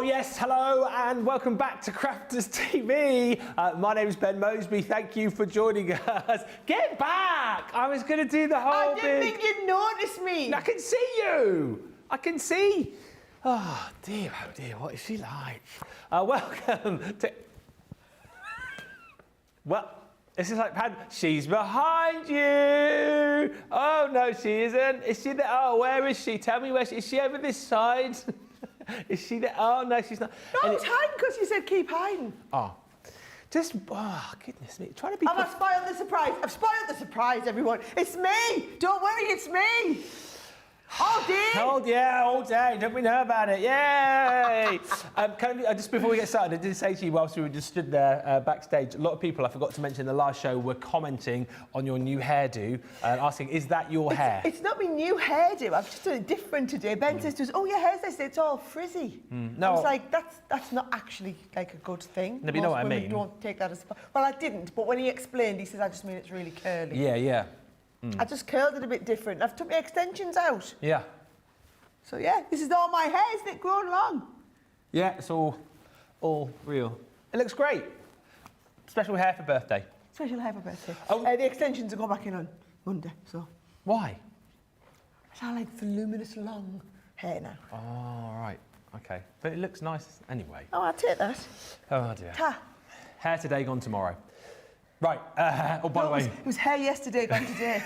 Oh yes, hello and welcome back to Crafters TV. My name is Ben Moseby. Thank you for joining us. Get back! I was going to do the whole I didn't think you'd notice me. I can see you. I can see. Oh dear, what is she like? Welcome to... Well, this is like Pan. She's behind you. Oh no, she isn't. Is she there? Oh, where is she? Tell me where she is. She over this side? Is she there? Oh no, she's not. No, I was hiding because you said keep hiding. Oh, just goodness me, trying to be. I've spoiled the surprise. I've spoiled the surprise, everyone. It's me. Don't worry, it's me. All day. All day. Don't we know about it? Yay! Just before we get started, I did say to you whilst we were just stood there backstage, a lot of people, I forgot to mention in the last show, were commenting on your new hairdo and asking, is that your hair? It's not my new hairdo. I've just done it different today. Ben says to us, oh, your hair's this, it's all frizzy. No. I was like, that's not actually like a good thing. No, but you know what I mean. Don't take that as... Well, I didn't, but when he explained, he says, I just mean it's really curly. Yeah. I just curled it a bit different. I've took my extensions out. Yeah. So yeah, this is all my hair, isn't it? Grown long. Yeah, it's all real. It looks great. Special hair for birthday. Special hair for birthday. Oh. The extensions will go back in on Monday, so. Why? I like voluminous long hair now. Oh, right. Okay. But it looks nice anyway. Oh, I'll take that. Oh dear. Ta. Hair today, gone tomorrow. Right, by the way... It was hair yesterday, gone today.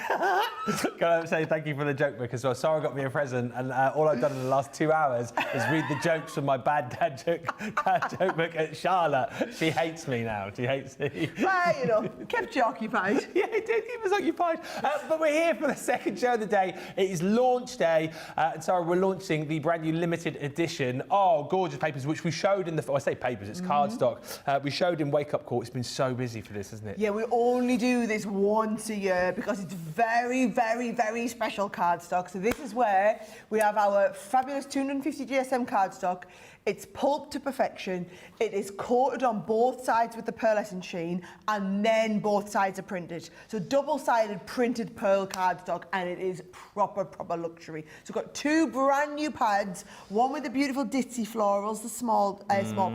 Can I say thank you for the joke book as well? Sarah got me a present and all I've done in the last 2 hours is read the jokes from my bad dad joke book at Charlotte. She hates me now, she hates me. Well, you know, kept you occupied. Yeah, it did keep us occupied. But we're here for the second show of the day. It is launch day. And Sarah, we're launching the brand new limited edition, gorgeous papers, which we showed in the... I say papers, it's cardstock. We showed in Wake Up Call. It's been so busy for this, hasn't it? Yeah, we only do this once a year because it's very, very, very special cardstock. So this is where we have our fabulous 250 GSM cardstock. It's pulped to perfection. It is coated on both sides with the pearlescent sheen, and then both sides are printed. So double-sided printed pearl cardstock, and it is proper luxury. So we've got 2 brand new pads, one with the beautiful ditzy florals, the small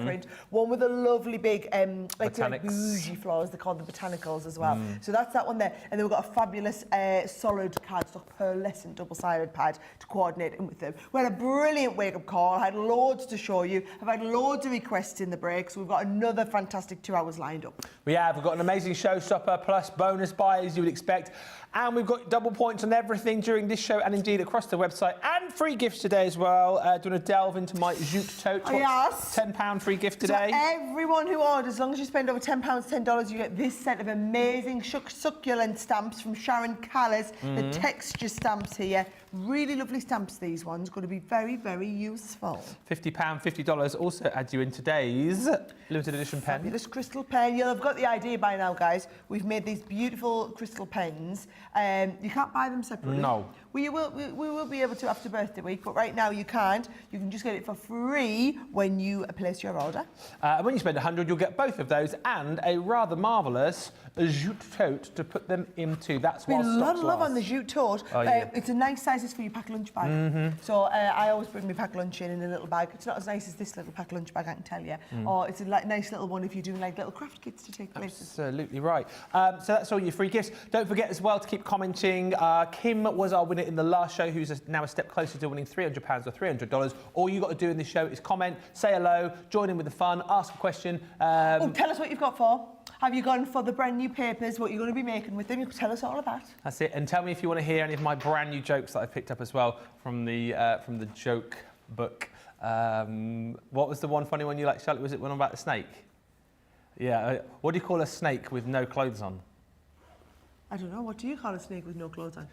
print, one with a lovely big, like bougie florals, they're called the botanicals as well. So that's that one there. And then we've got a fabulous solid cardstock pearlescent double-sided pad to coordinate in with them. We had a brilliant wake-up call. I had loads to show you. I've had loads of requests in the break, so we've got another fantastic 2 hours lined up. We have. We've got an amazing Showstopper plus bonus buy, as you would expect. And we've got double points on everything during this show and indeed across the website, and free gifts today as well. Do you want to delve into my jute tote? Yes. £10 free gift today. So everyone who orders, as long as you spend over £10, $10, you get this set of amazing succulent stamps from Sharon Callis. The texture stamps here. Really lovely stamps, these ones. Going to be very, very useful. £50, $50 also adds you in today's limited edition pen. Fabulous crystal pen. You'll have got the idea by now, guys. We've made these beautiful crystal pens. You can't buy them separately. No. We will be able to after birthday week, but right now you can't. You can just get it for free when you place your order. When you spend £100, you'll get both of those and a rather marvellous jute tote to put them into. That's what There's a lot of love on the jute tote. Oh, yeah. It's a nice sizes for your pack lunch bag. So I always bring my pack lunch in a little bag. It's not as nice as this little pack lunch bag, I can tell you. Or it's a nice little one if you're doing like little craft kits to take places. Absolutely right. So that's all your free gifts. Don't forget as well to keep commenting. Kim was our winner in the last show, who's now a step closer to winning £300 or $300. All you got to do in this show is comment, say hello, join in with the fun, ask a question. Tell us what you've got for. Have you gone for the brand new papers? What you're going to be making with them? You can tell us all of that. That's it. And tell me if you want to hear any of my brand new jokes that I've picked up as well from the joke book. What was the one funny one you liked, Charlotte? Was it one about the snake? Yeah. What do you call a snake with no clothes on? I don't know. What do you call a snake with no clothes on?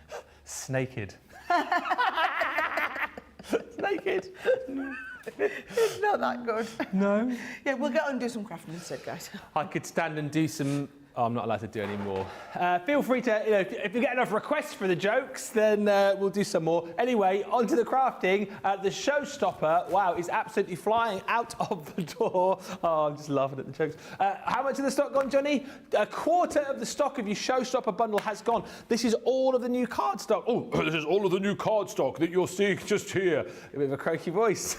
Snaked. Naked. It's not that good. No. Yeah, we'll get on and do some crafting instead, guys. I could stand and do some Oh, I'm not allowed to do any more. Feel free to, if you get enough requests for the jokes, then we'll do some more. Anyway, on to the crafting. The Showstopper, wow, is absolutely flying out of the door. Oh, I'm just laughing at the jokes. How much of the stock gone, Johnny? A quarter of the stock of your Showstopper bundle has gone. This is all of the new card stock. Oh, this is all of the new card stock that you're seeing just here. A bit of a croaky voice.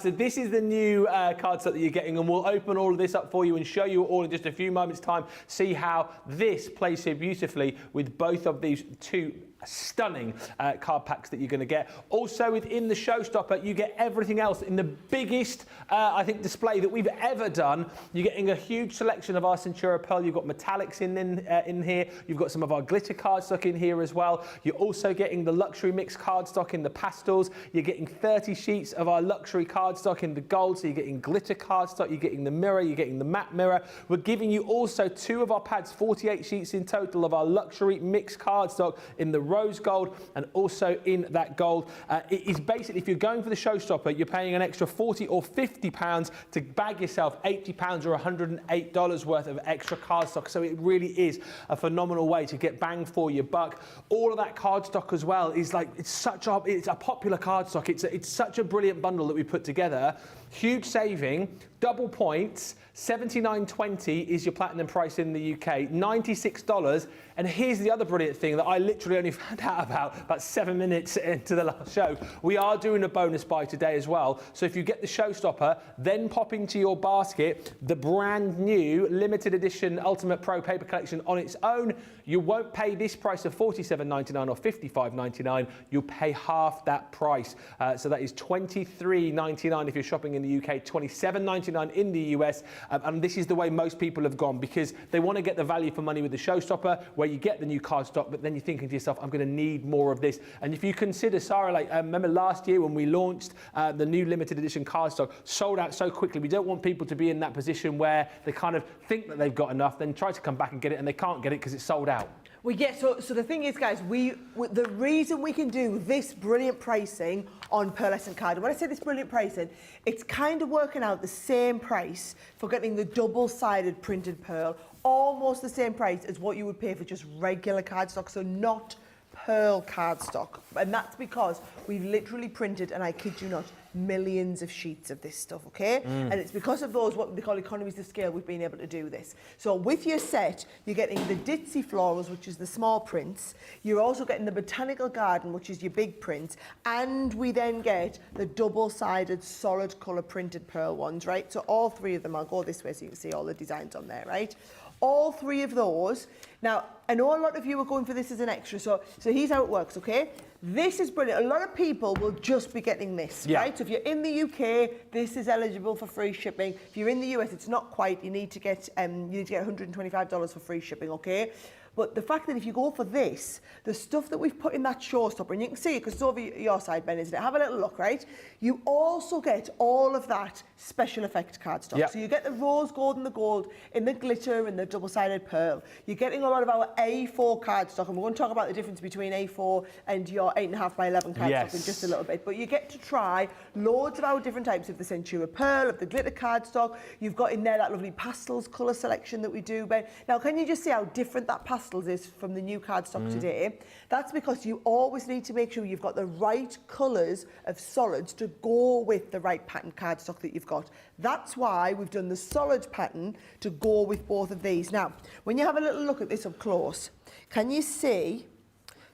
So this is the new card stock that you're getting, and we'll open all of this up for you and show you all in just a few moments' time. See how this plays so beautifully with both of these two stunning card packs that you're going to get. Also within the Showstopper, you get everything else in the biggest, I think, display that we've ever done. You're getting a huge selection of our Centura Pearl. You've got metallics in here. You've got some of our glitter cardstock in here as well. You're also getting the luxury mix cardstock in the pastels. You're getting 30 sheets of our luxury cardstock in the gold. So you're getting glitter cardstock. You're getting the mirror. You're getting the matte mirror. We're giving you also 2 of our pads, 48 sheets in total of our luxury mix cardstock in the rose gold and also in that gold. It is basically, if you're going for the Showstopper, you're paying an extra 40 or 50 pounds to bag yourself 80 pounds or $108 worth of extra cardstock. So it really is a phenomenal way to get bang for your buck. All of that cardstock as well is like, it's a popular cardstock. It's such a brilliant bundle that we put together. Huge saving, double points, $79.20 is your platinum price in the UK, $96. And here's the other brilliant thing that I literally only found out about 7 minutes into the last show. We are doing a bonus buy today as well. So if you get the Showstopper, then pop into your basket the brand new limited edition Ultimate Pro paper collection on its own. You won't pay this price of $47.99 or $55.99. You'll pay half that price. So that is $23.99 if you're shopping in the UK, $27.99 in the US. And this is the way most people have gone because they want to get the value for money with the Showstopper, where you get the new card stock, but then you're thinking to yourself, I'm going to need more of this. And if you consider, Sarah, like remember last year when we launched the new limited edition card stock, sold out so quickly. We don't want people to be in that position where they kind of think that they've got enough, then try to come back and get it, and they can't get it because it's sold out. Well, yeah, so the thing is, guys, the reason we can do this brilliant pricing on pearlescent card, and when I say this brilliant pricing, it's kind of working out the same price for getting the double-sided printed pearl, almost the same price as what you would pay for just regular cardstock, so not pearl cardstock. And that's because we've literally printed, and I kid you not, millions of sheets of this stuff, okay? And it's because of those, what they call economies of scale, we've been able to do this. So with your set, you're getting the ditzy florals, which is the small prints. You're also getting the botanical garden, which is your big print. And we then get the double-sided solid colour printed pearl ones, right? So all 3 of them, I'll go this way so you can see all the designs on there, right? All 3 of those. Now, I know a lot of you are going for this as an extra, so here's how it works, okay? This is brilliant. A lot of people will just be getting this, right? So if you're in the UK, this is eligible for free shipping. If you're in the US, it's not quite. You need to get $125 for free shipping, okay? But the fact that if you go for this, the stuff that we've put in that Showstopper, and you can see it because it's over your side, Ben, isn't it? Have a little look, right? You also get all of that special effect cardstock. Yep. So you get the rose gold and the gold in the glitter and the double-sided pearl. You're getting a lot of our A4 cardstock, and we're going to talk about the difference between A4 and your 8.5 by 11 cardstock in just a little bit. But you get to try loads of our different types of the Centura Pearl, of the glitter cardstock. You've got in there that lovely pastels colour selection that we do, Ben. Now, can you just see how different that pastels is from the new cardstock today? That's because you always need to make sure you've got the right colours of solids to go with the right pattern cardstock that you've got. That's why we've done the solid pattern to go with both of these. Now, when you have a little look at this up close, can you see?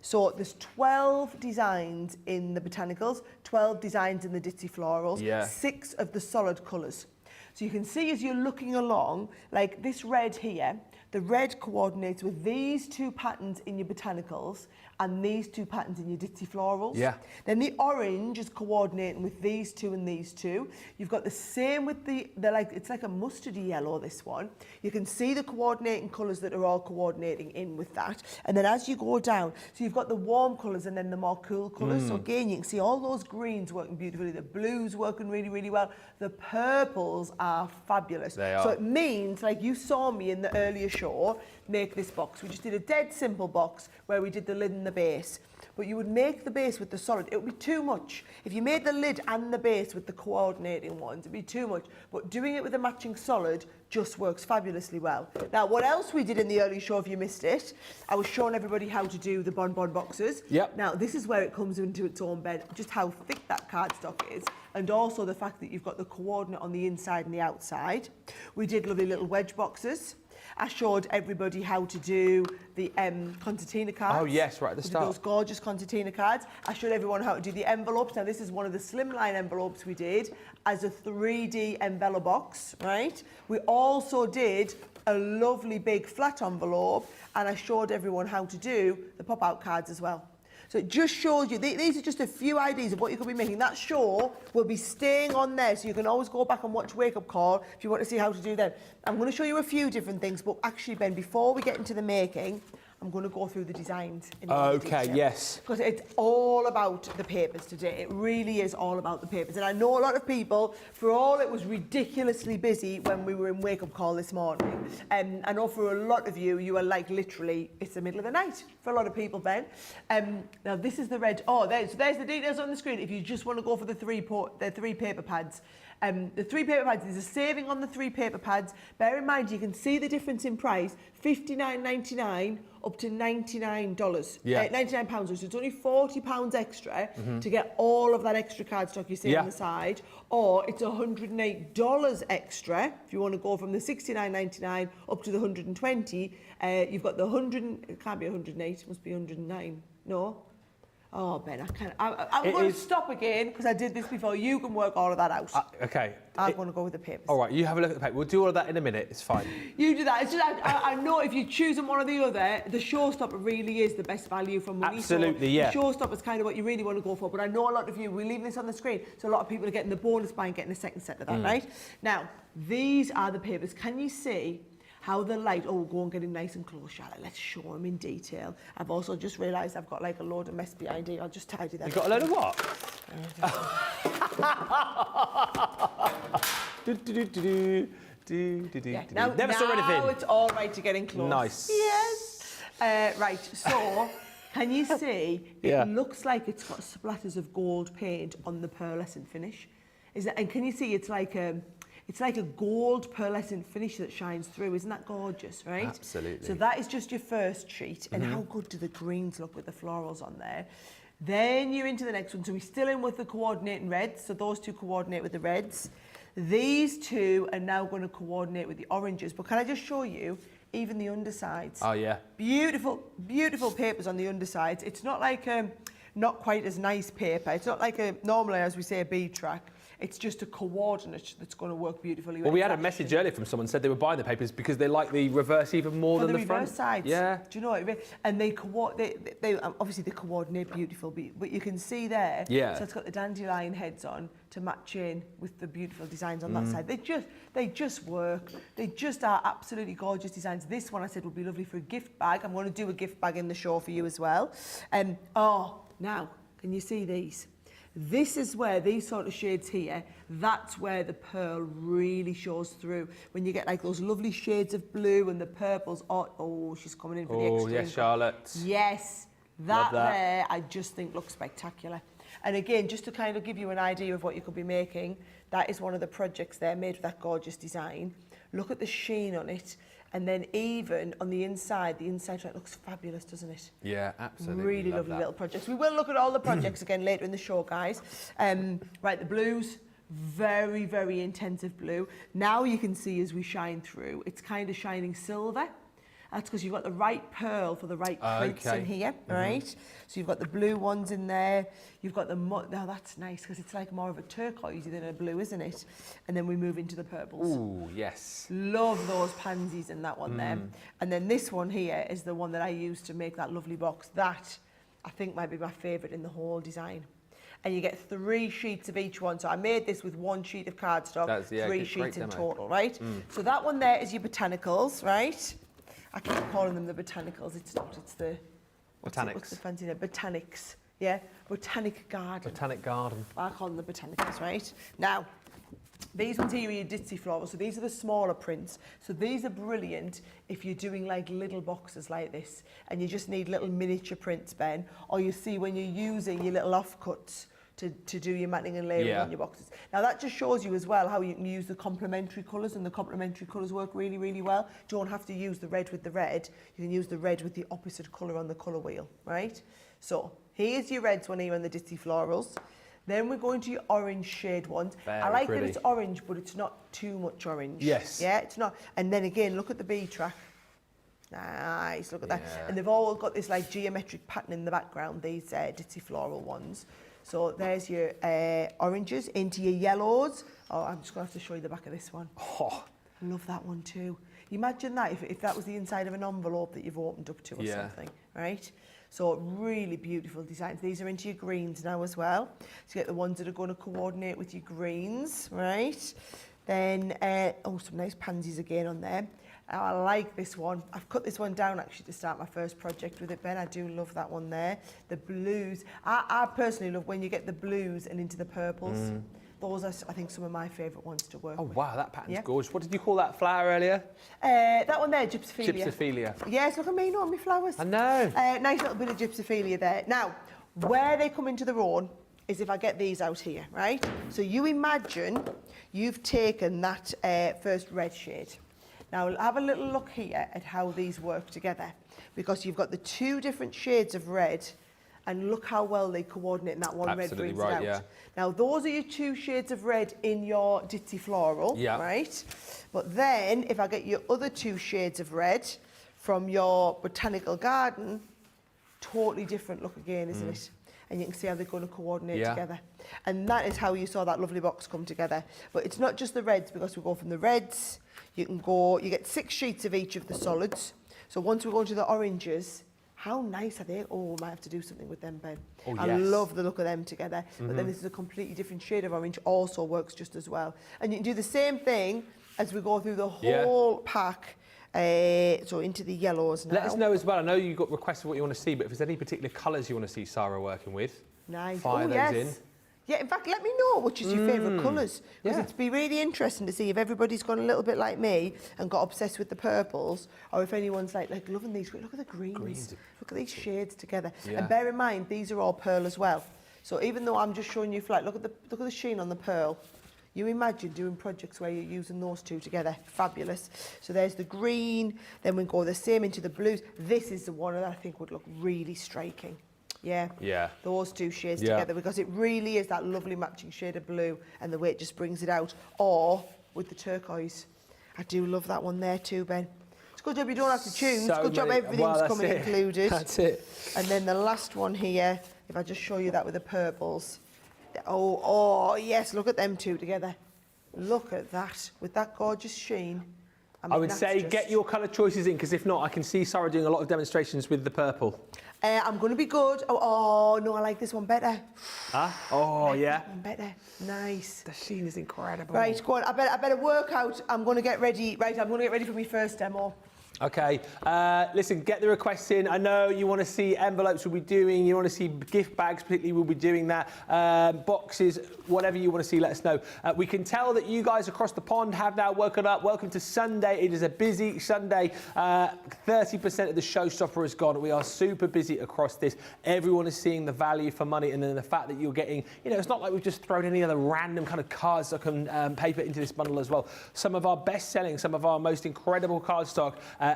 So there's 12 designs in the botanicals, 12 designs in the ditzy florals, 6 of the solid colours. So you can see as you're looking along, like this red here, the red coordinates with these 2 patterns in your botanicals and these 2 patterns in your ditzy florals. Yeah. Then the orange is coordinating with these 2 and these 2. You've got the same with the like, it's like a mustardy yellow, this one. You can see the coordinating colours that are all coordinating in with that. And then as you go down, so you've got the warm colours and then the more cool colours. So again, you can see all those greens working beautifully. The blues working really, really well. The purples are fabulous. They are. So it means, like you saw me in the earlier show, make this box. We just did a dead simple box where we did the lid and the base. But you would make the base with the solid. It would be too much. If you made the lid and the base with the coordinating ones, it'd be too much. But doing it with a matching solid just works fabulously well. Now, what else we did in the early show, if you missed it, I was showing everybody how to do the bonbon boxes. Yep. Now, this is where it comes into its own bed, just how thick that cardstock is, and also the fact that you've got the coordinate on the inside and the outside. We did lovely little wedge boxes. I showed everybody how to do the concertina cards. Oh, yes, right at the start. Those gorgeous concertina cards. I showed everyone how to do the envelopes. Now, this is one of the slimline envelopes we did as a 3D envelope box, right? We also did a lovely big flat envelope, and I showed everyone how to do the pop-out cards as well. So it just shows you, these are just a few ideas of what you could be making. That show will be staying on there, so you can always go back and watch Wake Up Call if you want to see how to do them. I'm going to show you a few different things, but actually, Ben, before we get into the making, I'm going to go through the designs. Okay, yes. Because it's all about the papers today. It really is all about the papers. And I know a lot of people, for all it was ridiculously busy when we were in Wake Up Call this morning. I know for a lot of you, you are like literally, it's the middle of the night for a lot of people, Ben. Now this is the red, there's the details on the screen. If you just want to go for the three paper pads. The 3 paper pads, there's a saving on the 3 paper pads. Bear in mind, you can see the difference in price, $59.99 up to $99. Yeah. £99, so it's only £40 extra to get all of that extra cardstock you see on the side, or it's $108 extra if you want to go from the $69.99 up to the $120. You've got the it can't be 108, it must be 109. No. Oh, Ben, I can't. I'm going to stop again because I did this before. You can work all of that out. Okay. I'm going to go with the papers. All right, you have a look at the paper. We'll do all of that in a minute. It's fine. You do that. It's just, I know if you're choosing one or the other, the Showstopper really is the best value for money. Absolutely, yeah. The Showstopper is kind of what you really want to go for. But I know a lot of you, we're leaving this on the screen, so a lot of people are getting the bonus buy and getting a second set of that, right? Now, these are the papers. Can you see how the light, go and get him nice and close, Charlotte. Let's show him in detail. I've also just realised I've got like a load of mess behind here. I'll just tidy that. You've got a load of what? Never saw anything. Now it's all right to get in close. Nice. Yes. Right, so can you see it looks like it's got splatters of gold paint on the pearlescent finish? And can you see it's like a gold pearlescent finish that shines through. Isn't that gorgeous, right? Absolutely. So that is just your first sheet. And how good do the greens look with the florals on there? Then you're into the next one. So we're still in with the coordinating reds. So those two coordinate with the reds. These two are now going to coordinate with the oranges. But can I just show you even the undersides? Oh, yeah. Beautiful, beautiful papers on the undersides. It's not like not quite as nice paper. It's not like normally, as we say, a bead track. It's just a coordinate that's going to work beautifully. Well, we had a message earlier from someone said they were buying the papers because they like the reverse even more than the front. reverse sides. Yeah. Do you know what I mean? And they obviously they coordinate beautiful, but you can see there. Yeah. So it's got the dandelion heads on to match in with the beautiful designs on that side. They just work. They just are absolutely gorgeous designs. This one I said would be lovely for a gift bag. I'm going to do a gift bag in the show for you as well. Now can you see these? This is where these sort of shades here, that's where the pearl really shows through. When you get like those lovely shades of blue and the purples. Oh, she's coming in for the extreme. Oh, yes, Charlotte. Yes, that there I just think looks spectacular. And again, just to kind of give you an idea of what you could be making, that is one of the projects there made with that gorgeous design. Look at the sheen on it. And then even on the inside track looks fabulous, doesn't it? Yeah, absolutely. Really lovely little projects. We will look at all the projects again later in the show, guys. Right, the blues, very, very intensive blue. Now you can see as we shine through, it's kind of shining silver. That's because you've got the right pearl for the right prints in here, right? So you've got the blue ones in there. You've got the, now that's nice because it's like more of a turquoisey than a blue, isn't it? And then we move into the purples. Ooh, yes. Love those pansies in that one there. And then this one here is the one that I used to make that lovely box. That, I think, might be my favourite in the whole design. And you get 3 sheets of each one. So I made this with 1 sheet of cardstock, 3 sheets in total, right? So that one there is your botanicals, right? I keep calling them the botanicals. It's not. It's the Botanics. What's the fancy name? Botanics. Yeah, botanic garden. Botanic garden. I call them the botanicals, right? Now, These ones here are your ditzy florals, so these are the smaller prints. So these are brilliant if you're doing like little boxes like this and you just need little miniature prints, Ben, or you see when you're using your little offcuts to do your matting and layering on your boxes. Now that just shows you as well how you can use the complementary colours, and the complementary colours work really, really well. You don't have to use the red with the red, you can use the red with the opposite colour on the colour wheel, right? So here's your reds one here on the ditzy florals. Then we're going to your orange shade ones. I like that it's orange, but it's not too much orange. Yes. Yeah, it's not. And then again, look at the B track. Nice, look at that. And they've all got this like geometric pattern in the background, these ditzy floral ones. So there's your oranges into your yellows. Oh, I'm just going to have to show you the back of this one. Oh. I love that one too. Imagine that if that was the inside of an envelope that you've opened up to or something, right? So really beautiful designs. These are into your greens now as well. So you get the ones that are going to coordinate with your greens, right? Then, some nice pansies again on there. I like this one. I've cut this one down actually to start my first project with it, Ben. I do love that one there. The blues. I personally love when you get the blues and into the purples. Those are, I think, some of my favourite ones to work with. Oh, wow, that pattern's gorgeous. What did you call that flower earlier? That one there, gypsophilia. Gypsophilia. Yes, look at me, knowing my flowers. I know. Nice little bit of gypsophilia there. Now, where they come into their own is if I get these out here, right? So you imagine you've taken that first red shade. Now, have a little look here at how these work together, because you've got the two different shades of red, and look how well they coordinate, and that one Absolutely red brings right, it out. yeah. Now, those are your two shades of red in your ditzy floral, right? But then, if I get your other two shades of red from your botanical garden, totally different look again, isn't it? And you can see how they're going to coordinate together. And that is how you saw that lovely box come together. But it's not just the reds, because we go from the reds, you get 6 sheets of each of the solids. So once we go into the oranges, how nice are they? Oh, I might have to do something with them, Ben. Oh, yes. I love the look of them together. But then this is a completely different shade of orange, also works just as well. And you can do the same thing as we go through the whole pack. So into the yellows now. Let us know as well. I know you got requests of what you want to see, but if there's any particular colours you want to see Sarah working with, fire those in. Yeah, in fact, let me know which is your favourite colours. Because it'd be really interesting to see if everybody's gone a little bit like me and got obsessed with the purples, or if anyone's like loving these. Look at the greens. Look at these shades together. And bear in mind, these are all pearl as well. So even though I'm just showing you flat, look at the sheen on the pearl. You imagine doing projects where you're using those two together. Fabulous. So there's the green, then we go the same into the blues. This is the one that I think would look really striking. Yeah. Those two shades together, because it really is that lovely matching shade of blue, and the way it just brings it out. Or with the turquoise. I do love that one there too, Ben. It's a good job you don't have to choose. Good job everything's coming included. That's it. And then the last one here, if I just show you that with the purples. Oh, yes, look at them two together. Look at that, with that gorgeous sheen. I would say get your colour choices in, because if not, I can see Sarah doing a lot of demonstrations with the purple. I'm going to be good. Oh, no, I like this one better. Oh, yeah. This one better. Nice. The sheen is incredible. Right, go on. I better work out. I'm going to get ready. Right, I'm going to get ready for my first demo. Okay, listen, get the requests in. I know you want to see envelopes we'll be doing, you want to see gift bags, particularly we'll be doing that, boxes, whatever you want to see, let us know. We can tell that you guys across the pond have now woken up. Welcome to Sunday. It is a busy Sunday. 30% of the Showstopper is gone. We are super busy across this. Everyone is seeing the value for money, and then the fact that you're getting, it's not like we've just thrown any other random kind of cardstock and paper into this bundle as well. Some of our best selling, some of our most incredible cardstock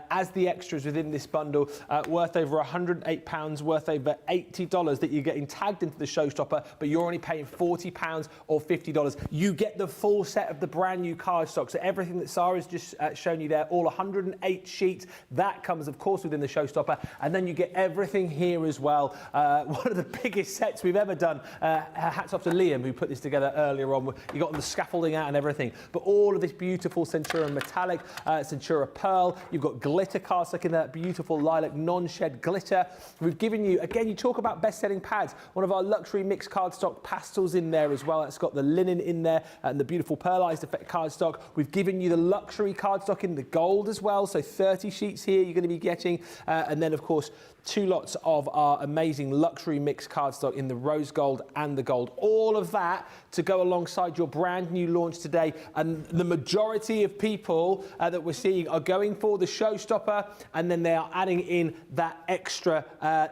as the extras within this bundle, worth over £108, worth over $80 that you're getting tagged into the Showstopper, but you're only paying £40 or $50. You get the full set of the brand new cardstock. So everything that Sarah's just shown you there, all 108 sheets, that comes, of course, within the Showstopper. And then you get everything here as well. One of the biggest sets we've ever done. Hats off to Liam, who put this together earlier on. You got the scaffolding out and everything. But all of this beautiful Centura metallic, Centura pearl. You've got got glitter cardstock in there, beautiful lilac non-shed glitter. We've given you, again, you talk about best-selling pads, one of our luxury mixed cardstock pastels in there as well. It's got the linen in there and the beautiful pearlized effect cardstock. We've given you the luxury cardstock in the gold as well, so 30 sheets here you're going to be getting, and then of course 2 lots of our amazing luxury mixed cardstock in the rose gold and the gold. All of that to go alongside your brand new launch today. And the majority of people that we're seeing are going for the Showstopper, and then they are adding in that extra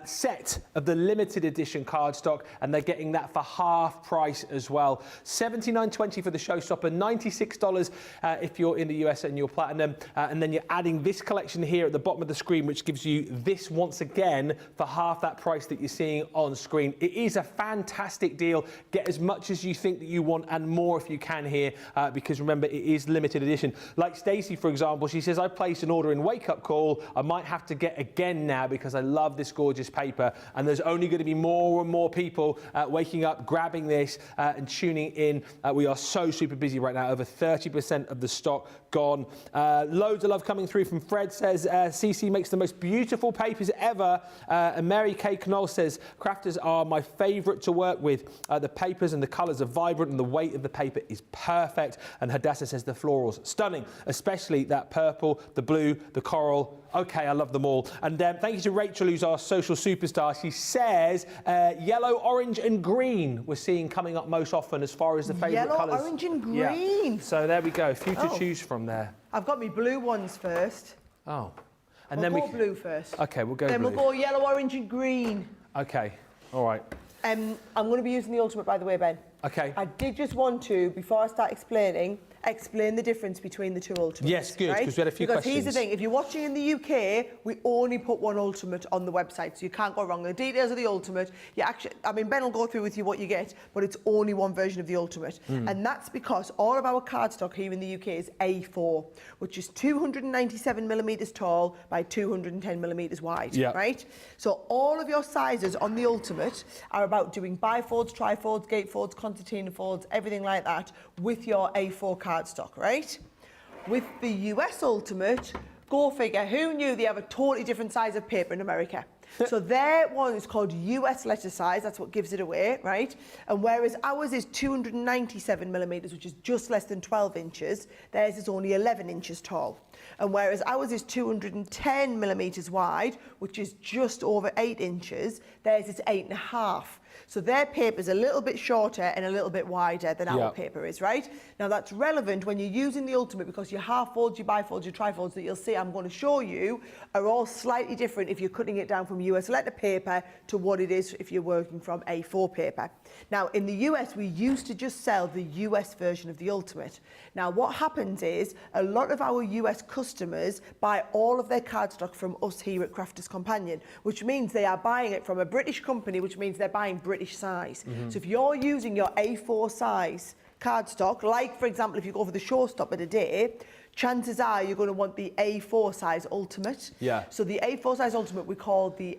set of the limited edition cardstock, and they're getting that for half price as well. $79.20 for the Showstopper, $96 if you're in the US and you're platinum, and then you're adding this collection here at the bottom of the screen, which gives you this once again for half that price that you're seeing on screen. It is a fantastic deal. Get as much as you think that you want and more if you can here, because remember, it is limited edition. Like Stacey, for example, she says, I placed an order in Wake Up Call. I might have to get again now because I love this gorgeous paper, and there's only going to be more and more people waking up, grabbing this and tuning in. We are so super busy right now. Over 30% of the stock gone. Loads of love coming through from Fred. Says CC makes the most beautiful papers ever. And Mary Kay Knoll says crafters are my favourite to work with. The papers and the colours are vibrant and the weight of the paper is perfect. And Hadassah says the florals stunning, especially that purple, the blue, the coral. Okay, I love them all. And thank you to Rachel, who's our social superstar. She says yellow, orange and green we're seeing coming up most often as far as the favourite colours. Yellow, orange and green. Yeah. So there we go, a few to choose from there. I've got my blue ones first. Oh. And we'll then go blue first. Okay, we'll go then blue. Then we'll go yellow, orange and green. Okay, all right. I'm going to be using the Ultimate, by the way, Ben. Okay. I did just want to, before I start explain the difference between the 2 Ultimates. Yes, good, because we had a few questions. Because here's the thing, if you're watching in the UK, we only put 1 Ultimate on the website, so you can't go wrong. The details of the Ultimate, you actually, I mean, Ben will go through with you what you get, but it's only 1 version of the Ultimate. And that's because all of our cardstock here in the UK is A4, which is 297 millimetres tall by 210 millimetres wide, right? So all of your sizes on the Ultimate are about doing bifolds, trifolds, gatefolds, concertina folds, everything like that with your A4 cardstock, right? With the US Ultimate, go figure, who knew they have a totally different size of paper in America? So their one is called US letter size, that's what gives it away, right? And whereas ours is 297 millimetres, which is just less than 12 inches, theirs is only 11 inches tall. And whereas ours is 210 millimetres wide, which is just over 8 inches, theirs is 8.5. So their paper is a little bit shorter and a little bit wider than our paper is, right? Now that's relevant when you're using the Ultimate because your half folds, your bifolds, your trifolds that you'll see I'm going to show you are all slightly different if you're cutting it down from US letter paper to what it is if you're working from A4 paper. Now in the US we used to just sell the US version of the Ultimate. Now what happens is a lot of our US customers buy all of their cardstock from us here at Crafters Companion, which means they are buying it from a British company, which means they're buying British size. So if you're using your A4 size cardstock, like for example if you go for the Showstopper today, chances are you're going to want the A4 size Ultimate. So the A4 size Ultimate we call the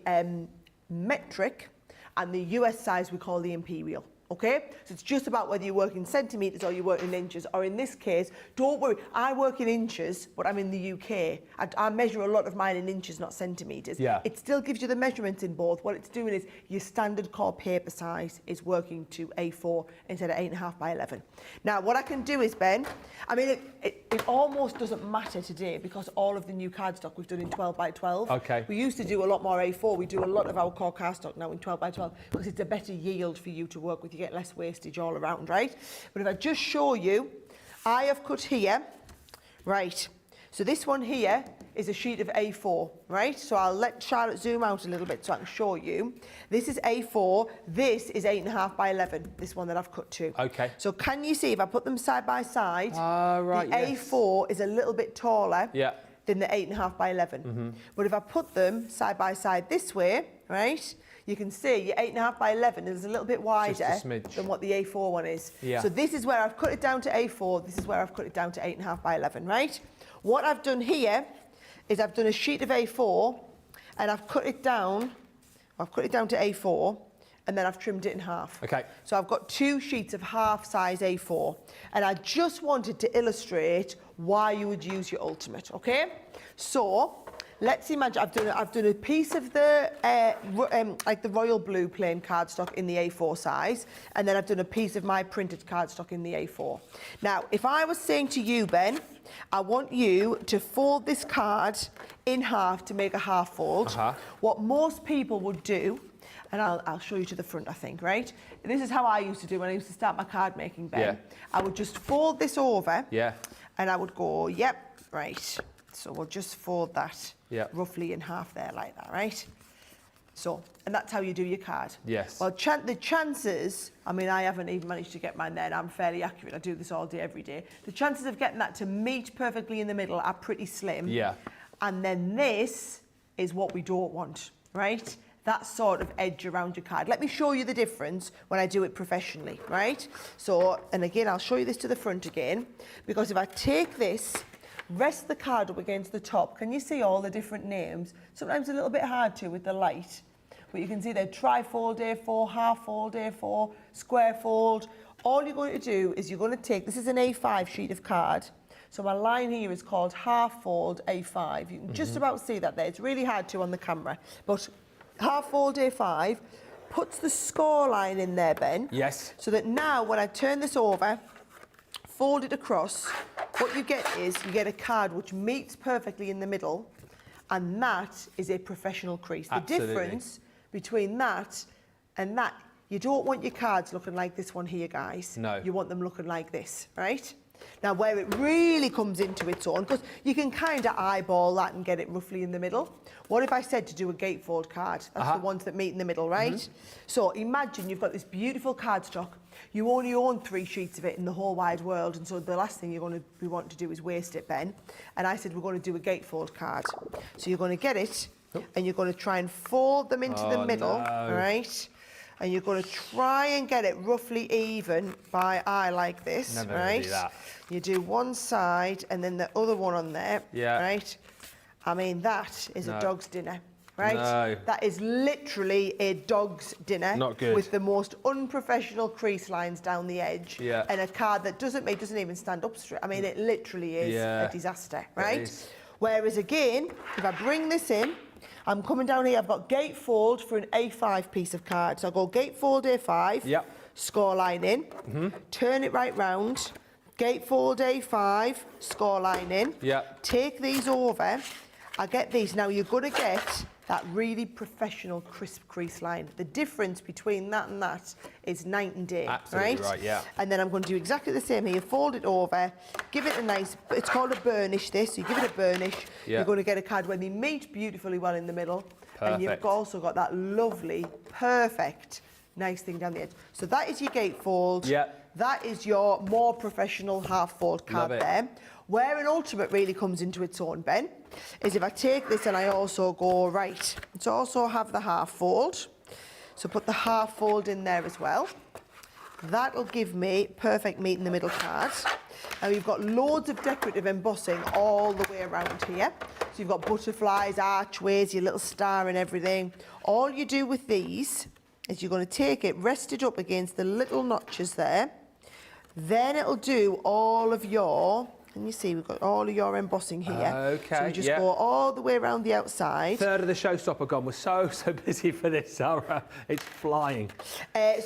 metric, and the US size we call the imperial. Okay, so it's just about whether you work in centimetres or you work in inches, or in this case, don't worry, I work in inches, but I'm in the UK. I measure a lot of mine in inches, not centimetres. It still gives you the measurements in both. What it's doing is your standard core paper size is working to A4 instead of 8.5 by 11. Now, what I can do is, Ben, I mean, it almost doesn't matter today because all of the new cardstock we've done in 12 by 12. Okay. We used to do a lot more A4. We do a lot of our core cardstock now in 12 by 12 because it's a better yield for you to work with. You get less wastage all around, right? But if I just show you, I have cut here, right? So this one here is a sheet of A4, right? So I'll let Charlotte zoom out a little bit so I can show you. This is A4, this is 8.5 by 11, this one that I've cut to. Okay. So can you see, if I put them side by side, right, the A4 is a little bit taller than the 8.5 by 11. But if I put them side by side this way, right, you can see your 8.5 by 11 is a little bit wider than what the A4 one is. So this is where I've cut it down to A4, this is where I've cut it down to 8.5 by 11, right? What I've done here is I've done a sheet of A4 and I've cut it down, to A4, and then I've trimmed it in half. Okay. So I've got 2 sheets of half size A4, and I just wanted to illustrate why you would use your ultimate, okay? So let's imagine I've done a piece of the like the royal blue plain cardstock in the A4 size, and then I've done a piece of my printed cardstock in the A4. Now, if I was saying to you, Ben, I want you to fold this card in half to make a half fold, what most people would do, and I'll show you to the front, I think, right? This is how I used to do when I used to start my card making, Ben. I would just fold this over, and I would go, yep, right. So we'll just fold that roughly in half there, like that, right? So, and that's how you do your card. Yes. Well, the chances, I mean, I haven't even managed to get mine there, and I'm fairly accurate. I do this all day, every day. The chances of getting that to meet perfectly in the middle are pretty slim. Yeah. And then this is what we don't want, right? That sort of edge around your card. Let me show you the difference when I do it professionally, right? So, and again, I'll show you this to the front again, because if I take this, rest the card up against the top, can you see all the different names? Sometimes a little bit hard to with the light, but you can see they're trifold A4, half fold A4, square fold. All you're going to do is you're going to take, this is an A5 sheet of card, so my line here is called half fold A5. You can just about see that there. It's really hard to on the camera, but half fold A5 puts the score line in there, Ben. Yes. So that now when I turn this over, fold it across, what you get is you get a card which meets perfectly in the middle, and that is a professional crease. Absolutely. The difference between that and that, you don't want your cards looking like this one here, guys. No. You want them looking like this, right? Now, where it really comes into its own, because you can kind of eyeball that and get it roughly in the middle. What if I said to do a gatefold card? That's the ones that meet in the middle, right? So imagine you've got this beautiful cardstock. You only own 3 sheets of it in the whole wide world, and so the last thing we want to do is waste it, Ben. And I said we're going to do a gatefold card. So you're going to get it, and you're going to try and fold them into the middle, right? And you're going to try and get it roughly even by eye like this, Never right? do that. You do one side and then the other one on there, right? I mean, that is a dog's dinner, right? No. That is literally a dog's dinner. Not good. With the most unprofessional crease lines down the edge. And a card that doesn't even stand up straight. I mean, it literally is a disaster, right? Whereas again, if I bring this in, I'm coming down here, I've got gatefold for an A5 piece of card. So I'll go gatefold A5, score line in, turn it right round, gatefold A5, score line in, take these over, I get these. Now you're going to get that really professional crisp crease line. The difference between that and that is night and day, Absolutely right, yeah. And then I'm going to do exactly the same here. Fold it over, give it a nice, it's called a burnish this, so you give it a burnish. You're going to get a card where they meet beautifully well in the middle. Perfect. And you've also got that lovely, perfect, nice thing down the edge. So that is your gatefold. That is your more professional half fold card there. Where an ultimate really comes into its own, Ben, is if I take this and I also go, right, let's also have the half fold. So put the half fold in there as well. That'll give me perfect meet in the middle card. And we've got loads of decorative embossing all the way around here. So you've got butterflies, archways, your little star and everything. All you do with these is you're going to take it, rest it up against the little notches there. Then it'll do all of your, can you see, we've got all of your embossing here. Okay, so we just go all the way around the outside. Third of the Showstopper gone. We're so busy for this, Sarah. It's flying.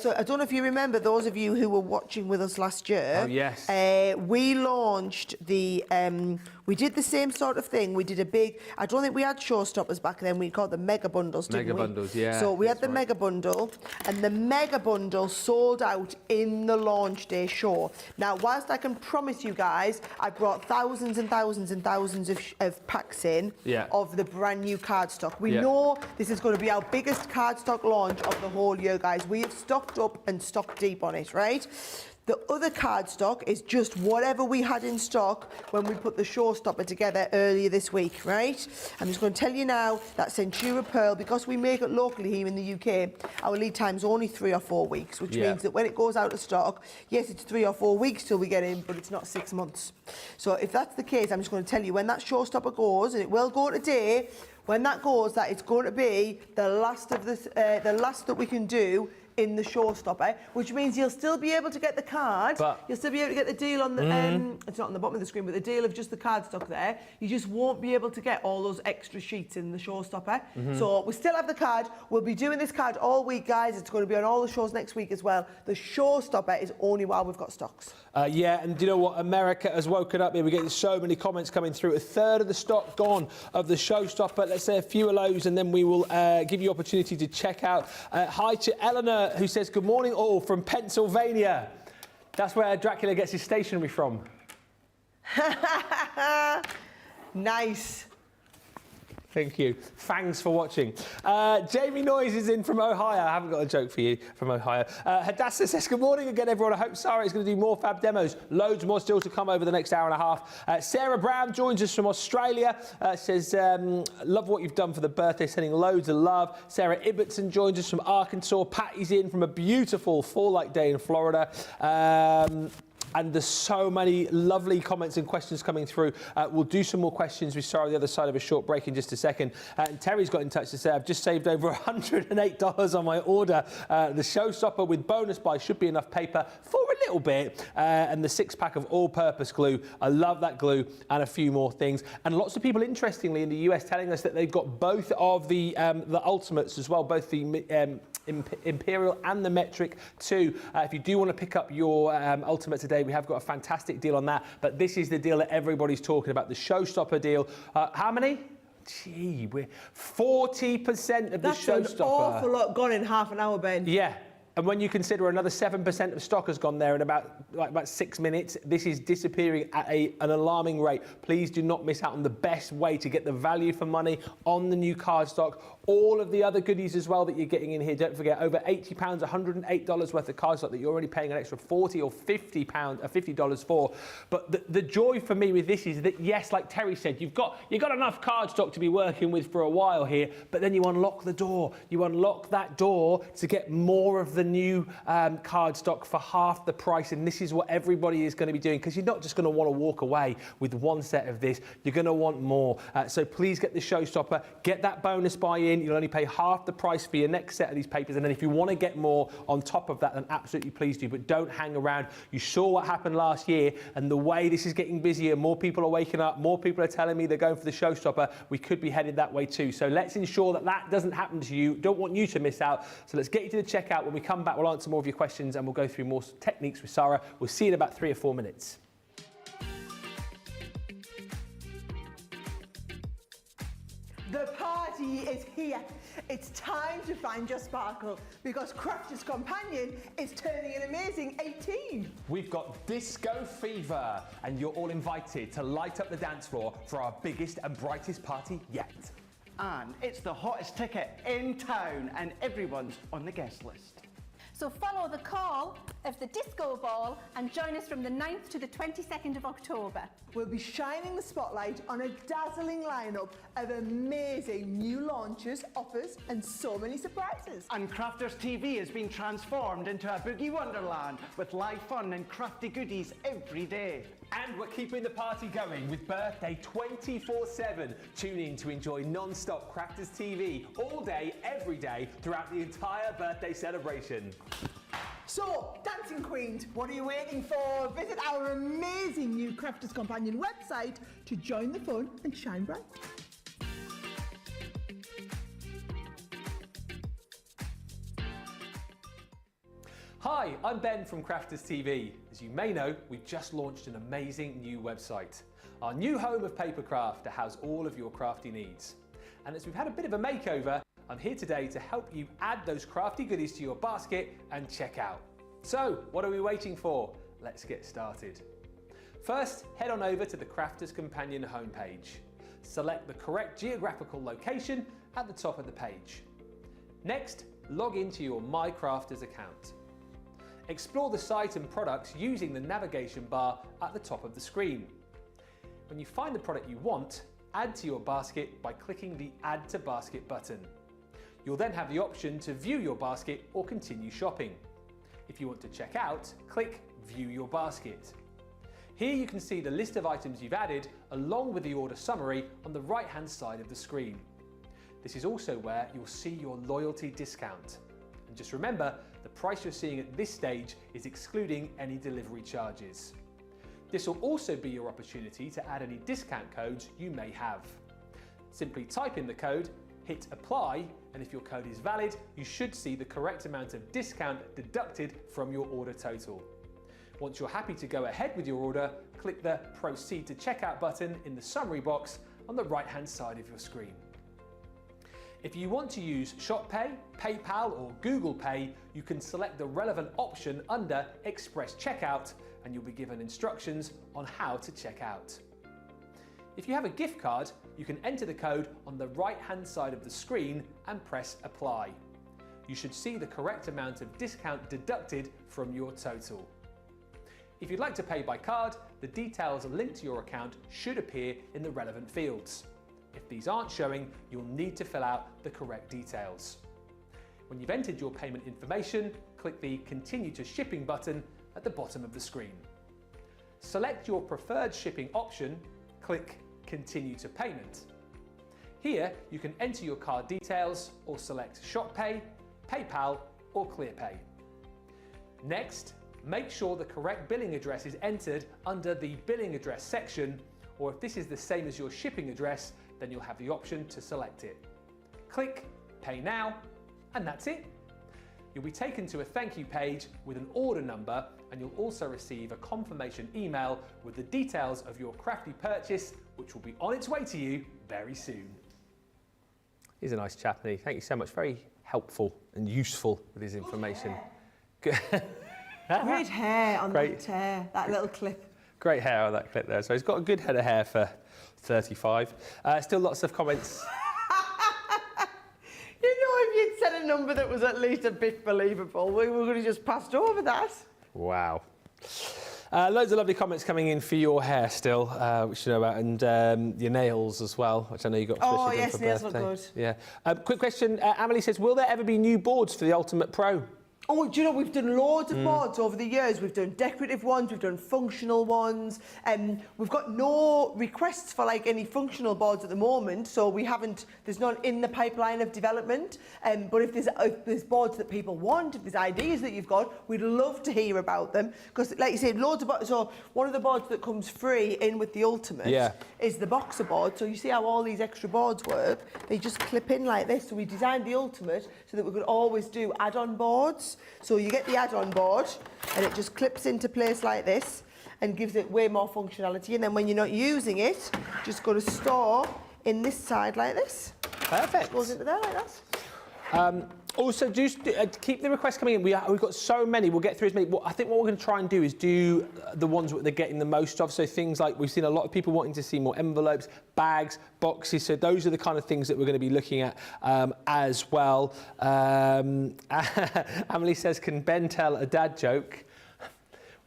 So I don't know if you remember, those of you who were watching with us last year. Oh, yes. We launched the, we did the same sort of thing. We did a big, I don't think we had Showstoppers back then. We called them mega bundles, didn't we? Mega bundles, yeah. So we had the mega bundle, and the mega bundle sold out in the launch day show. Now, whilst I can promise you guys, I brought thousands and thousands and thousands of packs in of the brand new cardstock. We know this is going to be our biggest cardstock launch of the whole year, guys. We have stocked up and stocked deep on it, right? The other cardstock is just whatever we had in stock when we put the Showstopper together earlier this week, right? I'm just going to tell you now that Centura Pearl, because we make it locally here in the UK, our lead time's only 3 or 4 weeks, which means that when it goes out of stock, yes, it's 3 or 4 weeks till we get in, but it's not 6 months. So if that's the case, I'm just going to tell you when that Showstopper goes, and it will go today, when that goes, that it's going to be the last of this, the last that we can do in the Showstopper, which means you'll still be able to get the card. You'll still be able to get the deal on the, it's not on the bottom of the screen, but the deal of just the cardstock there. You just won't be able to get all those extra sheets in the Showstopper. So we still have the card. We'll be doing this card all week, guys. It's going to be on all the shows next week as well. The Showstopper is only while we've got stocks. Yeah, and do you know what? America has woken up here. We're getting so many comments coming through. A third of the stock gone of the Showstopper. Let's say a few of those, and then we will give you opportunity to check out. Hi to Eleanor, who says, good morning all from Pennsylvania. That's where Dracula gets his stationery from. Nice. Thank you. Thanks for watching. Jamie Noyes is in from Ohio. I haven't got a joke for you from Ohio. Hadassah says, good morning again, everyone. I hope Sarah is going to do more fab demos. Loads more still to come over the next hour and a half. Sarah Brown joins us from Australia. Says, love what you've done for the birthday, sending loads of love. Sarah Ibbotson joins us from Arkansas. Patty's in from a beautiful fall-like day in Florida. And there's so many lovely comments and questions coming through. We'll do some more questions with Sarah on the other side of a short break in just a second. And Terry's got in touch to say, I've just saved over $108 on my order. The Showstopper with bonus buy should be enough paper for a little bit. And the 6-pack of all-purpose glue. I love that glue and a few more things. And lots of people, interestingly, in the US telling us that they've got both of the Ultimates as well, both the Imperial and the Metric too. If you do want to pick up your Ultimate today, we have got a fantastic deal on that. But this is the deal that everybody's talking about, the Showstopper deal. How many? Gee, we're 40% of the Showstopper. That's an awful lot gone in half an hour, Ben. Yeah. And when you consider another 7% of stock has gone there in about 6 minutes, this is disappearing at an alarming rate. Please do not miss out on the best way to get the value for money on the new cardstock. All of the other goodies as well that you're getting in here. Don't forget, over £80, $108 worth of cardstock that you're already paying an extra £40 or $50 for. But the joy for me with this is that, yes, like Terry said, you've got enough cardstock to be working with for a while here, but then you unlock the door. You unlock that door to get more of the new cardstock for half the price, and this is what everybody is going to be doing, because you're not just going to want to walk away with one set of this. You're going to want more. So please get the Showstopper. Get that bonus buy-in. You'll only pay half the price for your next set of these papers, and then if you want to get more on top of that, then absolutely please do, but don't hang around. You saw what happened last year, and the way this is getting busier, more people are waking up, more people are telling me they're going for the Showstopper. We could be headed that way too. So let's ensure that that doesn't happen to you. Don't want you to miss out. So let's get you to the checkout. When we come back, we'll answer more of your questions and we'll go through more techniques with Sarah. We'll see you in about 3 or 4 minutes. The party is here. It's time to find your sparkle, because Crafters Companion is turning an amazing 18. We've got Disco Fever, and you're all invited to light up the dance floor for our biggest and brightest party yet. And it's the hottest ticket in town, and everyone's on the guest list. So follow the call of the Disco Ball and join us from the 9th to the 22nd of October. We'll be shining the spotlight on a dazzling lineup of amazing new launches, offers, and so many surprises. And Crafters TV has been transformed into a boogie wonderland with live fun and crafty goodies every day. And we're keeping the party going with Birthday 24/7. Tune in to enjoy non-stop Crafters TV all day, every day, throughout the entire birthday celebration. So, Dancing Queens, what are you waiting for? Visit our amazing new Crafters Companion website to join the fun and shine bright. Hi, I'm Ben from Crafters TV. As you may know, we've just launched an amazing new website. Our new home of papercraft to house all of your crafty needs. And as we've had a bit of a makeover, I'm here today to help you add those crafty goodies to your basket and check out. So, what are we waiting for? Let's get started. First, head on over to the Crafters Companion homepage. Select the correct geographical location at the top of the page. Next, log into your My Crafters account. Explore the site and products using the navigation bar at the top of the screen. When you find the product you want, add to your basket by clicking the Add to Basket button. You'll then have the option to view your basket or continue shopping. If you want to check out, click View Your Basket. Here you can see the list of items you've added along with the order summary on the right-hand side of the screen. This is also where you'll see your loyalty discount. And just remember, the price you're seeing at this stage is excluding any delivery charges. This will also be your opportunity to add any discount codes you may have. Simply type in the code, hit apply, and if your code is valid, you should see the correct amount of discount deducted from your order total. Once you're happy to go ahead with your order, click the Proceed to Checkout button in the summary box on the right-hand side of your screen. If you want to use ShopPay, PayPal or Google Pay, you can select the relevant option under Express Checkout and you'll be given instructions on how to check out. If you have a gift card, you can enter the code on the right-hand side of the screen and press Apply. You should see the correct amount of discount deducted from your total. If you'd like to pay by card, the details linked to your account should appear in the relevant fields. If these aren't showing, you'll need to fill out the correct details. When you've entered your payment information, click the Continue to Shipping button at the bottom of the screen. Select your preferred shipping option, click Continue to Payment. Here, you can enter your card details or select ShopPay, PayPal or ClearPay. Next, make sure the correct billing address is entered under the billing address section, or if this is the same as your shipping address, then you'll have the option to select it. Click Pay Now, and that's it. You'll be taken to a thank you page with an order number, and you'll also receive a confirmation email with the details of your crafty purchase, which will be on its way to you very soon. He's a nice chap, isn't he? Thank you so much. Very helpful and useful with his information. Good. Great hair on that little clip. Great hair on that clip there. So he's got a good head of hair for 35. Still lots of comments. You know, if you'd said a number that was at least a bit believable, we were going to just passed over that. Wow. Loads of lovely comments coming in for your hair still, which you know about, and your nails as well, which I know you got. Oh yes, nails look good. Yeah. Quick question. Amelie says, will there ever be new boards for the Ultimate Pro? Oh, do you know, we've done loads of boards over the years. We've done decorative ones, we've done functional ones, and we've got no requests for like any functional boards at the moment, so we haven't, there's none in the pipeline of development. But if there's boards that people want, if there's ideas that you've got, we'd love to hear about them. Because like you said, loads of boards, so one of the boards that comes free in with the Ultimate is the boxer board. So you see how all these extra boards work? They just clip in like this. So we designed the Ultimate so that we could always do add-on boards. So you get the add-on board and it just clips into place like this and gives it way more functionality. And then when you're not using it, just go to store in this side like this. Perfect. It goes into there like that. Also, just keep the requests coming in. We've got so many. We'll get through as many. I think what we're going to try and do is do the ones that they're getting the most of. So things like we've seen a lot of people wanting to see more envelopes, bags, boxes. So those are the kind of things that we're going to be looking at as well. Amelie says, "Can Ben tell a dad joke?"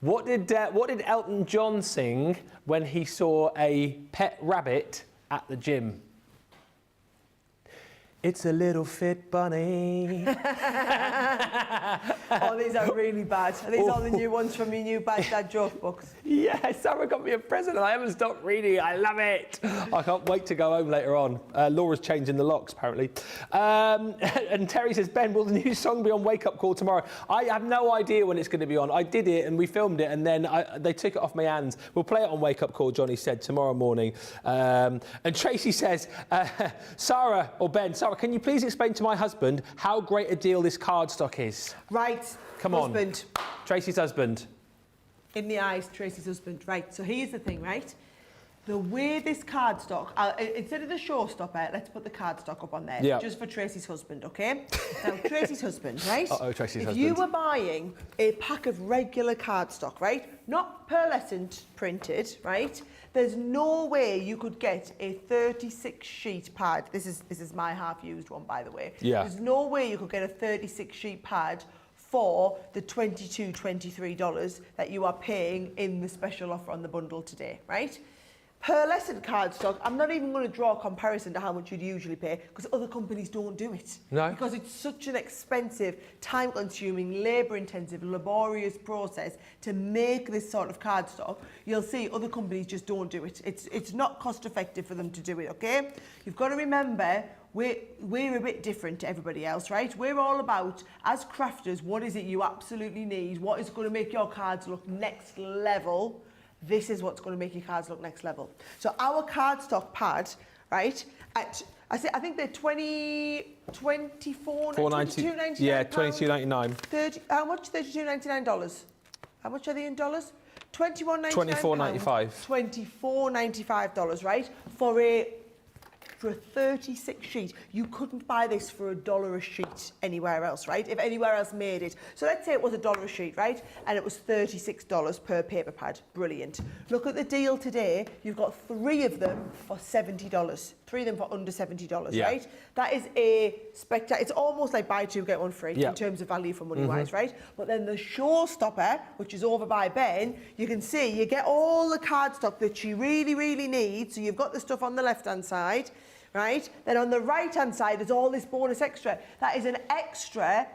What did Elton John sing when he saw a pet rabbit at the gym? It's a little fit bunny. Oh, these are really bad. Are these all the new ones from your new Bad Dad joke books? Yeah, Sarah got me a present and I haven't stopped reading it. I love it. I can't wait to go home later on. Laura's changing the locks, apparently. And Terry says, Ben, will the new song be on Wake Up Call tomorrow? I have no idea when it's going to be on. I did it and we filmed it and then they took it off my hands. We'll play it on Wake Up Call, Johnny said, tomorrow morning. And Tracy says, Sarah, or Ben, Sarah, can you please explain to my husband how great a deal this cardstock is? Right. Come husband. on. Tracy's husband. In the eyes, Tracy's husband. Right, so here's the thing, right? The way this cardstock, instead of the Showstopper, let's put the cardstock up on there. Yeah. Just for Tracy's husband, okay? Now, Tracy's husband, right? Uh-oh, Tracy's husband. If you were buying a pack of regular cardstock, right? Not pearlescent printed, right? There's no way you could get a 36-sheet pad. This is my half-used one, by the way. Yeah. There's no way you could get a 36-sheet pad for the $22, $23 that you are paying in the special offer on the bundle today, right? Pearlescent cardstock, I'm not even going to draw a comparison to how much you'd usually pay because other companies don't do it. No. Because it's such an expensive, time-consuming, labour-intensive, laborious process to make this sort of cardstock. You'll see other companies just don't do it. It's not cost-effective for them to do it, okay? You've got to remember, we're a bit different to everybody else, right? We're all about, as crafters, what is it you absolutely need? What is going to make your cards look next level? This is what's going to make your cards look next level. So our cardstock pad, right, I think they're 22.99. Yeah, $22.99. 30. How much? $32.99. How much are they in dollars? $21.99. $24.95. $24.95, right? For a 36 sheet. You couldn't buy this for $1 a sheet anywhere else, right? If anywhere else made it. So let's say it was $1 a sheet, right? And it was $36 per paper pad. Brilliant. Look at the deal today. You've got 3 of them for $70. 3 of them for under $70, right? That is a spectacular. It's almost like buy 2, get 1 free in terms of value for money wise, right? But then the Showstopper, which is over by Ben, you can see you get all the cardstock that you really, really need. So you've got the stuff on the left-hand side, right? Then on the right-hand side is all this bonus extra. That is an extra,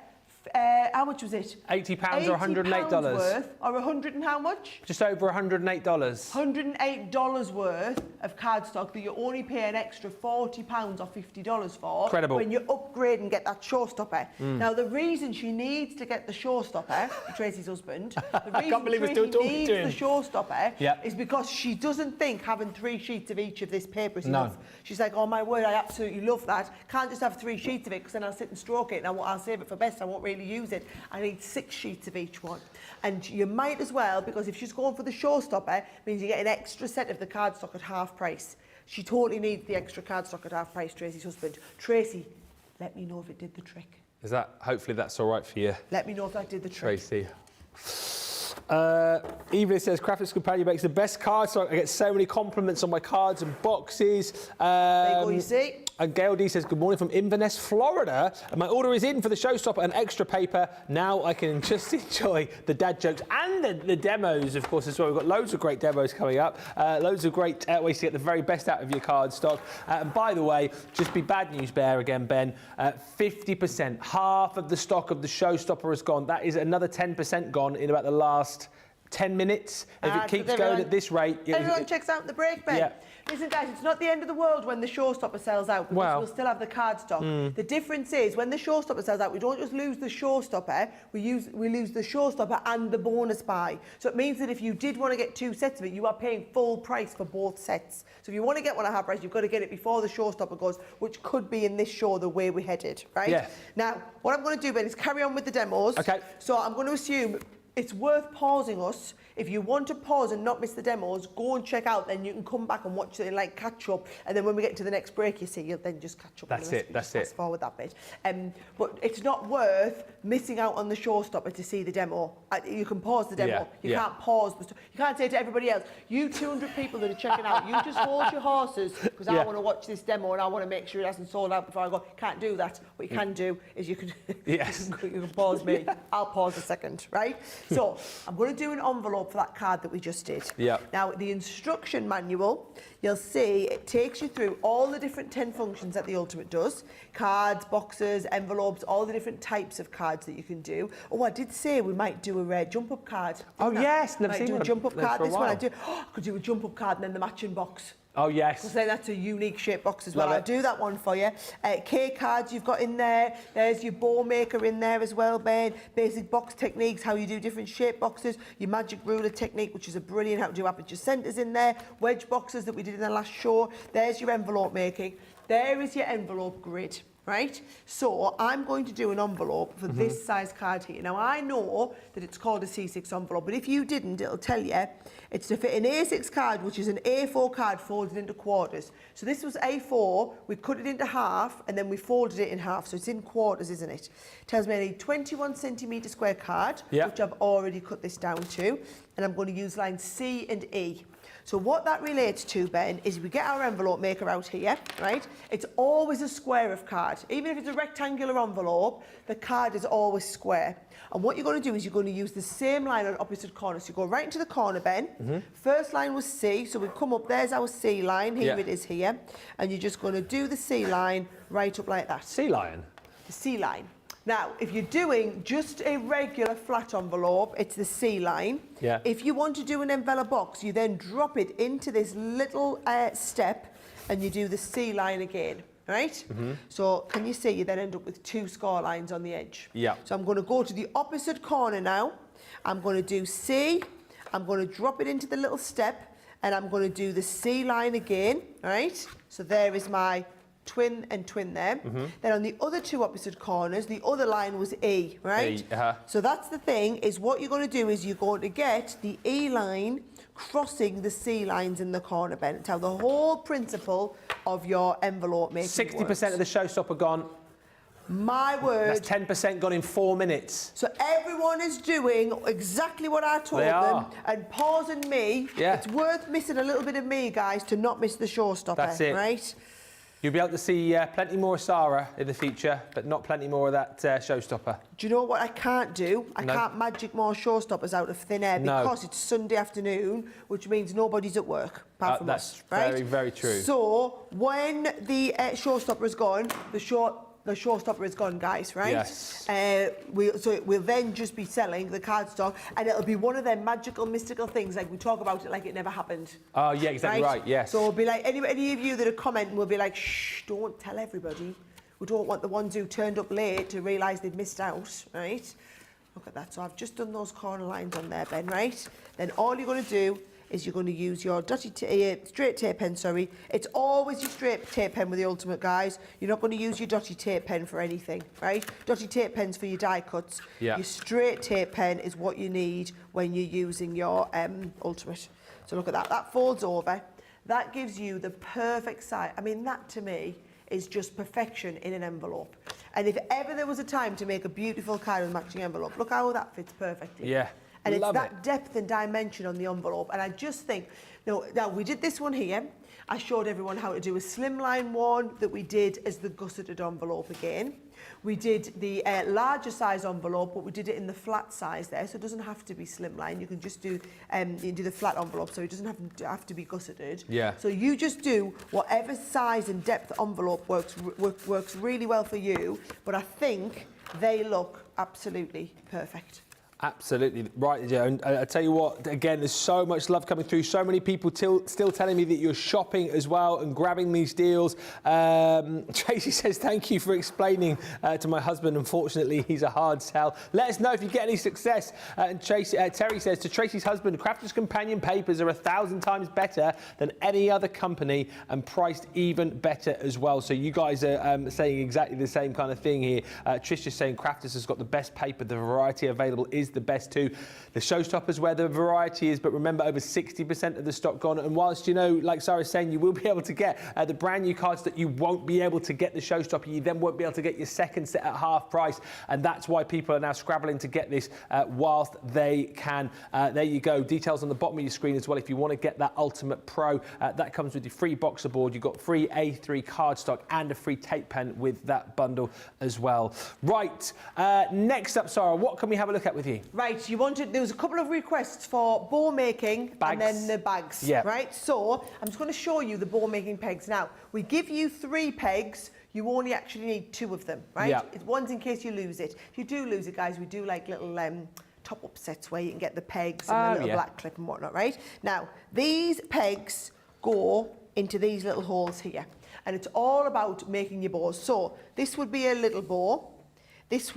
how much was it? £80 or $108. Worth, or 100 and how much? Just over $108. $108 worth of cardstock that you only pay an extra £40 or $50 for. Incredible. When you upgrade and get that Showstopper. Now, the reason she needs to get the Showstopper, Tracy's husband, the reason I can't believe we're still Tracy talking needs to him. the Showstopper is because she doesn't think having 3 sheets of each of this paper is enough. She's like, oh my word, I absolutely love that. Can't just have 3 sheets of it because then I'll sit and stroke it and I'll save it for best. I won't really use it. I need 6 sheets of each one. And you might as well, because if she's going for the Showstopper, it means you get an extra set of the cardstock at half price. She totally needs the extra cardstock at half price, Tracy's husband. Tracy, let me know if it did the trick. Hopefully that's all right for you. Let me know if that did the trick. Tracy. Evelyn says, Crafters Companion makes the best cardstock. I get so many compliments on my cards and boxes. There you go, you see. And Gail D says, good morning from Inverness, Florida. And my order is in for the Showstopper and extra paper. Now I can just enjoy the dad jokes and the demos, of course, as well. We've got loads of great demos coming up. Loads of great ways to get the very best out of your cardstock. And by the way, just be bad news bear again, Ben. 50%, half of the stock of the Showstopper has gone. That is another 10% gone in about the last 10 minutes. If it keeps going at this rate... Everyone checks out the break, Ben. Yeah. Listen, guys, it's not the end of the world when the Showstopper sells out because we'll still have the cardstock. The difference is when the Showstopper sells out, we don't just lose the Showstopper, we lose the Showstopper and the bonus buy. So it means that if you did want to get 2 sets of it, you are paying full price for both sets. So if you want to get one at half price, you've got to get it before the Showstopper goes, which could be in this show the way we're headed, right? Yeah. Now, what I'm going to do, Ben, is carry on with the demos. Okay. So I'm going to assume it's worth pausing us. If you want to pause and not miss the demos, go and check out, then you can come back and watch it and like catch up. And then when we get to the next break, you see, you'll then just catch up. That's it, that's it. Fast forward that bit. But it's not worth missing out on the Showstopper to see the demo. You can pause the demo. You can't pause. You can't say to everybody else, you 200 people that are checking out, you just hold your horses because I want to watch this demo and I want to make sure it hasn't sold out before I go. Can't do that. What you can do is you can, you can pause me. I'll pause a second, right? So I'm going to do an envelope for that card that we just did. Now, the instruction manual, you'll see it takes you through all the different 10 functions that the Ultimate does. Cards, boxes, envelopes, all the different types of cards that you can do. Oh, I did say we might do a rare jump-up card. Oh, yes. Never might seen do one. a jump-up card. For a This one I while. do. I could do a jump-up card and then the matching box. Oh, yes. Because then that's a unique shape box as well. Love I'll it. do that one for you. K cards you've got in there. There's your bow maker in there as well, Ben. Basic box techniques, how you do different shape boxes. Your magic ruler technique, which is a brilliant how to do aperture centres in there. Wedge boxes that we did in the last show. There's your envelope making. There is your envelope grid. Right? So I'm going to do an envelope for this size card here. Now I know that it's called a C6 envelope, but if you didn't, it'll tell you it's to fit an A6 card, which is an A4 card folded into quarters. So this was A4, we cut it into half, and then we folded it in half. So it's in quarters, isn't it? Tells me I need 21 centimetre square card, which I've already cut this down to, and I'm going to use lines C and E. So what that relates to, Ben, is we get our envelope maker out here, right? It's always a square of card. Even if it's a rectangular envelope, the card is always square. And what you're going to do is you're going to use the same line on opposite corners. So you go right into the corner, Ben. First line was C, so we come up, there's our C line, here it is here. And you're just going to do the C line right up like that. Sea lion. The C line. Now, if you're doing just a regular flat envelope, it's the C line. If you want to do an envelope box, you then drop it into this little step and you do the C line again. right? So can you see you then end up with 2 score lines on the edge? Yeah. So I'm going to go to the opposite corner now. I'm going to do C. I'm going to drop it into the little step, and I'm going to do the C line again, right? So there is my twin and twin there. Then on the other 2 opposite corners, the other line was E, right? E, So that's the thing, is what you're going to do is you're going to get the E line crossing the C lines in the corner, Ben. It's how the whole principle of your envelope making 60% works. of the showstopper gone. My word. That's 10% gone in 4 minutes. So everyone is doing exactly what I told They them, are. and pausing me. Yeah. It's worth missing a little bit of me, guys, to not miss the showstopper. That's it. Right? You'll be able to see plenty more Sara in the future, but not plenty more of that showstopper. Do you know what I can't do? I No. can't magic more showstoppers out of thin air No. because it's Sunday afternoon, which means nobody's at work apart from that's us. Right? very, very true. So when the showstopper is gone, the showstopper is gone, guys, right? Yes. We'll then just be selling the cardstock, and it'll be one of them magical, mystical things, like we talk about it like it never happened. Oh, yeah, exactly right, yes. So it'll be like, any of you that are commenting will be like, shh, don't tell everybody. We don't want the ones who turned up late to realise they'd missed out, right? Look at that. So I've just done those corner lines on there, Ben, right? Then all you're going to do is you're going to use your straight tape pen, sorry. It's always your straight tape pen with the Ultimate, guys. You're not going to use your dotty tape pen for anything, right? Dotty tape pen's for your die cuts. Yeah. Your straight tape pen is what you need when you're using your Ultimate. So look at that. That folds over. That gives you the perfect size. I mean, that to me is just perfection in an envelope. And if ever there was a time to make a beautiful card with matching envelope, look how that fits perfectly. Yeah. And it's Love that it. depth and dimension on the envelope. And I just think, now we did this one here. I showed everyone how to do a slimline one that we did as the gusseted envelope again. We did the larger size envelope, but we did it in the flat size there, so it doesn't have to be slimline. You can just do you do the flat envelope, so it doesn't have to be gusseted. Yeah. So you just do whatever size and depth envelope works really well for you. But I think they look absolutely perfect. Absolutely right, Joe. And I tell you what, again, there's so much love coming through. So many people still telling me that you're shopping as well and grabbing these deals. Tracy says, thank you for explaining to my husband. Unfortunately, he's a hard sell. Let us know if you get any success. And Terry says, to Tracy's husband, Crafter's Companion papers are 1,000 times better than any other company and priced even better as well. So you guys are saying exactly the same kind of thing here. Trish is saying Crafter's has got the best paper. The variety available is the best too. The Showstoppers where the variety is, but remember, over 60% of the stock gone. And whilst, you know, like Sarah's saying, you will be able to get the brand new cards that you won't be able to get the Showstopper, you then won't be able to get your second set at half price. And that's why people are now scrabbling to get this whilst they can. There you go. Details on the bottom of your screen as well. If you want to get that Ultimate Pro, that comes with your free boxer board. You've got free A3 cardstock and a free tape pen with that bundle as well. Right, next up, Sarah, what can we have a look at with you? Right, there was a couple of requests for bow making Bags. and then the bags, Yeah. right? So I'm just going to show you the bow making pegs now. We give you 3 pegs, you only actually need 2 of them, right? Yeah. One's in case you lose it. If you do lose it, guys, we do like little top-up sets where you can get the pegs and the little yeah. black clip and whatnot, right? Now, these pegs go into these little holes here, and it's all about making your bows. So this would be a little bow. This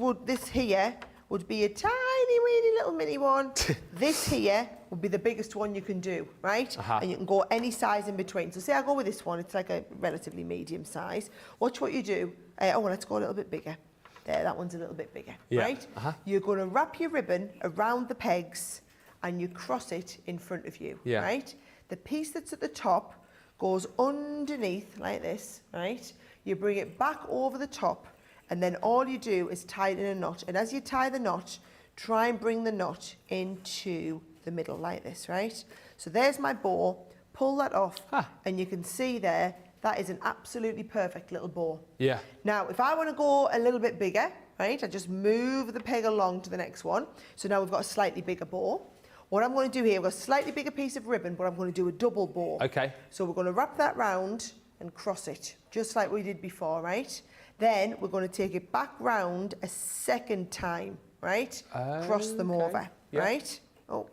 here would be a tiny, weeny little mini one. This here would be the biggest one you can do, right? And you can go any size in between. So say I go with this one, it's like a relatively medium size. Watch what you do. Let's go a little bit bigger. There, that one's a little bit bigger, right? You're going to wrap your ribbon around the pegs and you cross it in front of you, right? The piece that's at the top goes underneath like this, right? You bring it back over the top, and then all you do is tie it in a knot. And as you tie the knot, try and bring the knot into the middle like this, right? So there's my bow. Pull that off, and you can see there, that is an absolutely perfect little bow. Yeah. Now, if I want to go a little bit bigger, right, I just move the peg along to the next one. So now we've got a slightly bigger bow. What I'm going to do here, we've got a slightly bigger piece of ribbon, but I'm going to do a double bow. Okay. So we're going to wrap that round and cross it, just like we did before, right? Then we're going to take it back round a second time, right? Cross them over, right? Oh,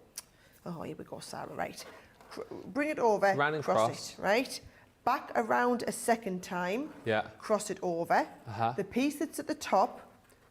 here we go, Sarah, right. Bring it over, Round and cross cross. it, right? back around a second time, Yeah. cross it over. Uh-huh. The piece that's at the top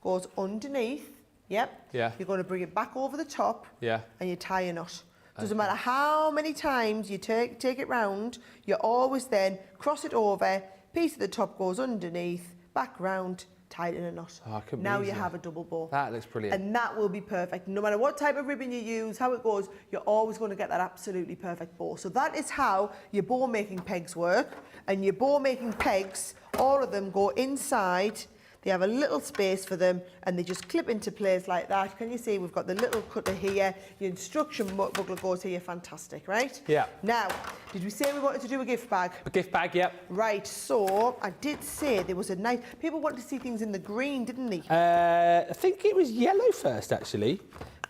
goes underneath, yep. Yeah. You're going to bring it back over the top, Yeah. and you tie a knot. Doesn't matter how many times you take it round, you always then cross it over, piece at the top goes underneath, back round, tie it in a knot. Oh, I couldn't now believe you that. have a double bow. That looks brilliant. And that will be perfect. No matter what type of ribbon you use, how it goes, you're always going to get that absolutely perfect bow. So that is how your bow making pegs work. And your bow making pegs, all of them go inside. They have a little space for them and they just clip into place like that. Can you see we've got the little cutter here, your instruction booklet goes here, fantastic, right? Yeah. Now, did we say we wanted to do a gift bag? A gift bag, yep. Right, so I did say there was a nice, people wanted to see things in the green, didn't they? I think it was yellow first, actually.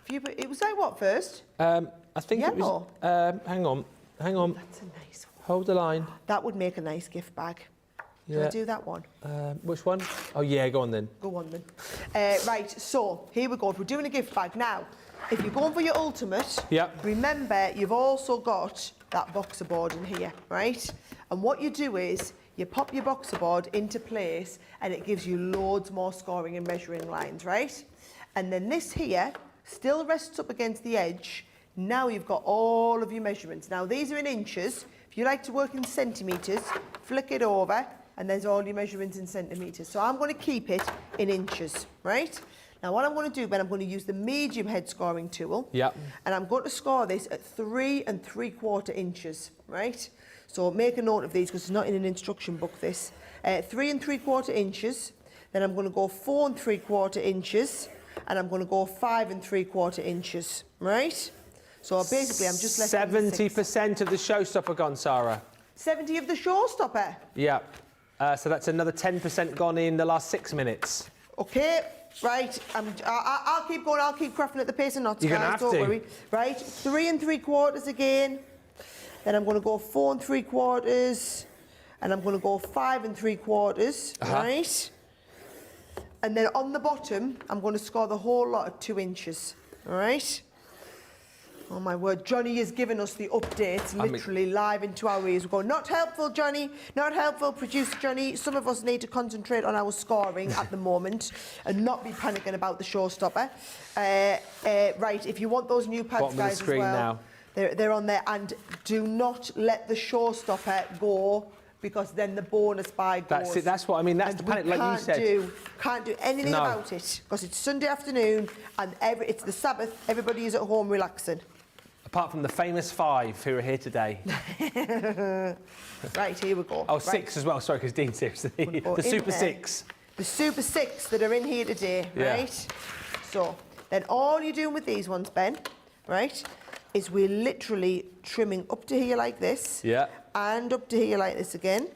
It was like what first? I think Yellow? it was... hang on. That's a nice one. Hold the line. That would make a nice gift bag. Can I do that one? Which one? Oh, yeah, go on then. Go on then. Right, so here we go. If we're doing a gift bag now, if you're going for your ultimate, Yep. remember you've also got that boxer board in here, right? And what you do is you pop your boxer board into place and it gives you loads more scoring and measuring lines, right? And then this here still rests up against the edge. Now you've got all of your measurements. Now these are in inches. If you like to work in centimetres, flick it over and there's all your measurements in centimetres. So I'm going to keep it in inches, right? Now what I'm going to do, Ben, I'm going to use the medium head scoring tool. Yep. And I'm going to score this at 3 3/4 inches, right? So make a note of these because it's not in an instruction book, this. 3 3/4 inches. Then I'm going to go 4 3/4 inches. And I'm going to go 5 3/4 inches, right? So basically I'm just left 70% of the showstopper gone, Sarah. 70 of the showstopper. Yeah. So that's another 10% gone in the last 6 minutes. Okay, right. I'll keep going. I'll keep crafting at the pace of knots. You're gonna have don't to. worry. Right, 3 3/4 again. Then I'm going to go 4 3/4, and I'm going to go 5 3/4. Right. And then on the bottom, I'm going to score the whole lot at 2 inches. All right. Oh my word, Johnny has given us the updates literally live into our ears. We're going, not helpful, Johnny, not helpful, producer Johnny. Some of us need to concentrate on our scoring at the moment and not be panicking about the showstopper. Right, if you want those new pads, Bottom of the guys, screen as well, now. they're on there. And do not let the showstopper go because then the bonus buy goes. That's it, that's what I mean, that's And the panic, we like you said. Can't do anything No. about it because it's Sunday afternoon and it's the Sabbath. Everybody is at home relaxing. Apart from the famous 5 who are here today. Right, here we go. Oh, right. 6 as well, sorry, because Dean seriously. go The in Super there. 6. The Super 6 that are in here today, Yeah. right? So, then all you're doing with these ones, Ben, right, is we're literally trimming up to here like this. Yeah. And up to here like this again.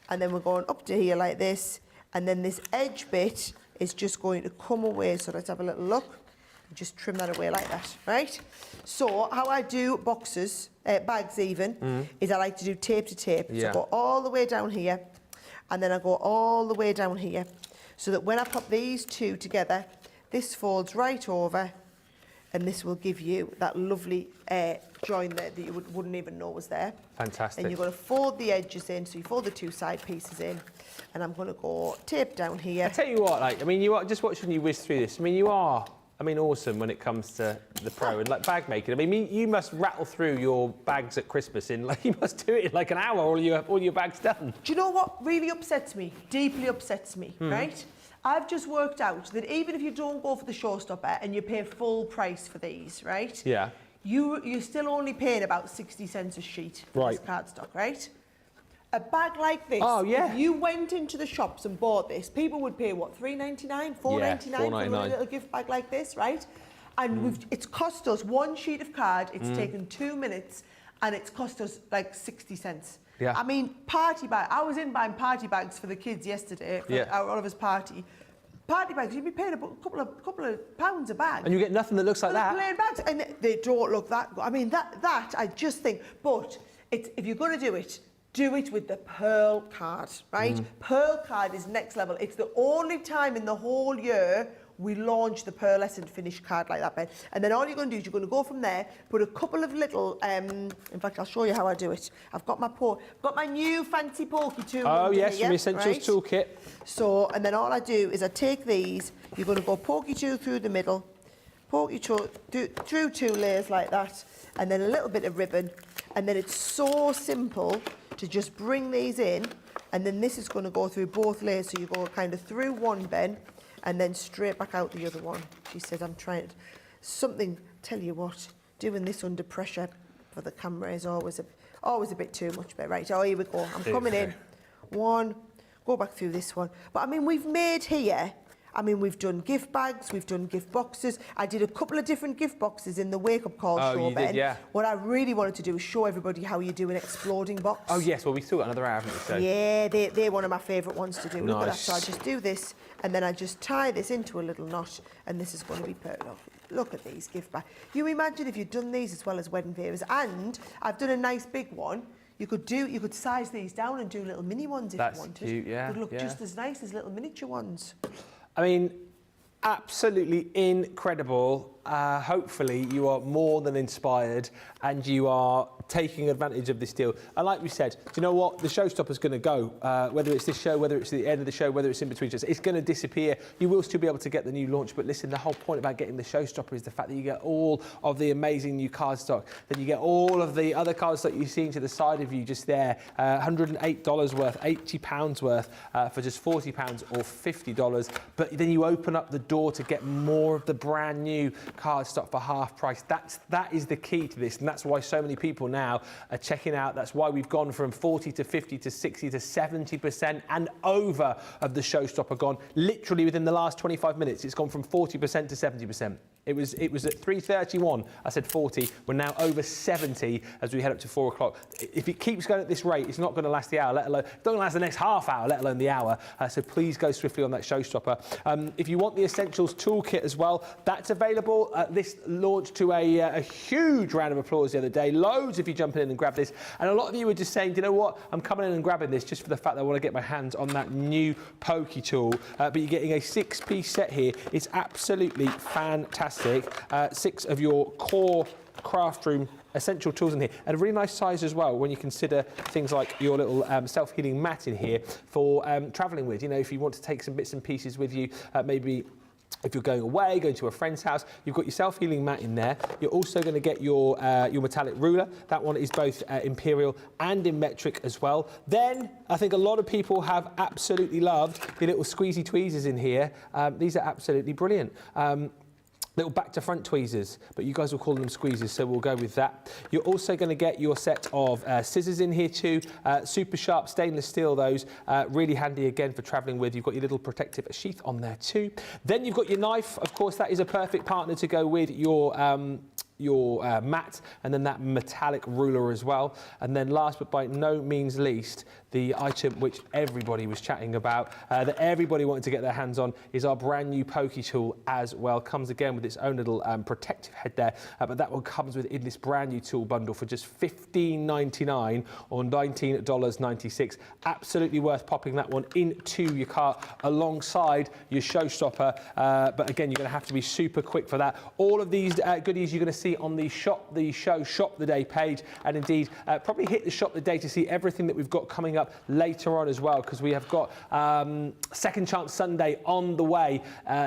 And then we're going up to here like this. And then this edge bit is just going to come away. So let's have a little look. Just trim that away like that, right? So how I do boxes, bags even, is I like to do tape to tape. So Yeah. I go all the way down here, and then I go all the way down here, so that when I pop these two together, this folds right over, and this will give you that lovely join there that you wouldn't even know was there. Fantastic. And you're going to fold the edges in, so you fold the two side pieces in, and I'm going to go tape down here. I tell you what, like, I mean, you are, just watching you whiz through this, I mean, you are, I mean, awesome when it comes to the pro and like bag making. I mean, you must rattle through your bags at Christmas in like, you must do it in like an hour, all your bags done. Do you know what really upsets me? Deeply upsets me, right? I've just worked out that even if you don't go for the showstopper and you pay full price for these, right? Yeah. You're still only paying about 60 cents a sheet for Right. this cardstock, right? A bag like this, Oh, yeah. if you went into the shops and bought this, people would pay, what, $3.99, $4.99 for a $4.99. little gift bag like this, right? And it's cost us one sheet of card, it's taken 2 minutes, and it's cost us like 60 cents. Yeah. I mean, party bag. I was in buying party bags for the kids yesterday for our Oliver's party. Party bags, you'd be paying a couple of pounds a bag. And you get nothing that looks like that. Plain bags, and they don't look that good. I mean, that I just think. But if you're going to do it with the Pearl card, right? Pearl card is next level. It's the only time in the whole year we launched the pearlescent finished card like that, Ben. And then all you're going to do is you're going to go from there, put a couple of little, in fact, I'll show you how I do it. I've got my new fancy pokey tool. Oh yes, here, from Essentials right? Toolkit. So, and then all I do is I take these, you're going to go pokey tool through the middle, pokey tool through 2 layers like that, and then a little bit of ribbon. And then it's so simple to just bring these in, and then this is going to go through both layers. So you go kind of through one, Ben, and then straight back out the other one. She says, I'm trying to... Something, tell you what, doing this under pressure for the camera is always a bit too much. But right, oh, here we go. I'm coming in. One, go back through this one. But I mean, we've made here... I mean, we've done gift bags, we've done gift boxes. I did a couple of different gift boxes in the Wake Up Call show, Ben. Did, yeah. What I really wanted to do is show everybody how you do an exploding box. Oh yes, well we still got another hour, haven't we? So. Yeah, they're one of my favourite ones to do. Nice. Look at that. So I just do this, and then I just tie this into a little knot, and this is going to be perfect. Look at these gift bags. You imagine if you'd done these as well as wedding favours, and I've done a nice big one. You could size these down and do little mini ones if you wanted. That's cute, yeah. Would look yeah. just as nice as little miniature ones. I mean, absolutely incredible. Hopefully you are more than inspired and you are taking advantage of this deal. And like we said, do you know what? The Showstopper's going to go. Whether it's this show, whether it's the end of the show, whether it's in between shows, it's going to disappear. You will still be able to get the new launch. But listen, the whole point about getting the Showstopper is the fact that you get all of the amazing new cardstock. Then you get all of the other cardstock you've seen to the side of you just there. $108 worth, £80 worth for just £40 or $50. But then you open up the door to get more of the brand new cardstock for half price. That is the key to this, and that's why so many people now are checking out. That's why we've gone from 40 to 50 to 60 to 70% and over of the Showstopper gone. Literally within the last 25 minutes, it's gone from 40% to 70%. It was at 3:31. I said 40. We're now over 70 as we head up to 4 o'clock. If it keeps going at this rate, it's not going to last the hour. Let alone it's not going to last the next half hour, let alone the hour. So please go swiftly on that Showstopper. If you want the Essentials Toolkit as well, that's available. This launched to a huge round of applause the other day. Loads of you jumping in and grab this, and a lot of you were just saying, you know what? I'm coming in and grabbing this just for the fact that I want to get my hands on that new pokey tool. But you're getting a 6-piece set here. It's absolutely fantastic. 6 of your core craft room essential tools in here, and a really nice size as well when you consider things like your little self-healing mat in here for travelling with. You know, if you want to take some bits and pieces with you, maybe if you're going away, going to a friend's house, you've got your self-healing mat in there. You're also going to get your metallic ruler. That one is both imperial and in metric as well. Then I think a lot of people have absolutely loved the little squeezy tweezers in here. These are absolutely brilliant. Little back to front tweezers, but you guys will call them squeezers, so we'll go with that. You're also going to get your set of scissors in here too, super sharp stainless steel, those really handy again for traveling with. You've got your little protective sheath on there too. Then you've got your knife. Of course, that is a perfect partner to go with your mat, and then that metallic ruler as well. And then last but by no means least, the item which everybody was chatting about, that everybody wanted to get their hands on, is our brand new pokey tool as well. Comes again with its own little protective head there, but that one comes in this brand new tool bundle for just $15.99 or $19.96. Absolutely worth popping that one into your cart alongside your Showstopper. But again, you're going to have to be super quick for that. All of these goodies you're going to see on the Shop the Day page, and indeed probably hit the Shop the Day to see everything that we've got coming up later on as well, because we have got Second Chance Sunday on the way,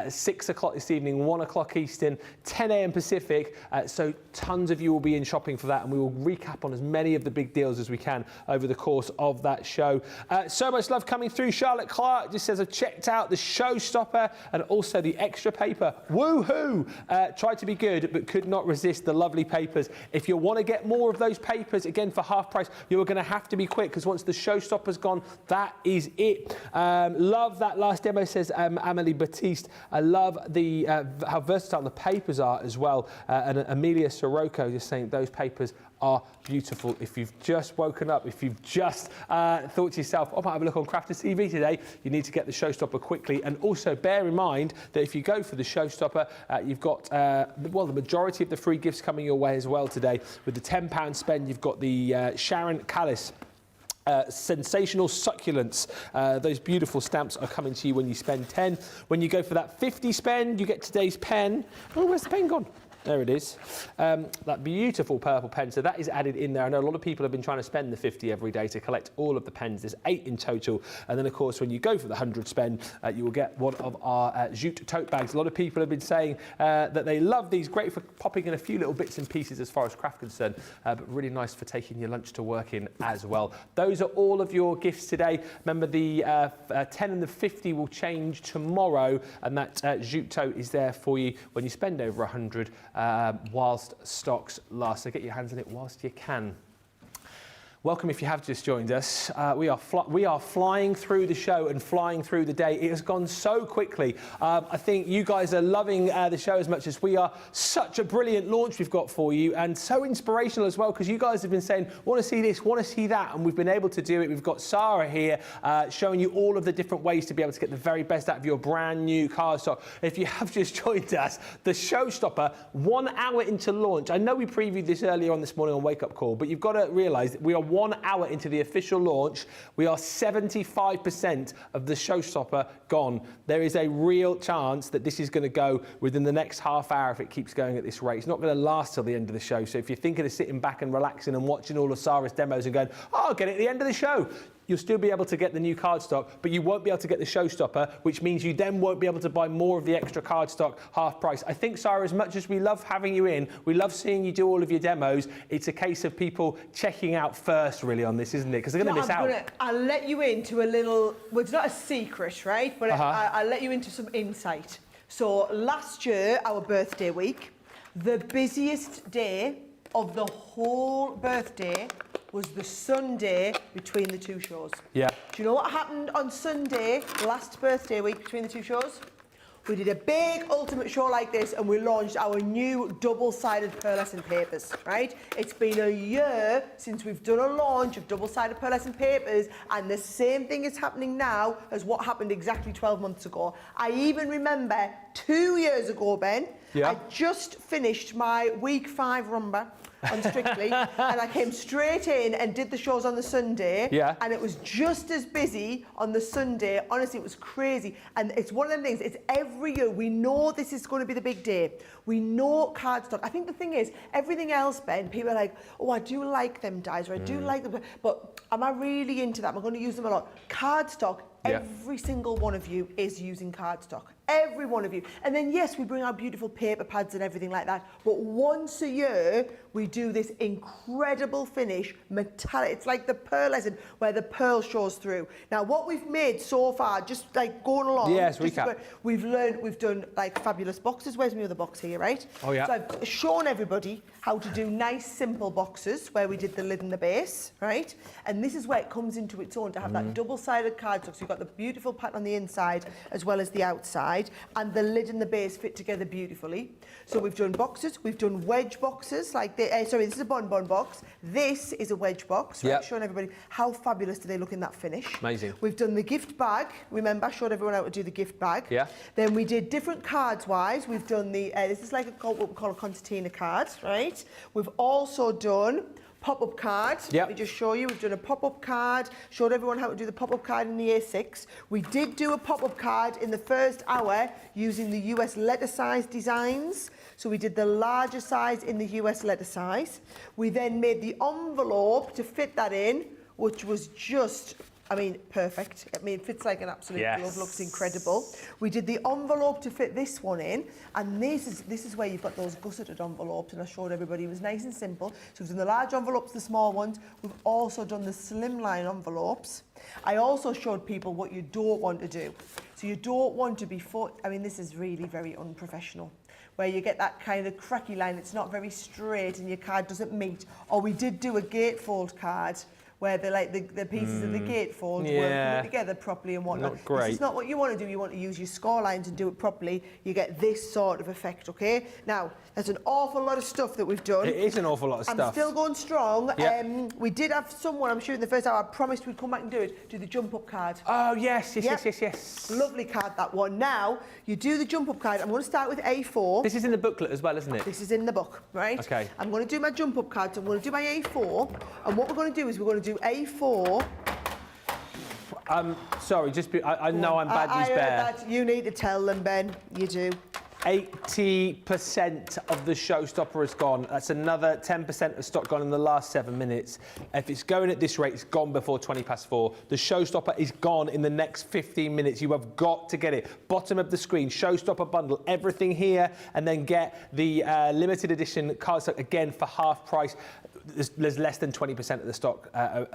6 o'clock this evening, 1 o'clock Eastern, 10 a.m. Pacific, so tons of you will be in shopping for that, and we will recap on as many of the big deals as we can over the course of that show. So much love coming through. Charlotte Clark just says, I've checked out the Showstopper and also the extra paper. Woohoo! Tried to be good but could not resist the lovely papers. If you want to get more of those papers, again for half price, you're going to have to be quick, because once the Showstopper's gone, that is it. Love that last demo, says Amelie Batiste. I love the how versatile the papers are as well. And Amelia Sirocco just saying those papers are beautiful. If you've just woken up, if you've just thought to yourself, I might have a look on Crafters TV today, you need to get the Showstopper quickly. And also bear in mind that if you go for the Showstopper, you've got, well, the majority of the free gifts coming your way as well today. With the £10 spend, you've got the Sharon Callis sensational succulents. Those beautiful stamps are coming to you when you spend 10. When you go for that 50 spend, you get today's pen. Oh, where's the pen gone? There it is. That beautiful purple pen. So that is added in there. I know a lot of people have been trying to spend the 50 every day to collect all of the pens. There's 8 in total. And then, of course, when you go for the 100 spend, you will get one of our jute tote bags. A lot of people have been saying that they love these. Great for popping in a few little bits and pieces as far as craft concerned, but really nice for taking your lunch to work in as well. Those are all of your gifts today. Remember, the 10 and the 50 will change tomorrow, and that jute tote is there for you when you spend over 100. Whilst stocks last. So get your hands on it whilst you can. Welcome if you have just joined us. We are flying through the show and flying through the day. It has gone so quickly. I think you guys are loving the show as much as we are. Such a brilliant launch we've got for you, and so inspirational as well, because you guys have been saying, want to see this, want to see that, and we've been able to do it. We've got Sarah here showing you all of the different ways to be able to get the very best out of your brand new cardstock. If you have just joined us, the Showstopper, 1 hour into launch. I know we previewed this earlier on this morning on Wake Up Call, but you've got to realise that we are 1 hour into the official launch. We are 75% of the Showstopper gone. There is a real chance that this is going to go within the next half hour if it keeps going at this rate. It's not going to last till the end of the show. So if you're thinking of sitting back and relaxing and watching all of Sarah's demos and going, oh, I'll get it at the end of the show, you'll still be able to get the new cardstock, but you won't be able to get the Showstopper, which means you then won't be able to buy more of the extra cardstock half price. I think, Sarah, as much as we love having you in, we love seeing you do all of your demos, it's a case of people checking out first, really, on this, isn't it? Because they're going to miss out. I'll let you into a little, well, it's not a secret, right? But I'll let you into some insight. So last year, our birthday week, the busiest day of the whole birthday was the Sunday between the two shows. Yeah. Do you know what happened on Sunday, last birthday week, between the two shows? We did a big ultimate show like this, and we launched our new double-sided pearlescent papers, right? It's been a year since we've done a launch of double-sided pearlescent papers, and the same thing is happening now as what happened exactly 12 months ago. I even remember 2 years ago, Ben, I just finished my week 5 rumba on Strictly, and I came straight in and did the shows on the Sunday, and it was just as busy on the Sunday. Honestly, it was crazy, and it's one of them things, it's every year, we know this is going to be the big day. We know cardstock. I think the thing is, everything else, Ben, people are like, oh, I do like them dyes, or I do like them, but am I really into that? Am I going to use them a lot? Cardstock, every single one of you is using cardstock. Every one of you. And then, yes, we bring our beautiful paper pads and everything like that. But once a year, we do this incredible finish, metallic. It's like the pearlescent, where the pearl shows through. Now, what we've made so far, just like going along. Yes, recap. We've learned, we've done like fabulous boxes. Where's my other box here, right? Oh, yeah. So I've shown everybody how to do nice, simple boxes, where we did the lid and the base, right? And this is where it comes into its own, to have that double-sided cardstock. So you've got the beautiful pattern on the inside, as well as the outside, and the lid and the base fit together beautifully. So we've done boxes, we've done wedge boxes, like sorry, this is a bonbon box. This is a wedge box, right? Showing everybody how fabulous do they look in that finish. Amazing. We've done the gift bag. Remember, I showed everyone how to do the gift bag. Yeah. Then we did different cards-wise. We've done the, this is like what we call a concertina card, right? We've also done pop-up card. Let me just show you. We've done a pop-up card, showed everyone how to do the pop-up card in the A6. We did do a pop-up card in the first hour using the US letter size designs. So we did the larger size in the US letter size. We then made the envelope to fit that in, which was just, I mean, perfect. I mean, it fits like an absolute glove, looks incredible. We did the envelope to fit this one in, and this is where you've got those gusseted envelopes, and I showed everybody it was nice and simple. So we've done the large envelopes, the small ones. We've also done the slimline envelopes. I also showed people what you don't want to do. So you don't want to be, I mean, this is really very unprofessional, where you get that kind of cracky line, it's not very straight and your card doesn't meet. Or we did do a gatefold card, where the pieces of the gatefold weren't put together properly and whatnot. Not great. This is not what you want to do. You want to use your score lines and do it properly. You get this sort of effect, okay? Now, there's an awful lot of stuff that we've done. It is an awful lot of stuff. I'm still going strong. Yep. We did have someone, I'm sure in the first hour, I promised we'd come back and do the jump-up card. Oh, yes. Lovely card, that one. Now, you do the jump-up card. I'm going to start with A4. This is in the booklet as well, isn't it? This is in the book, right? Okay. I'm going to do my jump-up card, so I'm going to do my A4, and what we're going to do is we're going to do do A4. Sorry, I know I'm bad news bear. You need to tell them, Ben. You do. 80% of the Showstopper has gone. That's another 10% of stock gone in the last 7 minutes. If it's going at this rate, it's gone before 4:20. The Showstopper is gone in the next 15 minutes. You have got to get it. Bottom of the screen, Showstopper bundle, everything here, and then get the limited edition card stock again for half price. There's less than 20% of the stock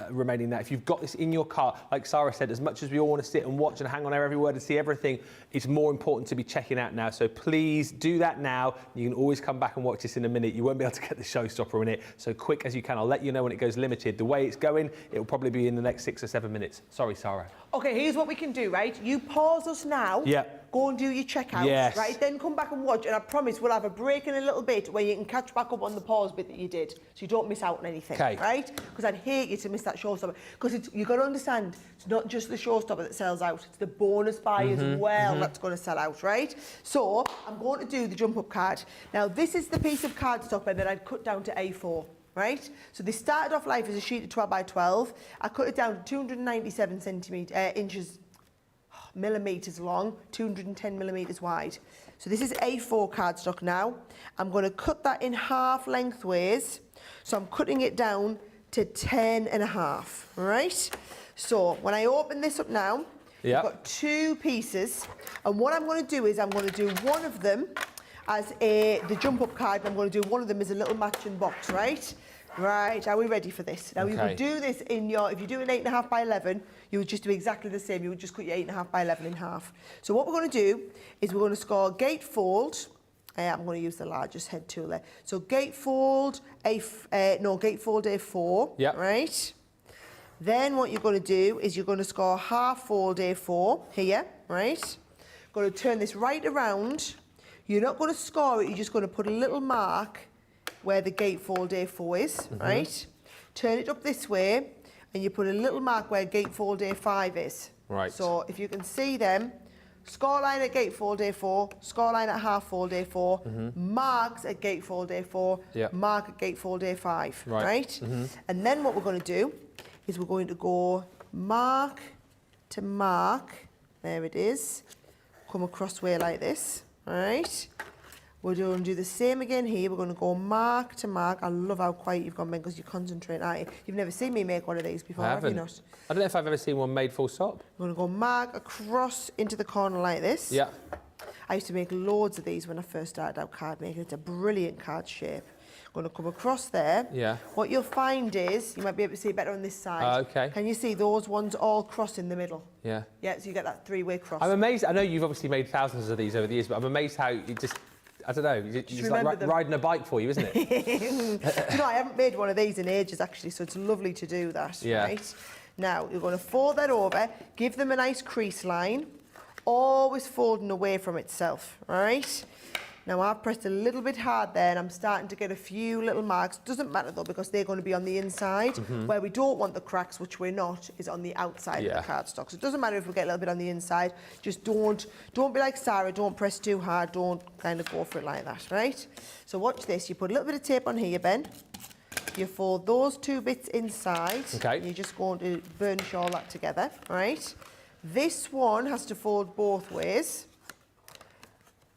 remaining there. If you've got this in your cart, like Sarah said, as much as we all want to sit and watch and hang on every word and see everything, it's more important to be checking out now. So please do that now. You can always come back and watch this in a minute. You won't be able to get the Showstopper in it. So quick as you can. I'll let you know when it goes limited. The way it's going, it'll probably be in the next 6 or 7 minutes. Sorry, Sarah. Okay, here's what we can do, right? You pause us now. Yeah. Go and do your checkout, yes. right? Then come back and watch, and I promise we'll have a break in a little bit where you can catch back up on the pause bit that you did, so you don't miss out on anything, right? Because I'd hate you to miss that Showstopper. Because you've got to understand, it's not just the Showstopper that sells out, it's the bonus buy as well that's going to sell out, right? So I'm going to do the jump up card. Now this is the piece of cardstock that I'd cut down to A4. Right? So they started off life as a sheet of 12 by 12. I cut it down to 297 millimetres long, 210 millimetres wide. So this is A4 cardstock now. I'm going to cut that in half lengthways. So I'm cutting it down to 10.5, right? So when I open this up now, I've got 2 pieces. And what I'm going to do is I'm going to do one of them as the jump up card, and I'm going to do one of them as a little matching box, right? Right, are we ready for this? Now, you would do this in your, if you do an 8.5 by 11, you would just do exactly the same. You would just cut your 8.5 by 11 in half. So what we're going to do is we're going to score gatefold. I'm going to use the largest head tool there. So gatefold A4, right? Then what you're going to do is you're going to score half fold A4 here, right? Going to turn this right around. You're not going to score it, you're just going to put a little mark where the gatefold A4 is, right? Turn it up this way, and you put a little mark where gatefold A5 is. Right. So if you can see them, score line at gatefold A4, score line at half fold A4, marks at gatefold A4, mark at gatefold A5, right? And then what we're going to do is we're going to go mark to mark, there it is, come across way like this, right? We're going to do the same again here. We're going to go mark to mark. I love how quiet you've gone, Ben, because you concentrate, aren't you? You've never seen me make one of these before, have you not? I don't know if I've ever seen one made full stop. We're going to go mark across into the corner like this. Yeah. I used to make loads of these when I first started out card making. It's a brilliant card shape. Going to come across there. Yeah. What you'll find is, you might be able to see better on this side. Okay. Can you see those ones all cross in the middle? Yeah. Yeah, so you get that 3-way cross. I'm amazed. I know you've obviously made thousands of these over the years, but I'm amazed how you just... I don't know, it's like riding a bike for you, isn't it? Do you know, I haven't made one of these in ages, actually, so it's lovely to do that, right? Now, you're going to fold that over, give them a nice crease line, always folding away from itself, right? Now, I've pressed a little bit hard there, and I'm starting to get a few little marks. Doesn't matter, though, because they're going to be on the inside. Where we don't want the cracks, which we're not, is on the outside of the cardstock. So it doesn't matter if we get a little bit on the inside. Just don't be like Sarah. Don't press too hard. Don't kind of go for it like that, right? So watch this. You put a little bit of tape on here, Ben. You fold those 2 bits inside. Okay. You're just going to burnish all that together, right? This one has to fold both ways.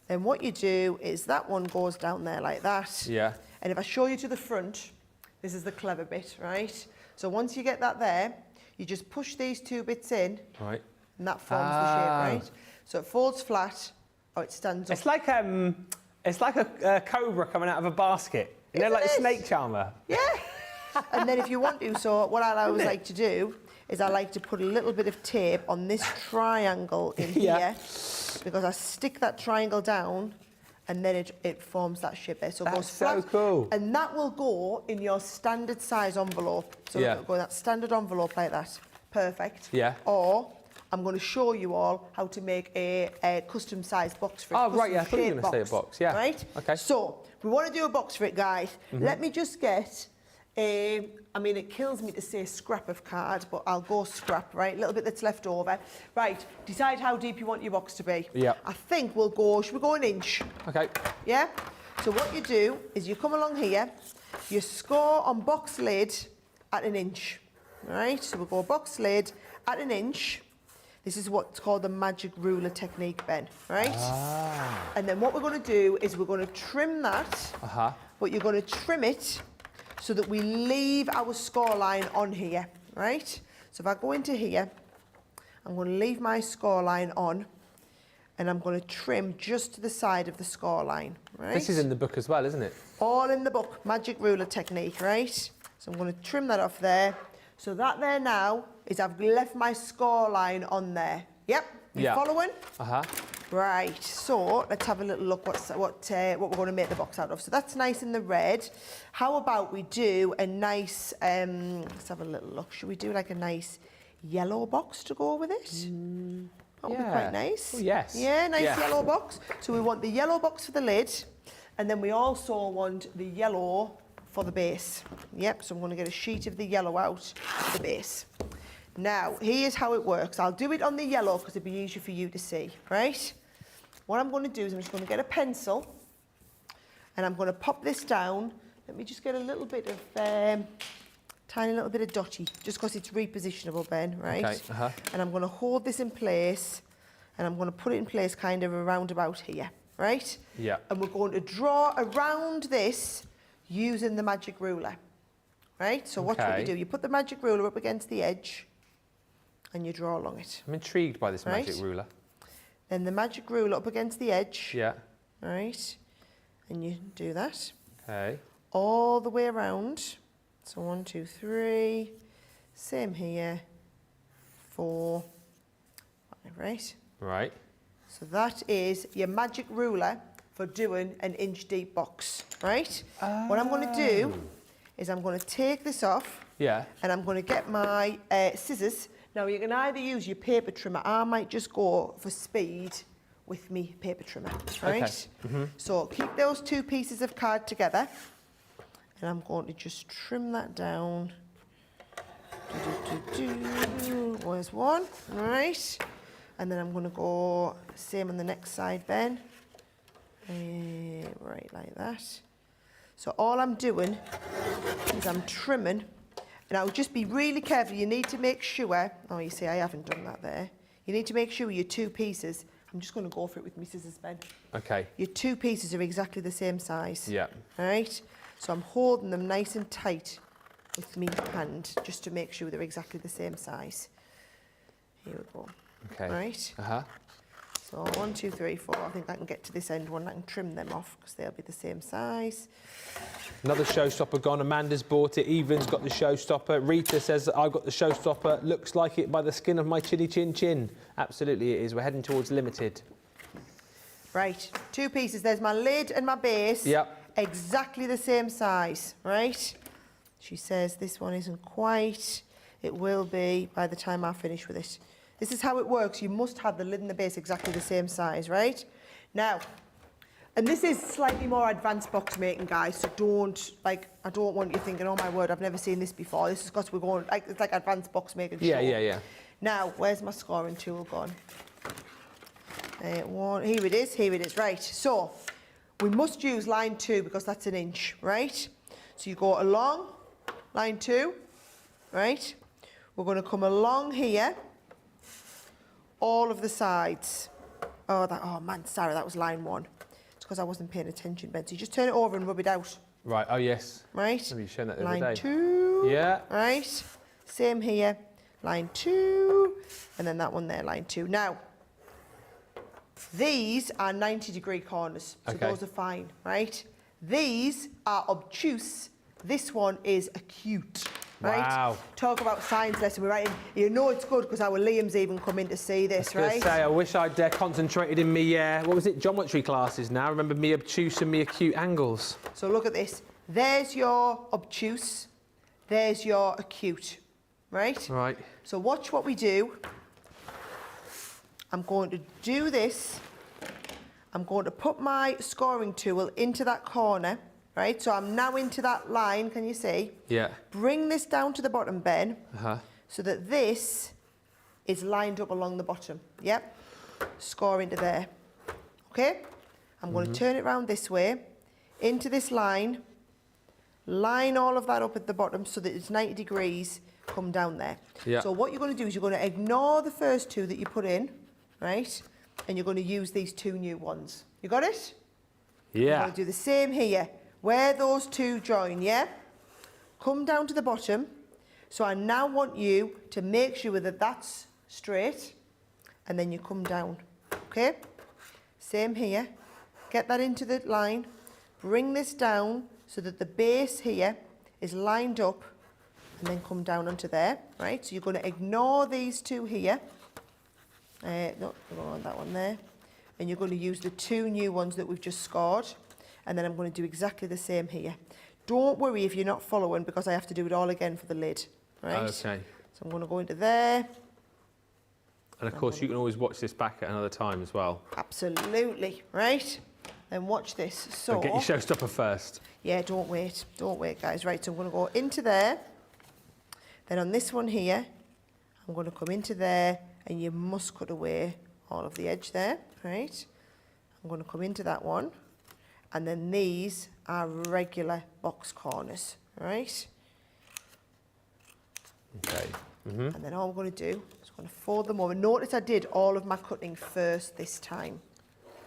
Then what you do is that one goes down there like that. Yeah. And if I show you to the front, this is the clever bit, right? So once you get that there, you just push these 2 bits in. Right. And that forms the shape, right? So it folds flat, or it stands up. It's like a cobra coming out of a basket. You know, like a snake charmer. Yeah. And then if you want to, so what I always like to do is I like to put a little bit of tape on this triangle in here, because I stick that triangle down and then it forms that shape there. So it goes flat. That's so cool. And that will go in your standard size envelope. So it'll go in that standard envelope like that. Perfect. Yeah. Or I'm going to show you all how to make a custom sized box for it. Oh, right, yeah, I thought you were going to say a box, yeah. Right? Okay. So we want to do a box for it, guys. Let me just get I mean, it kills me to say scrap of card, but I'll go scrap, right? A little bit that's left over. Right, decide how deep you want your box to be. Yeah. I think we'll go, should we go 1 inch? Okay. Yeah? So what you do is you come along here, you score on box lid at 1 inch. right? So we'll go box lid at 1 inch. This is what's called the magic ruler technique, Ben, right? Ah. And then what we're going to do is we're going to trim that, but you're going to trim it so that we leave our score line on here, right? So if I go into here, I'm going to leave my score line on, and I'm going to trim just to the side of the score line, right? This is in the book as well, isn't it? All in the book, magic ruler technique, right? So I'm going to trim that off there. So that there now is I've left my score line on there. Yep, you following? Right, so let's have a little look what we're going to make the box out of. So that's nice in the red. How about we do a nice, let's have a little look. Should we do like a nice yellow box to go with it? That would be quite nice. Oh, yes. Yeah, nice yellow box. So we want the yellow box for the lid, and then we also want the yellow for the base. Yep, so I'm going to get a sheet of the yellow out for the base. Now, here's how it works. I'll do it on the yellow because it'll be easier for you to see, right? What I'm going to do is I'm just going to get a pencil, and I'm going to pop this down. Let me just get a little bit of, tiny little bit of dotty, just because it's repositionable, Ben, right? Okay, And I'm going to hold this in place, and I'm going to put it in place kind of around about here, right? Yeah. And we're going to draw around this using the magic ruler, right? So watch what you do. You put the magic ruler up against the edge, and you draw along it. I'm intrigued by this magic ruler. Then the magic ruler up against the edge. Yeah. Right? And you do that. Okay. All the way around. So 1, 2, 3. Same here. 4. 5, right? Right. So that is your magic ruler for doing an inch deep box, right? What I'm going to do is I'm going to take this off. Yeah. And I'm going to get my scissors. Now, you can either use your paper trimmer. I might just go for speed with me paper trimmer, right? Okay. So keep those 2 pieces of card together. And I'm going to just trim that down. Where's one? Right. And then I'm going to go same on the next side, Ben. Right, like that. So all I'm doing is I'm trimming. And I'll just be really careful. You need to make sure, oh, you see, I haven't done that there. You need to make sure your 2 pieces, I'm just going to go for it with my scissors, Ben. Okay. Your 2 pieces are exactly the same size. Yeah. All right? So I'm holding them nice and tight with my hand, just to make sure they're exactly the same size. Here we go. Okay. Right? So 1, 2, 3, 4. I think I can get to this end one. I can trim them off because they'll be the same size. Another Showstopper gone. Amanda's bought it. Evelyn's got the Showstopper. Rita says I've got the Showstopper. Looks like it by the skin of my chinny chin chin. Absolutely it is. We're heading towards limited. Right. 2 pieces. There's my lid and my base. Yep. Exactly the same size. Right? She says this one isn't quite. It will be by the time I finish with it. This is how it works. You must have the lid and the base exactly the same size, right? Now, and this is slightly more advanced box making, guys, so don't, like, I don't want you thinking, oh my word, I've never seen this before. This is because we're going, like, it's like advanced box making. Yeah. Now, where's my scoring tool gone? Here it is, right. So, we must use line 2 because that's 1 inch, right? So you go along line 2, right? We're going to come along here, all of the sides. Oh man, Sarah, that was line 1. It's because I wasn't paying attention, Ben. So you just turn it over and rub it out. Right, oh yes. Right? Maybe you've shown that the other Line day. 2. Yeah. Right? Same here. Line 2. And then that one there, line 2. Now, these are 90-degree corners. So Okay. those are fine, right? These are obtuse. This one is acute. Right? Wow. Talk about science lesson. We're writing. You know it's good because our Liam's even come in to see this, I was right? going to say, I wish I'd concentrated in me, what was it, geometry classes now. I remember me obtuse and me acute angles. So look at this. There's your obtuse. There's your acute, right? Right. So watch what we do. I'm going to do this. I'm going to put my scoring tool into that corner, right? So I'm now into that line, can you see? Yeah. Bring this down to the bottom, Ben, Uh-huh. so that this is lined up along the bottom. Yep. Score into there. Okay? I'm going to turn it round this way, into this line, line all of that up at the bottom so that it's 90 degrees come down there. Yeah. So what you're going to do is you're going to ignore the first two that you put in, right? And you're going to use these two new ones. You got it? You're Yeah. going to do the same here. Where those two join, yeah? Come down to the bottom. So I now want you to make sure that that's straight, and then you come down, okay? Same here. Get that into the line. Bring this down so that the base here is lined up, and then come down onto there, right? So you're going to ignore these two here. No, ignore that one there. And you're going to use the two new ones that we've just scored. And then I'm going to do exactly the same here. Don't worry if you're not following, because I have to do it all again for the lid, right? Okay. So I'm going to go into there. And of course, you can always watch this back at another time as well. Absolutely, right? Then watch this. So But get your showstopper first. yeah, don't wait, guys. Right, so I'm going to go into there. Then on this one here, I'm going to come into there, and you must cut away all of the edge there, right? I'm going to come into that one, and then these are regular box corners, right? Okay. And then all I'm going to do is I'm going to fold them over. Notice I did all of my cutting first this time,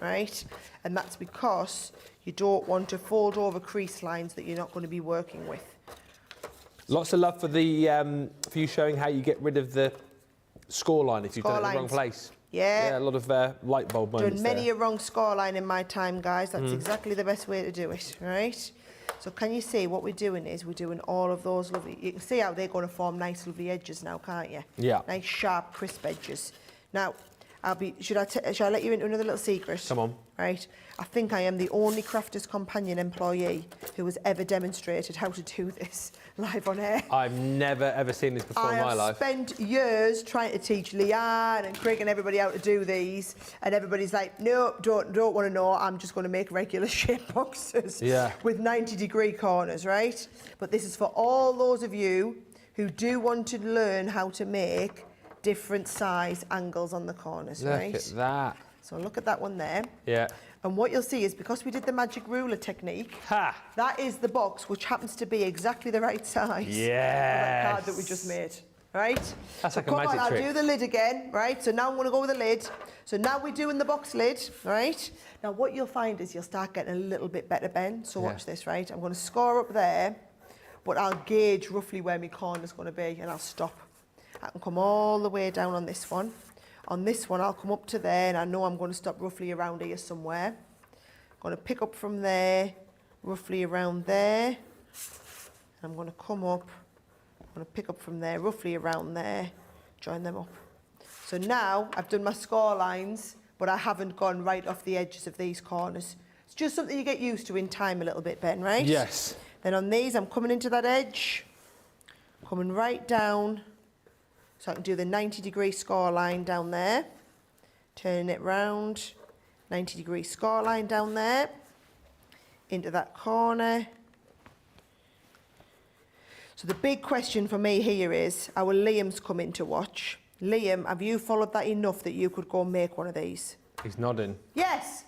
right? And that's because you don't want to fold over crease lines that you're not going to be working with. Lots of love for the for you showing how you get rid of the score line if you've done it in the wrong place. Yeah. A lot of light bulb moments Done many there. a wrong score line in my time, guys. That's exactly the best way to do it, right? So can you see what we're doing is we're doing all of those lovely... You can see how they're going to form nice, lovely edges now, can't you? Yeah. Nice, sharp, crisp edges. Now, should I let you into another little secret? Come on. Right. I think I am the only Crafters Companion employee who has ever demonstrated how to do this live on air. I've never ever seen this before in my I life. have spent years trying to teach Leanne and Craig and everybody how to do these, and everybody's like, no, don't want to know. I'm just going to make regular shape boxes with 90-degree corners, right? But this is for all those of you who do want to learn how to make different size angles on the corners, right? Look at that. So look at that one there. Yeah. And what you'll see is because we did the magic ruler technique, that is the box which happens to be exactly the right size for that card that we just made, right? That's so like a come magic on, trick. I'll do the lid again, right? So now I'm going to go with the lid. So now we're doing the box lid, right? Now what you'll find is you'll start getting a little bit better bend. So watch this, right? I'm going to score up there, but I'll gauge roughly where my corner's going to be, and I'll stop. I can come all the way down on this one. On this one, I'll come up to there, and I know I'm going to stop roughly around here somewhere. I'm going to pick up from there, roughly around there. I'm going to come up. I'm going to pick up from there, roughly around there, join them up. So now I've done my score lines, but I haven't gone right off the edges of these corners. It's just something you get used to in time a little bit, Ben, right? Yes. Then on these, I'm coming into that edge, coming right down. So I can do the 90-degree score line down there, turning it round, 90-degree score line down there, into that corner. So the big question for me here is, our Liam's come in to watch. Liam, have you followed that enough that you could go and make one of these? He's nodding. Yes.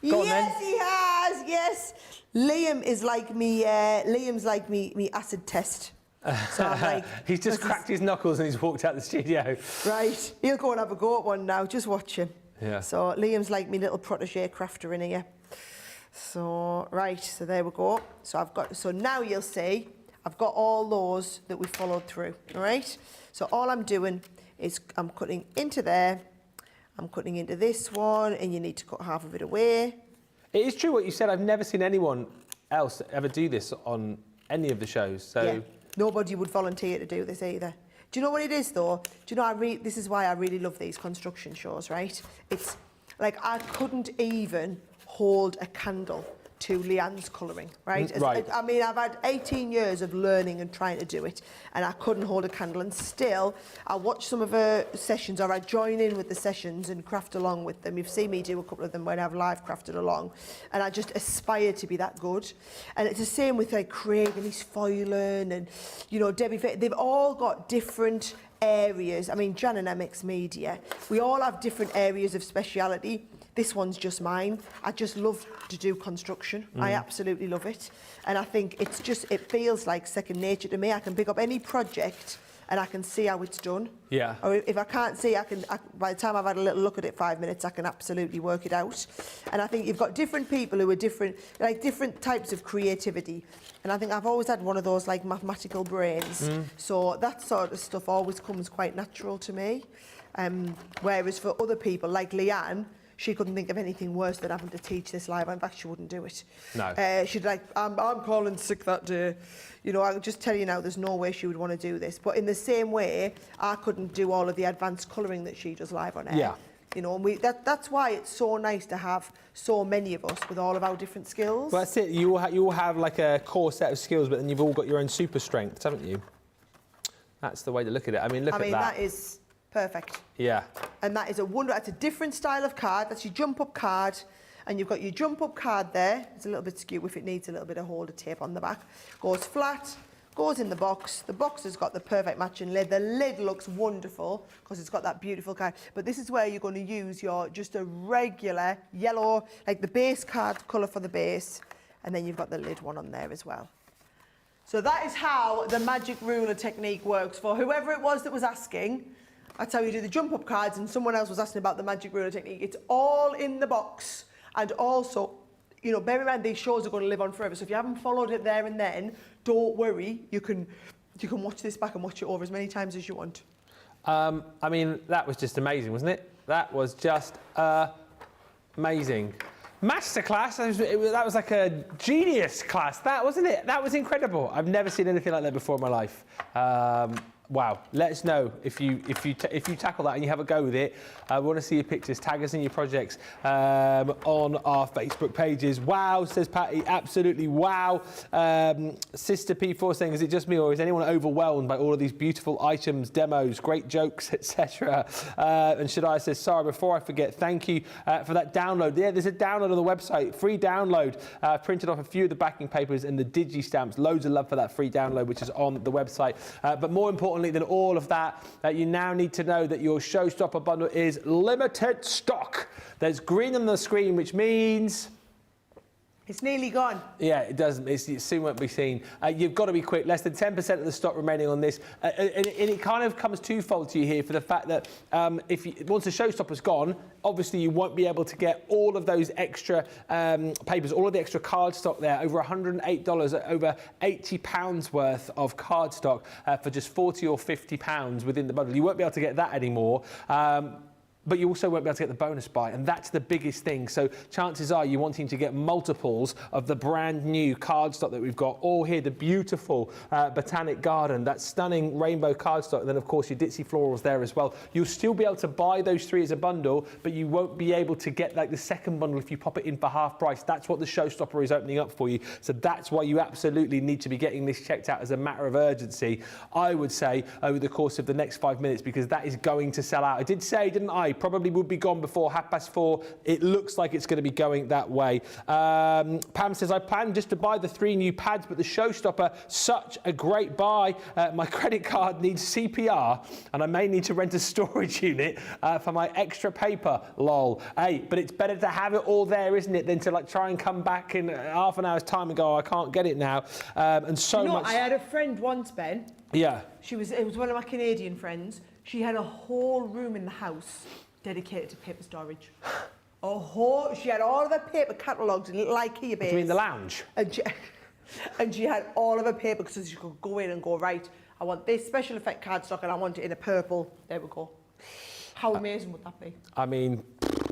Go on, yes, then. he has. Yes. Liam is like me. Liam's like me acid test. So I'm like, He's just cracked his knuckles and he's walked out the studio. right. He'll go and have a go at one now. Just watch him. Yeah. So Liam's like me little protege crafter in here. So right. So there we go. So now you'll see I've got all those that we followed through. All right. So all I'm doing is I'm cutting into there. I'm cutting into this one, and you need to cut half of it away. It is true what you said. I've never seen anyone else ever do this on any of the shows. So. Yeah. Nobody would volunteer to do this either. Do you know what it is though? Do you know, this is why I really love these construction shows, right? It's like I couldn't even hold a candle to Leanne's colouring, right? Right. I mean, I've had 18 years of learning and trying to do it, and I couldn't hold a candle, and still I watch some of her sessions, or I join in with the sessions and craft along with them. You've seen me do a couple of them when I've live crafted along, and I just aspire to be that good. And it's the same with like Craig and his foiling, and you know, Debbie, they've all got different areas. I mean, Jan and MX Media, we all have different areas of speciality. This one's just mine. I just love to do construction. I absolutely love it. And I think it feels like second nature to me. I can pick up any project and I can see how it's done. Yeah. Or if I can't see, by the time I've had a little look at it 5 minutes, I can absolutely work it out. And I think you've got different people who are different types of creativity. And I think I've always had one of those like mathematical brains. So that sort of stuff always comes quite natural to me. Whereas for other people, like Leanne, she couldn't think of anything worse than having to teach this live. In fact, she wouldn't do it. No. She'd like, I'm calling sick that day. You know, I'll just tell you now, there's no way she would want to do this. But in the same way, I couldn't do all of the advanced colouring that she does live on air. Yeah. You know, and that's why it's so nice to have so many of us with all of our different skills. Well, that's it. You all have like a core set of skills, but then you've all got your own super strengths, haven't you? That's the way to look at it. I mean, look at that. That is perfect. Yeah. And that is a wonder. That's a different style of card. That's your jump-up card. And you've got your jump-up card there. It's a little bit skew if it needs a little bit of holder tape on the back. Goes flat, goes in the box. The box has got the perfect matching lid. The lid looks wonderful because it's got that beautiful card. But this is where you're going to use your just a regular yellow, like the base card colour for the base. And then you've got the lid one on there as well. So that is how the magic ruler technique works. For whoever it was that was asking, that's how you do the jump-up cards, and someone else was asking about the magic ruler technique. It's all in the box, and also, you know, bear in mind these shows are going to live on forever, so if you haven't followed it there and then, don't worry, you can watch this back and watch it over as many times as you want. I mean, that was just amazing, wasn't it? That was just amazing. Masterclass, that was like a genius class, that wasn't it? That was incredible. I've never seen anything like that before in my life. Wow, let us know if you tackle that and you have a go with it. We want to see your pictures, tag us in your projects on our Facebook pages. Wow, says Patty, absolutely wow. Sister P4 saying, is it just me or is anyone overwhelmed by all of these beautiful items, demos, great jokes, etc. And Shadai says, Sarah, before I forget, thank you for that download. Yeah, there's a download on the website, free download. Printed off a few of the backing papers and the digi stamps. Loads of love for that free download, which is on the website. But more importantly than all of that, you now need to know that your Showstopper bundle is limited stock. There's green on the screen, which means it's nearly gone. Yeah, it doesn't. It soon won't be seen. You've got to be quick. Less than 10% of the stock remaining on this. And it kind of comes twofold to you here for the fact that once the Showstopper's gone, obviously you won't be able to get all of those extra papers, all of the extra card stock there, over $108, over £80 worth of card stock for just £40 or £50 within the bundle. You won't be able to get that anymore. But you also won't be able to get the bonus buy, and that's the biggest thing. So chances are you're wanting to get multiples of the brand new cardstock that we've got all here, the beautiful Botanic Garden, that stunning rainbow cardstock, and then of course your ditzy florals there as well. You'll still be able to buy those three as a bundle, but you won't be able to get like the second bundle if you pop it in for half price. That's what the Showstopper is opening up for you. So that's why you absolutely need to be getting this checked out as a matter of urgency, I would say, over the course of the next 5 minutes, because that is going to sell out. I did say, didn't I? Probably would be gone before 4:30. It looks like it's going to be going that way. Pam says, I planned just to buy the 3 new pads, but the Showstopper, such a great buy. My credit card needs CPR, and I may need to rent a storage unit for my extra paper, lol. Hey, but it's better to have it all there, isn't it, than to like try and come back in half an hour's time and go, oh, I can't get it now. And so much. I had a friend once, Ben. Yeah. It was one of my Canadian friends. She had a whole room in the house dedicated to paper storage. She had all of her paper catalogues in little IKEA bays. You mean the lounge? And she had all of her paper so she could go in and go, right, I want this special effect cardstock and I want it in a purple. There we go. How amazing would that be? I mean,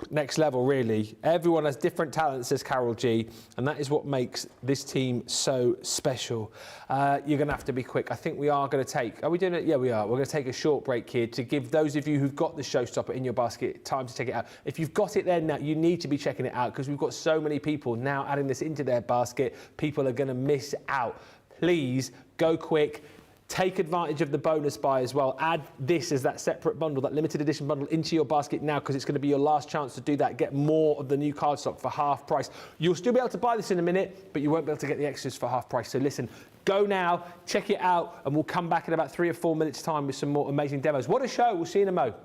next level, really. Everyone has different talents, says Carol G, and that is what makes this team so special. You're going to have to be quick. I think we are going to take... Are we doing it? Yeah, we are. We're going to take a short break here to give those of you who've got the Showstopper in your basket time to check it out. If you've got it there now, you need to be checking it out because we've got so many people now adding this into their basket. People are going to miss out. Please go quick. Take advantage of the bonus buy as well. Add this as that separate bundle, that limited edition bundle, into your basket now because it's going to be your last chance to do that. Get more of the new cardstock for half price. You'll still be able to buy this in a minute, but you won't be able to get the extras for half price. So listen, go now, check it out, and we'll come back in about 3 or 4 minutes' time with some more amazing demos. What a show. We'll see you in a mo.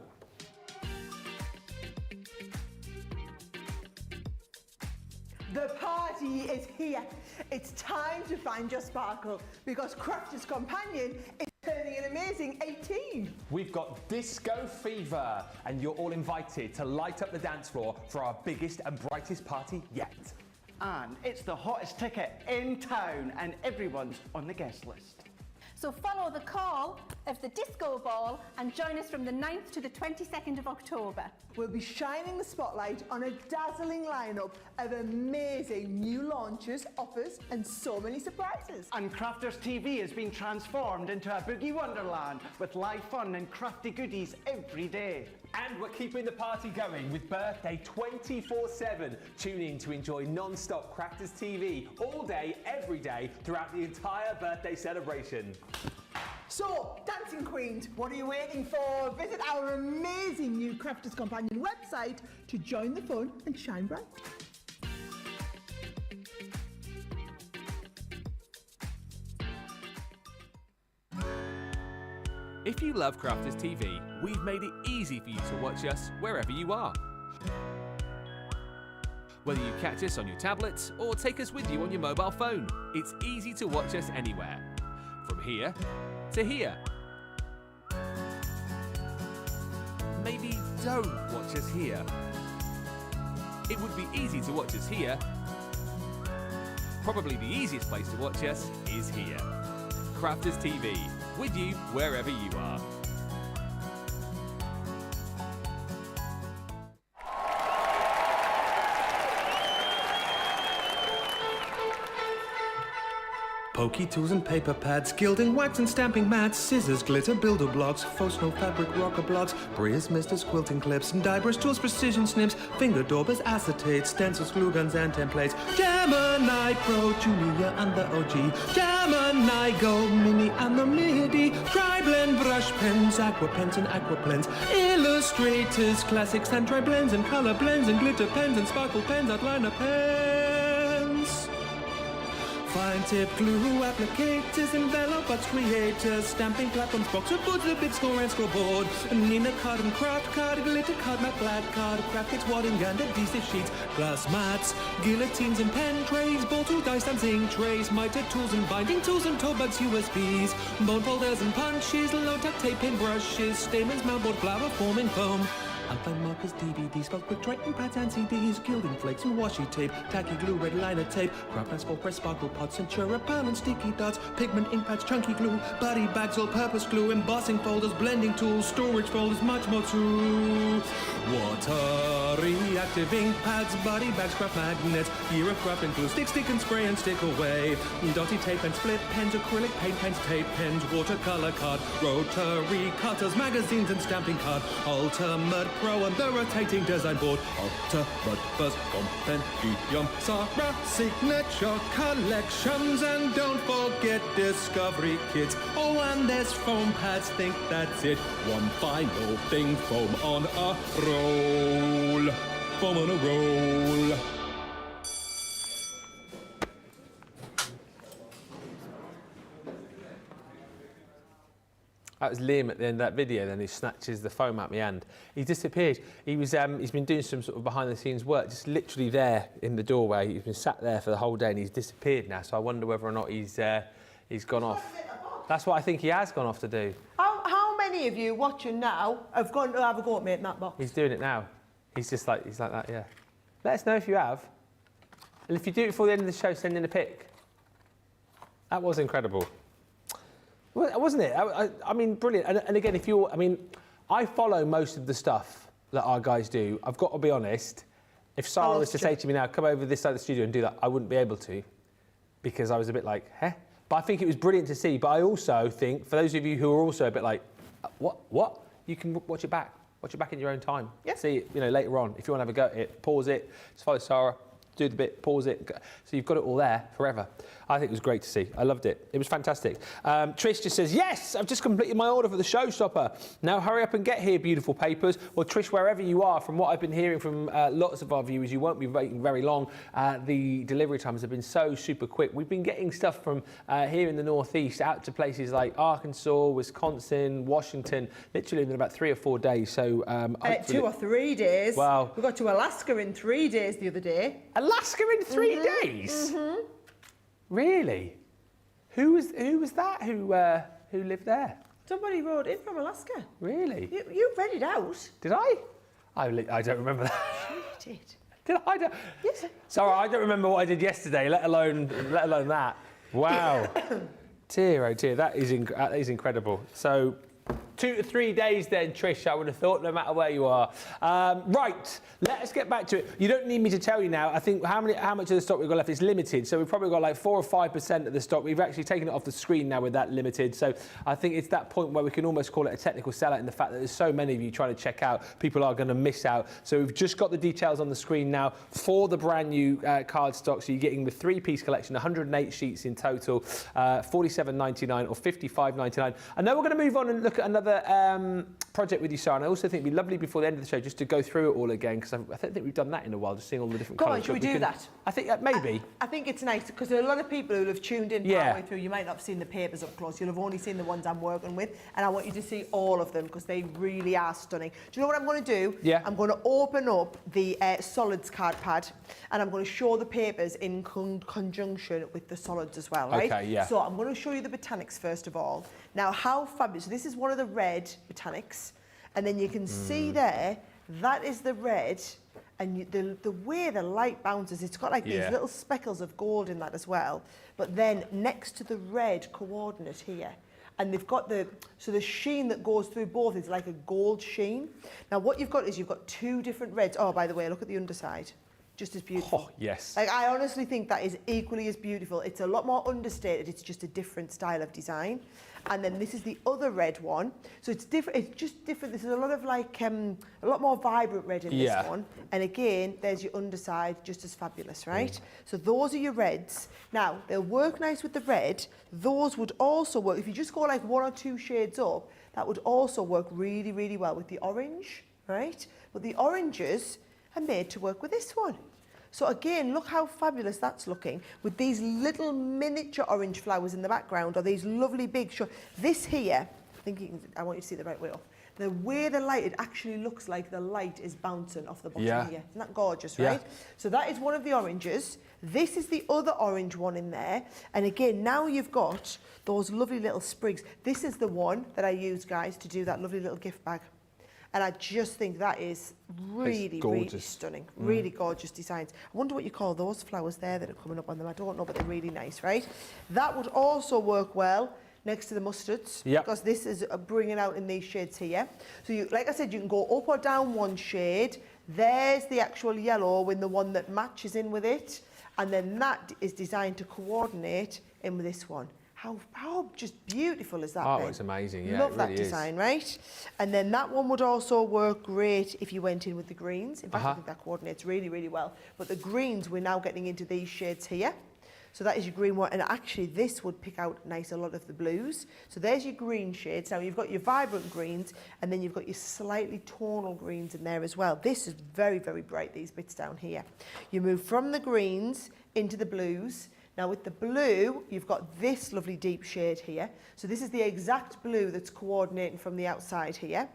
The party is here. It's time to find your sparkle because Crafter's Companion is turning in a amazing 18. We've got Disco Fever, and you're all invited to light up the dance floor for our biggest and brightest party yet. And it's the hottest ticket in town, and everyone's on the guest list. So follow the call of the disco ball and join us from the 9th to the 22nd of October. We'll be shining the spotlight on a dazzling lineup of amazing new launches, offers, and so many surprises. And Crafters TV has been transformed into a boogie wonderland with live fun and crafty goodies every day. And we're keeping the party going with Birthday 24/7. Tune in to enjoy non-stop Crafters TV all day, every day, throughout the entire birthday celebration. So, Dancing Queens, what are you waiting for? Visit our amazing new Crafters Companion website to join the fun and shine bright. If you love Crafters TV, we've made it easy for you to watch us wherever you are. Whether you catch us on your tablets or take us with you on your mobile phone, it's easy to watch us anywhere. From here to here. Maybe don't watch us here. It would be easy to watch us here. Probably the easiest place to watch us is here. Crafters TV, with you wherever you are. Pokey tools and paper pads, gilding, wax and stamping mats, scissors, glitter, builder blocks, faux snow fabric, rocker blocks, Bria's misters, quilting clips, and die brush tools, precision snips, finger daubers, acetates, stencils, glue guns and templates, Gemini Pro, Julia and the OG, Gemini Go, Mini and the MIDI, dry blend, brush pens, aqua pens and aqua blends, illustrators, classics and dry blends and color blends and glitter pens and sparkle pens, outliner pens. Fine tip glue, applicators, envelopers, creators, stamping platforms, boxer boards, a big score and scoreboard, Nina card and craft card, glitter card, matte black card, graphics, wadding and adhesive sheets, glass mats, guillotines and pen trays, bottle dice and zinc trays, miter tools and binding tools and toe bags, USBs, bone folders and punches, low-tech tape and brushes, stamens, mountboard, flower forming foam, outline markers, DVDs, spelled quick writing pads and CDs, gilding flakes and washi tape, tacky glue, red liner tape, grab and full press, sparkle pots, Centura pan and sticky dots, pigment ink pads, chunky glue, body bags, all-purpose glue, embossing folders, blending tools, storage folders, much more too. Water reactive ink pads, body bags, craft magnets, year of craft and glue, stick and spray and stick away, dotty tape and split pens, acrylic paint pens, tape pens, watercolor card, rotary cutters, magazines and stamping card, ultimate Pro and the rotating design board, Ultimate Buzz Compendium, Sara Signature Collections, and don't forget Discovery Kits. Oh, and there's foam pads, think that's it. One final thing, foam on a roll. Foam on a roll. That was Liam at the end of that video, then he snatches the foam out my hand. He disappeared. He's been doing some sort of behind the scenes work, just literally there in the doorway. He's been sat there for the whole day and he's disappeared now. So I wonder whether or not he's gone off. That's what I think he has gone off to do. How many of you watching now have gone to have a go at me in that box? He's doing it now. He's like that, yeah. Let us know if you have. And if you do it before the end of the show, send in a pic. That was incredible. Wasn't it? I mean, brilliant. And again, I follow most of the stuff that our guys do. I've got to be honest. If Sarah was to say to me now, come over this side of the studio and do that, I wouldn't be able to, because I was a bit like, heh? But I think it was brilliant to see. But I also think, for those of you who are also a bit like, what? You can watch it back. Watch it back in your own time. Yeah. See it, later on. If you want to have a go at it, pause it, just follow Sarah, do the bit, pause it. So you've got it all there forever. I think it was great to see. I loved it. It was fantastic. Trish just says, yes, I've just completed my order for the Showstopper. Now hurry up and get here, beautiful papers. Well, Trish, wherever you are, from what I've been hearing from lots of our viewers, you won't be waiting very long. The delivery times have been so super quick. We've been getting stuff from here in the Northeast out to places like Arkansas, Wisconsin, Washington, literally in about 3 or 4 days. So 2 or 3 days. Wow. We got to Alaska in 3 days the other day. Alaska in 3 days? Really? Who was that who lived there? Somebody wrote in from Alaska. Really? You read it out. Did I? I don't remember that. You did. Did I? Yes. Sorry, I don't remember what I did yesterday, let alone that. Wow. Dear, oh dear, that is incredible. So, 2 to 3 days then, Trish, I would have thought, no matter where you are. Right, let's get back to it. You don't need me to tell you now. I think how much of the stock we've got left is limited. So we've probably got like 4 or 5% of the stock. We've actually taken it off the screen now with that limited. So I think it's that point where we can almost call it a technical sellout in the fact that there's so many of you trying to check out. People are going to miss out. So we've just got the details on the screen now for the brand new card stock. So you're getting the 3-piece collection, 108 sheets in total, $47.99 or $55.99. And then we're going to move on and look at another project with you, Sarah. And I also think it'd be lovely before the end of the show just to go through it all again, because I don't think we've done that in a while, just seeing all the different colours. Should we do that? I think maybe. I think it's nice because there are a lot of people who have tuned in partway through. You might not have seen the papers up close. You'll have only seen the ones I'm working with, and I want you to see all of them because they really are stunning. Do you know what I'm going to do? Yeah. I'm going to open up the solids card pad, and I'm going to show the papers in conjunction with the solids as well, right? Okay, yeah. So I'm going to show you the botanics first of all. Now, how fabulous. So this is one of the red botanics, and then you can see there, that is the red, and the way the light bounces, it's got like these little speckles of gold in that as well. But then next to the red coordinate here, and they've got the sheen that goes through both is like a gold sheen. Now what you've got is you've got 2 different reds. Oh, by the way, look at the underside. Just as beautiful. Oh, yes. Like, I honestly think that is equally as beautiful. It's a lot more understated. It's just a different style of design. And then this is the other red one. So it's different. It's just different. There's a lot of like a lot more vibrant red in this one. And again, there's your underside, just as fabulous, right? So those are your reds. Now they'll work nice with the red. Those would also work if you just go like 1 or 2 shades up. That would also work really, really well with the orange, right? But the oranges are made to work with this one. So again, look how fabulous that's looking with these little miniature orange flowers in the background, or these lovely big. This here, I want you to see the right way up. The way the light, it actually looks like the light is bouncing off the bottom here. Isn't that gorgeous, right? So that is one of the oranges. This is the other orange one in there. And again, now you've got those lovely little sprigs. This is the one that I use, guys, to do that lovely little gift bag. And I just think that is really, really stunning. Really gorgeous designs. I wonder what you call those flowers there that are coming up on them. I don't know, but they're really nice, right? That would also work well next to the mustards, because this is bringing out in these shades here. So, like I said, you can go up or down 1 shade. There's the actual yellow with the one that matches in with it. And then that is designed to coordinate in with this one. How just beautiful is that? Oh, it's amazing. Yeah, love that design, right? And then that one would also work great if you went in with the greens. In fact, I think that coordinates really, really well. But the greens, we're now getting into these shades here. So that is your green one, and actually this would pick out nice a lot of the blues. So there's your green shades. Now you've got your vibrant greens, and then you've got your slightly tonal greens in there as well. This is very, very bright, these bits down here. You move from the greens into the blues. Now with the blue, you've got this lovely deep shade here. So this is the exact blue that's coordinating from the outside here.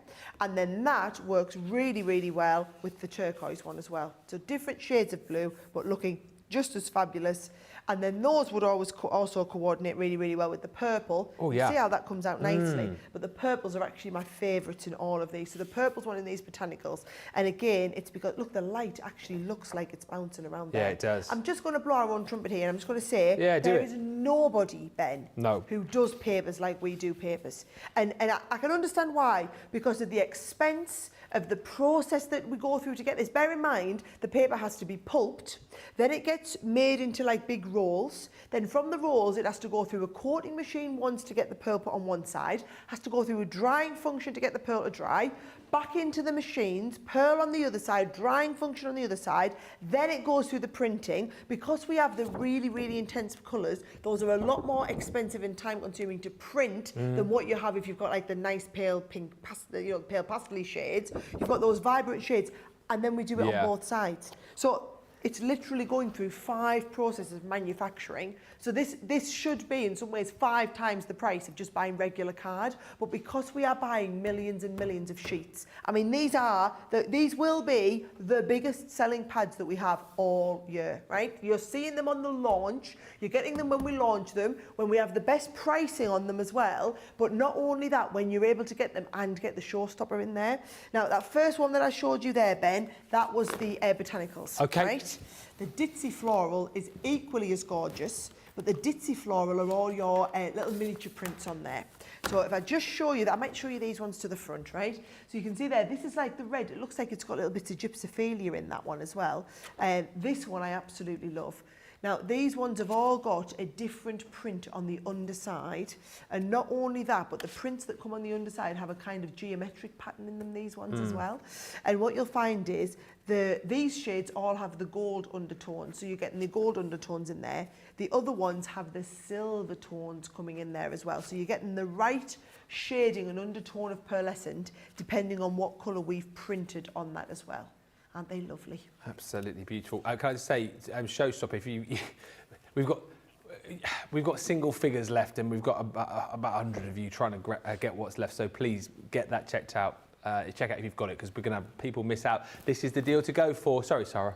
And then that works really, really well with the turquoise one as well. So different shades of blue, but looking just as fabulous. And then those would always also coordinate really, really well with the purple. Oh, yeah. See how that comes out nicely. But the purples are actually my favourites in all of these. So the purple's one in these botanicals. And again, it's because, look, the light actually looks like it's bouncing around there. Yeah, it does. I'm just going to blow our own trumpet here, and I'm just going to say, there is nobody, Ben, who does papers like we do papers. And I can understand why, because of the expense of the process that we go through to get this. Bear in mind, the paper has to be pulped, then it gets made into like big rolls, then from the rolls it has to go through a coating machine once to get the pulp on one side, has to go through a drying function to get the pulp to dry, back into the machines, pearl on the other side, drying function on the other side, then it goes through the printing. Because we have the really, really intense colours, those are a lot more expensive and time consuming to print than what you have if you've got like the nice pale pink, pale pastel shades. You've got those vibrant shades, and then we do it on both sides. So It's literally going through 5 processes of manufacturing. So this should be in some ways 5 times the price of just buying regular card. But because we are buying millions and millions of sheets, I mean, these will be the biggest selling pads that we have all year, right? You're seeing them on the launch. You're getting them when we launch them, when we have the best pricing on them as well. But not only that, when you're able to get them and get the Showstopper in there. Now, that first one that I showed you there, Ben, that was the botanicals. Okay. Right? The ditzy floral is equally as gorgeous, but the ditzy floral are all your little miniature prints on there. So if I just show you that, I might show you these ones to the front, right? So you can see there, this is like the red. It looks like it's got little bits of gypsophilia in that one as well. This one I absolutely love. Now, these ones have all got a different print on the underside. And not only that, but the prints that come on the underside have a kind of geometric pattern in them, these ones as well. And what you'll find is these shades all have the gold undertones. So you're getting the gold undertones in there. The other ones have the silver tones coming in there as well. So you're getting the right shading and undertone of pearlescent, depending on what colour we've printed on that as well. Aren't they lovely? Absolutely beautiful. Can I just say, Showstopper, we've got single figures left, and we've got about 100 of you trying to get what's left. So please get that checked out. Check out if you've got it, because we're going to have people miss out. This is the deal to go for. Sorry, Sarah.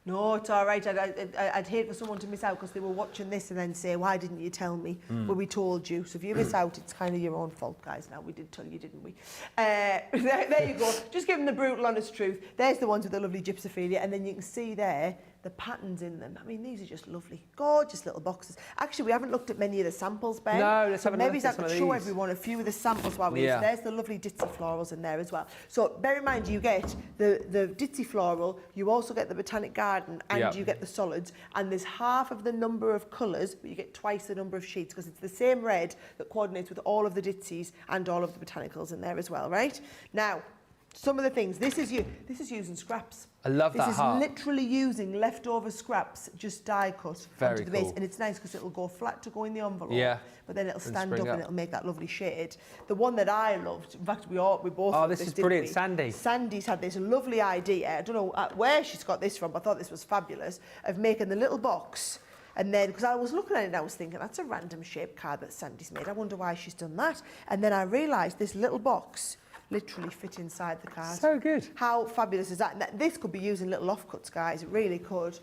No, it's all right. I'd hate for someone to miss out because they were watching this and then say, why didn't you tell me? Well, we told you. So if you miss out, it's kind of your own fault, guys. Now, we did tell you, didn't we? There you go. Just give them the brutal, honest truth. There's the ones with the lovely gypsophilia. And then you can see there the patterns in them. I mean, these are just lovely. Gorgeous little boxes. Actually, we haven't looked at many of the samples, Ben. No, let's have a look maybe at I some could of show these. everyone a few of the samples while we're Yeah. here. So there's the lovely ditzy florals in there as well. So bear in mind, you get the ditzy floral, you also get the botanic garden, and Yep. you get the solids, and there's half of the number of colours, but you get twice the number of sheets because it's the same red that coordinates with all of the ditzies and all of the botanicals in there as well, right? Now, some of the things, this is using scraps. I love that heart. This is literally using leftover scraps, just die cut Very onto the base. cool. And it's nice because it'll go flat to go in the envelope. Yeah. But then it'll stand up spring up. and it'll make that lovely shade. The one that I loved, in fact, we both Oh, loved this is didn't brilliant. we? Sandy. Sandy's had this lovely idea. I don't know where she's got this from, but I thought this was fabulous, of making the little box. And then, because I was looking at it and I was thinking, that's a random shaped card that Sandy's made. I wonder why she's done that. And then I realised this little box literally fit inside the card. So good. How fabulous is that? And this could be used in little offcuts, guys. It really could.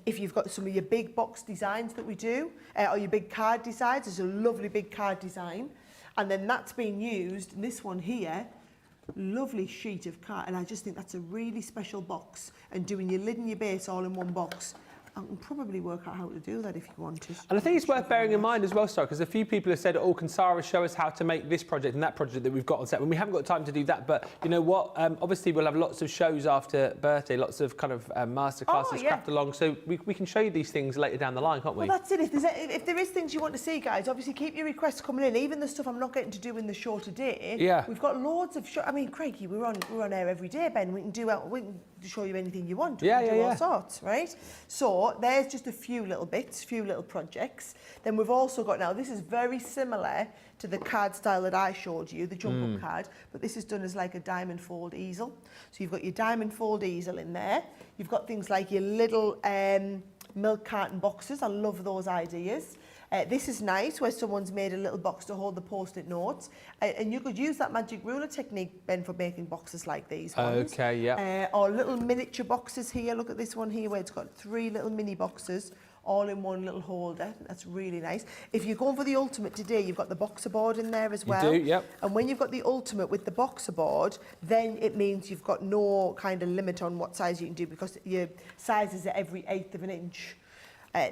If you've got some of your big box designs that we do, or your big card designs, there's a lovely big card design. And then that's being used, and this one here, lovely sheet of card. And I just think that's a really special box. And doing your lid and your base all in one box, I can probably work out how to do that if you wanted. And I think it's worth bearing in mind as well, Sarah, because a few people have said, oh, can Sarah show us how to make this project and that project that we've got on set? When we haven't got time to do that, but you know what? Obviously, we'll have lots of shows after birthday, lots of kind of masterclasses, craft along, so we can show you these things later down the line, can't we? Well, that's it. If there is things you want to see, guys, obviously keep your requests coming in. Even the stuff I'm not getting to do in the show today. Yeah. We've got loads of I mean, Craigie, we're on air every day, Ben. We can show you anything you want. We can do all sorts, right? So there's just a few little bits, few little projects. Then we've also got now, this is very similar to the card style that I showed you, the jump up card, but this is done as like a diamond fold easel. So you've got your diamond fold easel in there. You've got things like your little milk carton boxes. I love those ideas. This is nice, where someone's made a little box to hold the post-it notes. And you could use that magic ruler technique, Ben, for making boxes like these ones. Okay, yeah. Or little miniature boxes here. Look at this one here, where it's got 3 little mini boxes all in one little holder. That's really nice. If you're going for the ultimate today, you've got the boxer board in there as well. You do, yep. And when you've got the ultimate with the boxer board, then it means you've got no kind of limit on what size you can do, because your size is at every 1/8 of an inch.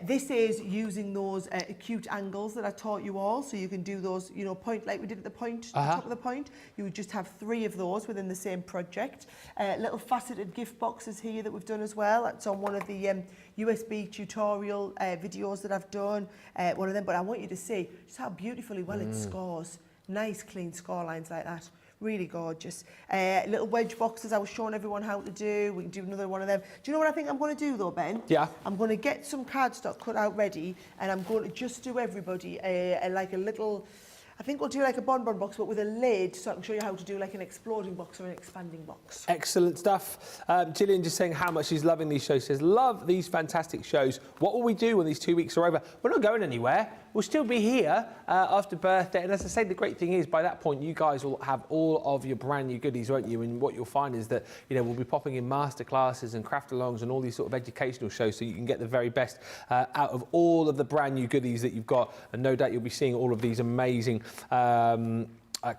This is using those acute angles that I taught you all, so you can do those, you know, point like we did at the point, the top of the point. You would just have 3 of those within the same project. Little faceted gift boxes here that we've done as well. That's on one of the USB tutorial videos that I've done, one of them. But I want you to see just how beautifully well it scores. Nice, clean score lines like that. Really gorgeous. Little wedge boxes I was showing everyone how to do. We can do another one of them. Do you know what I think I'm going to do though, Ben? Yeah. I'm going to get some cardstock cut out ready, and I'm going to just do everybody like a little, I think we'll do like a bonbon box, but with a lid, so I can show you how to do like an exploding box or an expanding box. Excellent stuff. Gillian just saying how much she's loving these shows. She says, love these fantastic shows. What will we do when these 2 weeks are over? We're not going anywhere. We'll still be here after birthday. And as I say, the great thing is by that point, you guys will have all of your brand new goodies, won't you? And what you'll find is that, you know, we'll be popping in masterclasses and craft-alongs and all these sort of educational shows so you can get the very best out of all of the brand new goodies that you've got. And no doubt you'll be seeing all of these amazing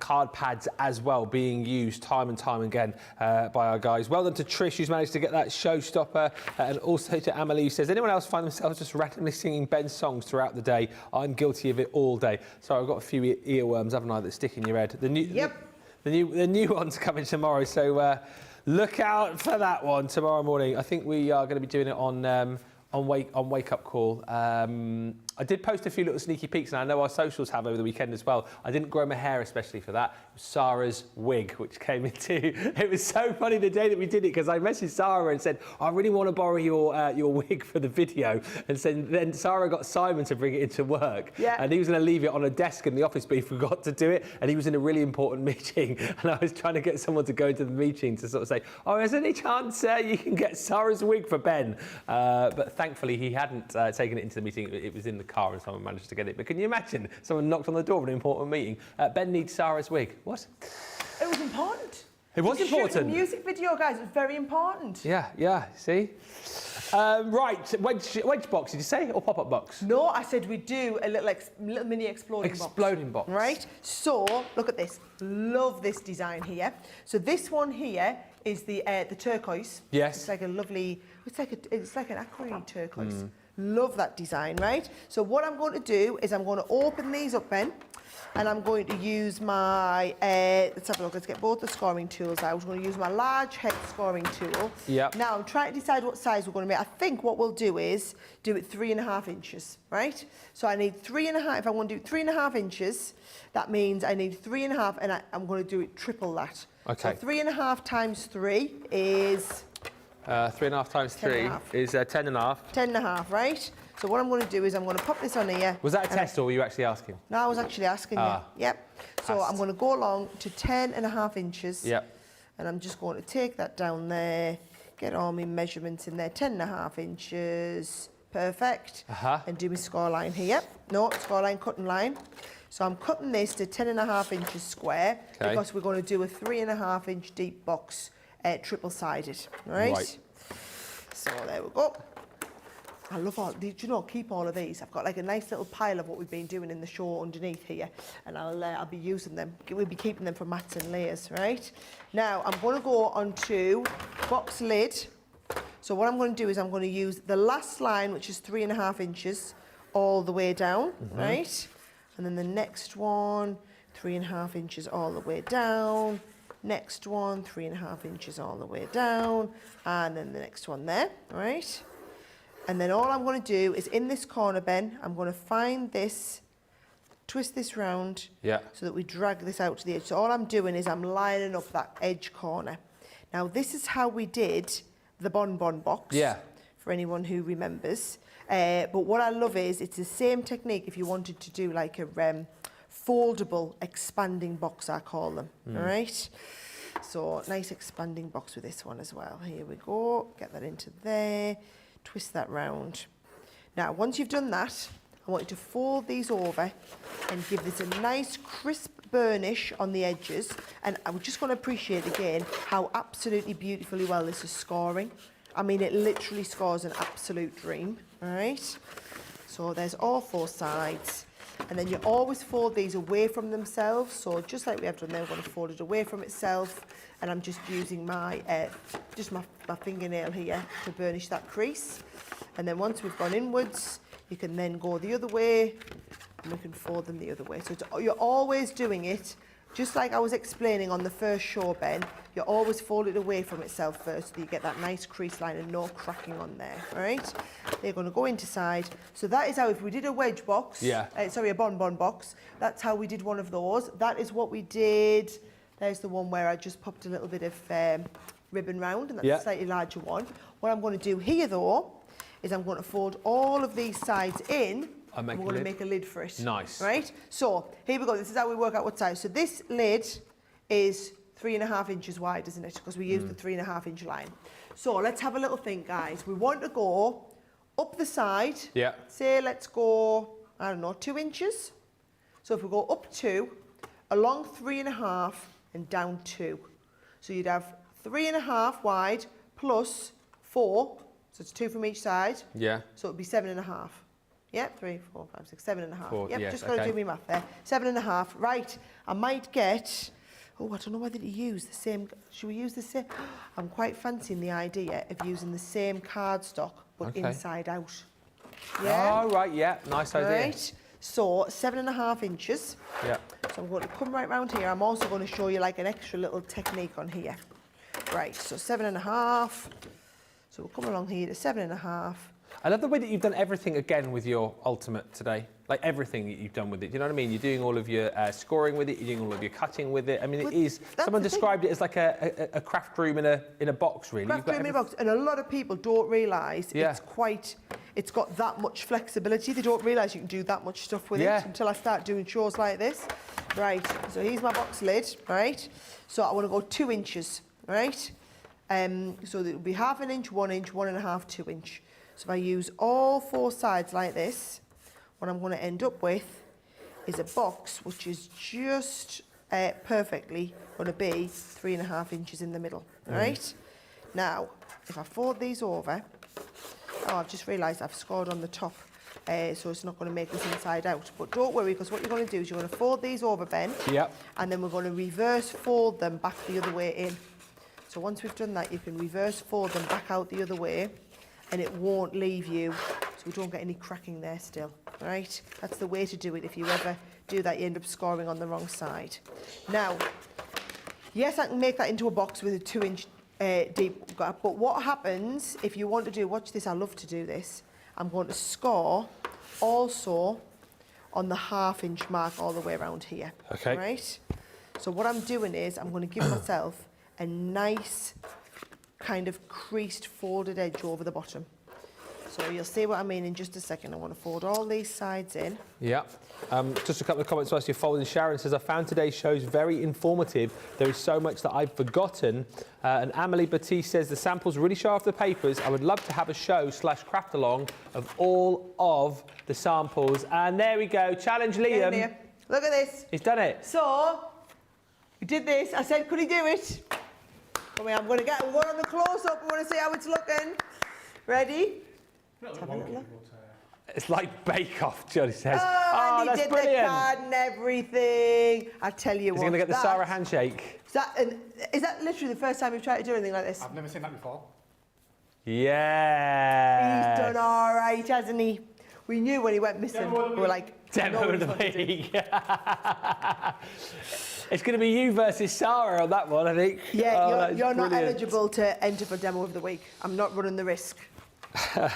card pads as well being used time and time again by our guys. Well done to Trish, who's managed to get that Showstopper, and also to Amelie, who says, anyone else find themselves just randomly singing Ben's songs throughout the day? I'm guilty of it all day. So I've got a few earworms, haven't I, that stick in your head. The new one's coming tomorrow, so look out for that one tomorrow morning. I think we are going to be doing it on Wake Up Call. I did post a few little sneaky peeks, and I know our socials have over the weekend as well. I didn't grow my hair especially for that. It was Sarah's wig, which came into. It was so funny the day that we did it, because I messaged Sarah and said, I really want to borrow your wig for the video. And then Sarah got Simon to bring it into work. Yeah. And he was going to leave it on a desk in the office, but he forgot to do it. And he was in a really important meeting. And I was trying to get someone to go into the meeting to sort of say, oh, is there any chance you can get Sarah's wig for Ben? But thankfully, he hadn't taken it into the meeting. It was in the car and someone managed to get it. But can you imagine? Someone knocked on the door of an important meeting. Ben needs Sarah's wig. What? It was important. It was important. Shooting a music video, guys. It was very important. Yeah, see? Right, wedge box, did you say? Or pop-up box? No, I said we'd do a little mini exploding box. Right? So, look at this. Love this design here. So this one here is the turquoise. Yes. It's like a lovely, it's like an aquarine turquoise. Love that design, right? So what I'm going to do is I'm going to open these up, Ben, and I'm going to use my, let's have a look, let's get both the scoring tools out. I'm going to use my large head scoring tool. Yep. Now I'm trying to decide what size we're going to make. I think what we'll do is do it 3.5 inches, right? So I need 3.5, if I want to do 3.5 inches, that means I need 3.5, and I'm going to do it triple that. Okay. So 3.5 times 3 is... 3.5 times 3 is 10.5. 10.5, right? So what I'm going to do is I'm going to pop this on here. Was that a test or were you actually asking? No, I was actually asking you. Yep. So Passed. I'm going to go along to 10.5 inches. Yep. And I'm just going to take that down there, get all my measurements in there. 10.5 inches. Perfect. And do my score line here. No, score line, cutting line. So I'm cutting this to 10.5 inches square because we're going to do a 3.5 inch deep box. Triple-sided, right? So there we go. I love all, do you know, keep all of these. I've got like a nice little pile of what we've been doing in the show underneath here, and I'll be using them. We'll be keeping them for mats and layers, right? Now, I'm going to go onto box lid. So what I'm going to do is I'm going to use the last line, which is 3.5 inches, all the way down, right? And then the next one, 3.5 inches all the way down. Next one, 3.5 inches all the way down, and then the next one there, right? And then all I'm going to do is in this corner, Ben, I'm going to find this, twist this round, so that we drag this out to the edge. So all I'm doing is I'm lining up that edge corner. Now this is how we did the bonbon box, for anyone who remembers. But what I love is it's the same technique if you wanted to do like a foldable expanding box, I call them. All right, so nice expanding box with this one as well. Here we go, get that into there, twist that round. Now once you've done that, I want you to fold these over and give this a nice crisp burnish on the edges. And I would just want to appreciate again how absolutely beautifully well this is scoring. I mean, it literally scores an absolute dream. All right, so there's all 4 sides. And then you always fold these away from themselves. So just like we have done there, we're going to fold it away from itself. And I'm just using my my fingernail here to burnish that crease. And then once we've gone inwards, you can then go the other way and we can fold them the other way. So you're always doing it, just like I was explaining on the first show, Ben, you always fold it away from itself first so you get that nice crease line and no cracking on there, all right? They're going to go into side. So that is how, if we did a wedge box, sorry, a bonbon box, that's how we did one of those. That is what we did. There's the one where I just popped a little bit of ribbon round, and that's a slightly larger one. What I'm going to do here, though, is I'm going to fold all of these sides in I'll make and a we're going lid. to make a lid for it. Nice. Right? So here we go. This is how we work out what size. So this lid is 3.5 inches wide, isn't it? Because we use the 3.5 inch line. So let's have a little think, guys. We want to go up the side. Yeah. Say, let's go, I don't know, 2 inches. So if we go up 2, along 3.5 and down 2. So you'd have 3.5 wide plus 4. So it's 2 from each side. Yeah. So it'd be 7.5. Yep, 3, 4, 5, 6, 7.5. 4, Yep, yes, just got to okay. do my math there. 7.5. Right. I might get. Oh, I don't know whether to use the same. Should we use the same? I'm quite fancying the idea of using the same cardstock but Okay. inside out. Oh, right, yeah, nice idea. Right. So 7.5 inches. Yeah. So I'm going to come right round here. I'm also going to show you like an extra little technique on here. Right. So 7.5. So we'll come along here to 7.5. I love the way that you've done everything again with your Ultimate today. Like everything that you've done with it. Do you know what I mean? You're doing all of your scoring with it. You're doing all of your cutting with it. I mean, But it is. that's Someone the thing. described it as like a craft room in a box, really. Craft room in a box, and a lot of people don't realise Yeah. it's got that much flexibility. They don't realise you can do that much stuff with Yeah. it until I start doing shows like this. Right, so here's my box lid, right? So I want to go 2 inches, right? So it will be 1/2 inch, 1 inch, 1.5, 2 inch. So if I use all 4 sides like this, what I'm going to end up with is a box which is just perfectly going to be 3.5 inches in the middle, right? Now, if I fold these over, oh, I've just realised I've scored on the top, so it's not going to make this inside out. But don't worry, because what you're going to do is you're going to fold these over, Ben, Yep. and then we're going to reverse fold them back the other way in. So once we've done that, you can reverse fold them back out the other way, and it won't leave you, so we don't get any cracking there still, right? That's the way to do it. If you ever do that, you end up scoring on the wrong side. Now, yes, I can make that into a box with a 2 inch deep gap, but what happens if you want to do, watch this, I love to do this, I'm going to score also on the 1/2 inch mark all the way around here. Okay. Right? So what I'm doing is I'm going to give myself a nice kind of creased folded edge over the bottom. So you'll see what I mean in just a second. I want to fold all these sides in. Yeah. Just a couple of comments whilst you're folding. Sharon says, I found today's shows very informative. There is so much that I've forgotten. And Amelie Batiste says, the samples really show off the papers. I would love to have a show/craft along of all of the samples. And there we go. Challenge Get in Liam. there. Look at this. He's done it. So, we did this. I said, could he do it? Come here, I'm going to get one on the close-up. We want to see how it's looking. Ready? Let's have a little look. It's like Bake Off, Johnny says. Oh, and he that's did brilliant. the card and everything. I tell you Is what. he going to get the that- Sarah handshake? Is that literally the first time you've tried to do anything like this? I've never seen that before. Yeah. He's done all right, hasn't he? We knew when he went missing. We were like, Demo no of the one's gonna do it. week. It's going to be you versus Sarah on that one, I think. Yeah, Oh, that's you're not brilliant. eligible to enter for Demo of the Week. I'm not running the risk. By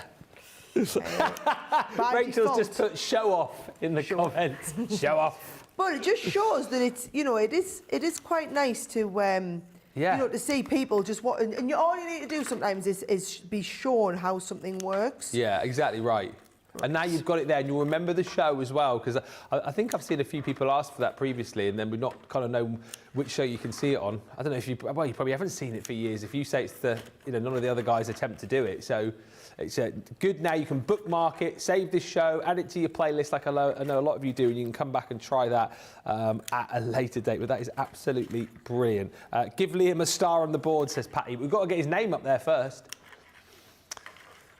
Rachel's default. just put show off in the comments. Show off. But it just shows that it's, you know, it is quite nice to, Yeah. you know, to see people just what, and all you need to do sometimes is be shown how something works. Yeah, exactly right. And now you've got it there, and you'll remember the show as well, because I think I've seen a few people ask for that previously, and then we not kind of know which show you can see it on. I don't know if you, well, you probably haven't seen it for years. If you say it's the, you know, none of the other guys attempt to do it, so it's good now. You can bookmark it, save this show, add it to your playlist, like I know a lot of you do, and you can come back and try that at a later date. But that is absolutely brilliant. Give Liam a star on the board, says Patty. We've got to get his name up there first.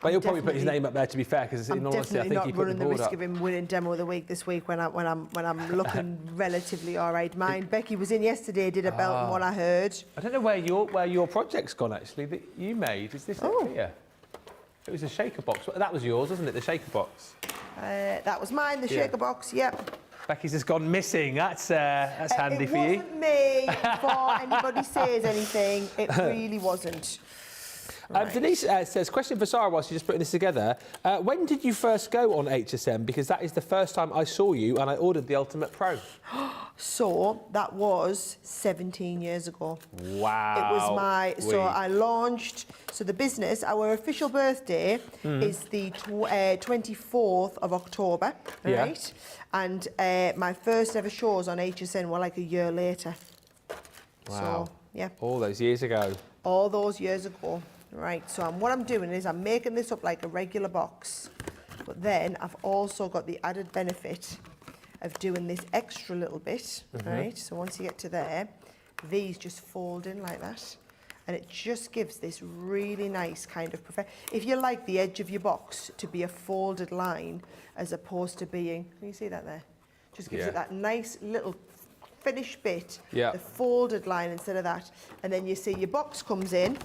But he'll probably put his name up there, to be fair, because in all honesty, I think he not put the running the board risk up. of him winning Demo of the Week this week when I'm looking relatively all right. Mine, Becky was in yesterday, did a belt and what I heard. I don't know where your project's gone, actually, that you made. Is this it here? It was a shaker box. That was yours, wasn't it, the shaker box? That was mine, the Yeah. shaker box, yep. Becky's just gone missing. That's handy it for you. wasn't me, before anybody says anything. It really wasn't. Denise says, question for Sarah while she's just putting this together. When did you first go on HSM? Because that is the first time I saw you and I ordered the Ultimate Pro. So that was 17 years ago. Wow. It was so I launched, so the business, our official birthday is the 24th of October, right? And my first ever shows on HSN were like a year later. Wow. So, yeah. All those years ago. All those years ago. Right, so what I'm doing is I'm making this up like a regular box, but then I've also got the added benefit of doing this extra little bit, right? So once you get to there, these just fold in like that, and it just gives this really nice kind of if you like the edge of your box to be a folded line as opposed to being, can you see that there? Just gives it that nice little finished bit, the folded line instead of that. And then you see your box comes in,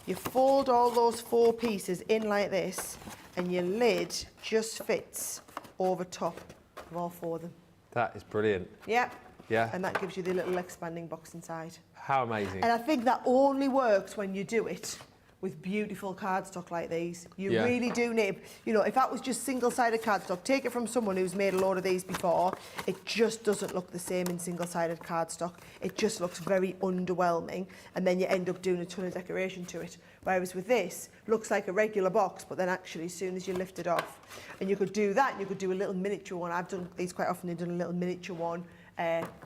you fold all those 4 pieces in like this, and your lid just fits over top of all 4 of them. That is brilliant. Yeah. Yeah. And that gives you the little expanding box inside. How amazing. And I think that only works when you do it with beautiful cardstock like these. You really do need, you know, if that was just single-sided cardstock, take it from someone who's made a load of these before, it just doesn't look the same in single-sided cardstock. It just looks very underwhelming, and then you end up doing a ton of decoration to it. Whereas with this, looks like a regular box, but then actually as soon as you lift it off, and you could do that, and you could do a little miniature one. I've done these quite often, I've done a little miniature one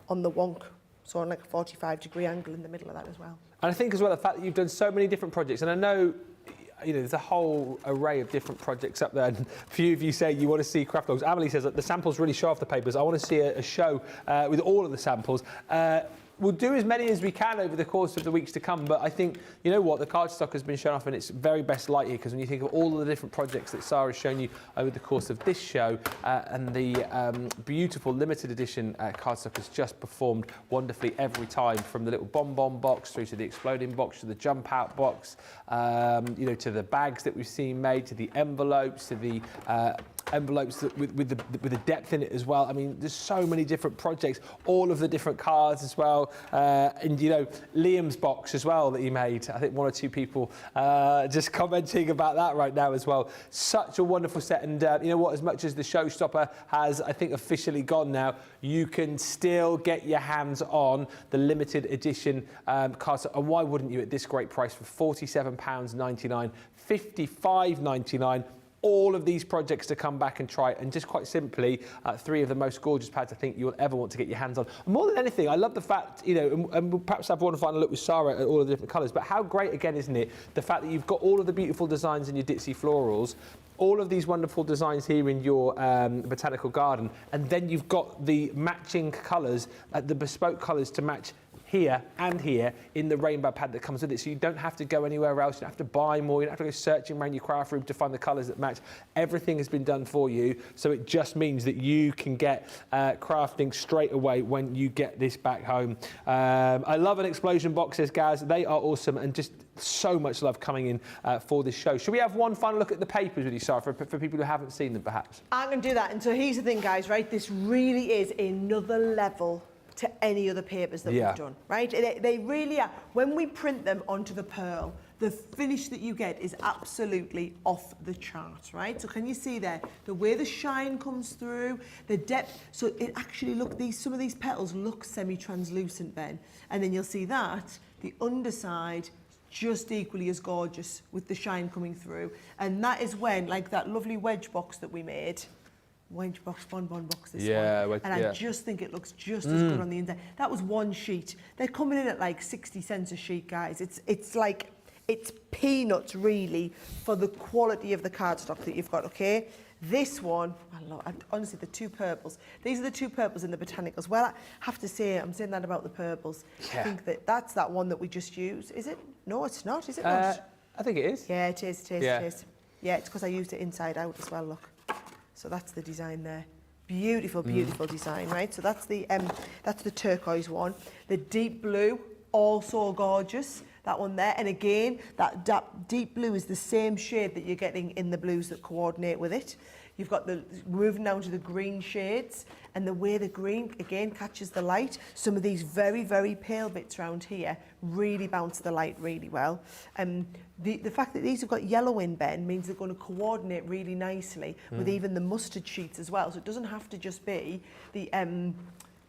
on the wonk, so on like a 45-degree angle in the middle of that as well. And I think as well the fact that you've done so many different projects, and I know, you know, there's a whole array of different projects up there, and a few of you say you want to see craft logs. Amelie says that the samples really show off the papers. I want to see a show with all of the samples. We'll do as many as we can over the course of the weeks to come, but I think, you know what, the cardstock has been shown off in its very best light here, because when you think of all of the different projects that Sarah's shown you over the course of this show, and the beautiful limited edition cardstock has just performed wonderfully every time, from the little bonbon box through to the exploding box, to the jump out box, you know, to the bags that we've seen made, to the envelopes, to the envelopes with the depth in it as well. I mean, there's so many different projects, all of the different cards as well, and you know, Liam's box as well that he made. I think 1 or 2 people just commenting about that right now as well. Such a wonderful set, and you know what, as much as the Showstopper has, I think, officially gone now, you can still get your hands on the limited edition cards, and why wouldn't you at this great price for £47.99, £55.99. All of these projects to come back and try, and just quite simply 3 of the most gorgeous pads I think you'll ever want to get your hands on. And more than anything, I love the fact, you know, and we'll perhaps have one final look with Sarah at all of the different colours, but how great again, isn't it, the fact that you've got all of the beautiful designs in your ditzy florals, all of these wonderful designs here in your botanical garden, and then you've got the matching colours, the bespoke colours to match here and here in the rainbow pad that comes with it, so you don't have to go anywhere else, you don't have to buy more, you don't have to go searching around your craft room to find the colours that match. Everything has been done for you, so it just means that you can get crafting straight away when you get this back home. I love an explosion box, says Gaz. They are awesome, and just so much love coming in for this show. Should we have one final look at the papers with you, Sarah, for people who haven't seen them perhaps? I'm going to do that, and so here's the thing, guys, right? This really is another level to any other papers that we've done, right? They really are. When we print them onto the pearl, the finish that you get is absolutely off the chart, right? So can you see there, the way the shine comes through, the depth, so it actually, look, some of these petals look semi-translucent then, and then you'll see that, the underside, just equally as gorgeous with the shine coming through. And that is when, like that lovely wedge box that we made, wedge box, bonbon box, this one. And I just think it looks just as good on the inside. That was 1 sheet. They're coming in at like 60 cents a sheet, guys. It's like, it's peanuts really for the quality of the cardstock that you've got, okay? This one, honestly, the 2 purples. These are the 2 purples in the botanicals. Well, I have to say, I'm saying that about the purples. I think that's that one that we just used. Is it? No, it's not. Is it not? I think it is. Yeah, it is. It is. Yeah, it's because I used it inside out as well, look. So that's the design there. Beautiful, beautiful design, right? So that's the turquoise one. The deep blue, also gorgeous. that one there. And again, that deep blue is the same shade that you're getting in the blues that coordinate with it. You've got the moving down to the green shades, and the way the green again catches the light. Some of these very, very pale bits around here really bounce the light really well. The fact that these have got yellow in, Ben, means they're going to coordinate really nicely with even the mustard sheets as well. So it doesn't have to just be the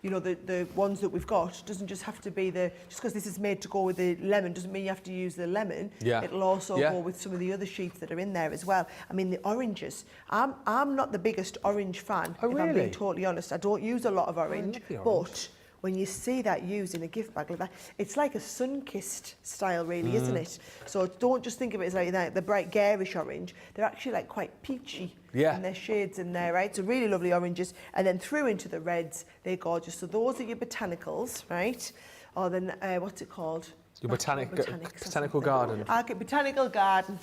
you know, the ones that we've got, doesn't just have to be just because this is made to go with the lemon doesn't mean you have to use the lemon. Yeah. It'll also go with some of the other sheets that are in there as well. I mean, the oranges, I'm not the biggest orange fan, Oh, if I'm being really? totally honest. I don't use a lot of orange, I love the orange. but when you see that used in a gift bag like that, it's like a sun-kissed style, really, isn't it? So don't just think of it as like that, the bright garish orange. They're actually like quite peachy. Yeah. And their shades in there, right? So really lovely oranges. And then through into the reds, they're gorgeous. So those are your botanicals, right? Or then, what's it called? Your Natural botanical garden. Okay, botanical garden,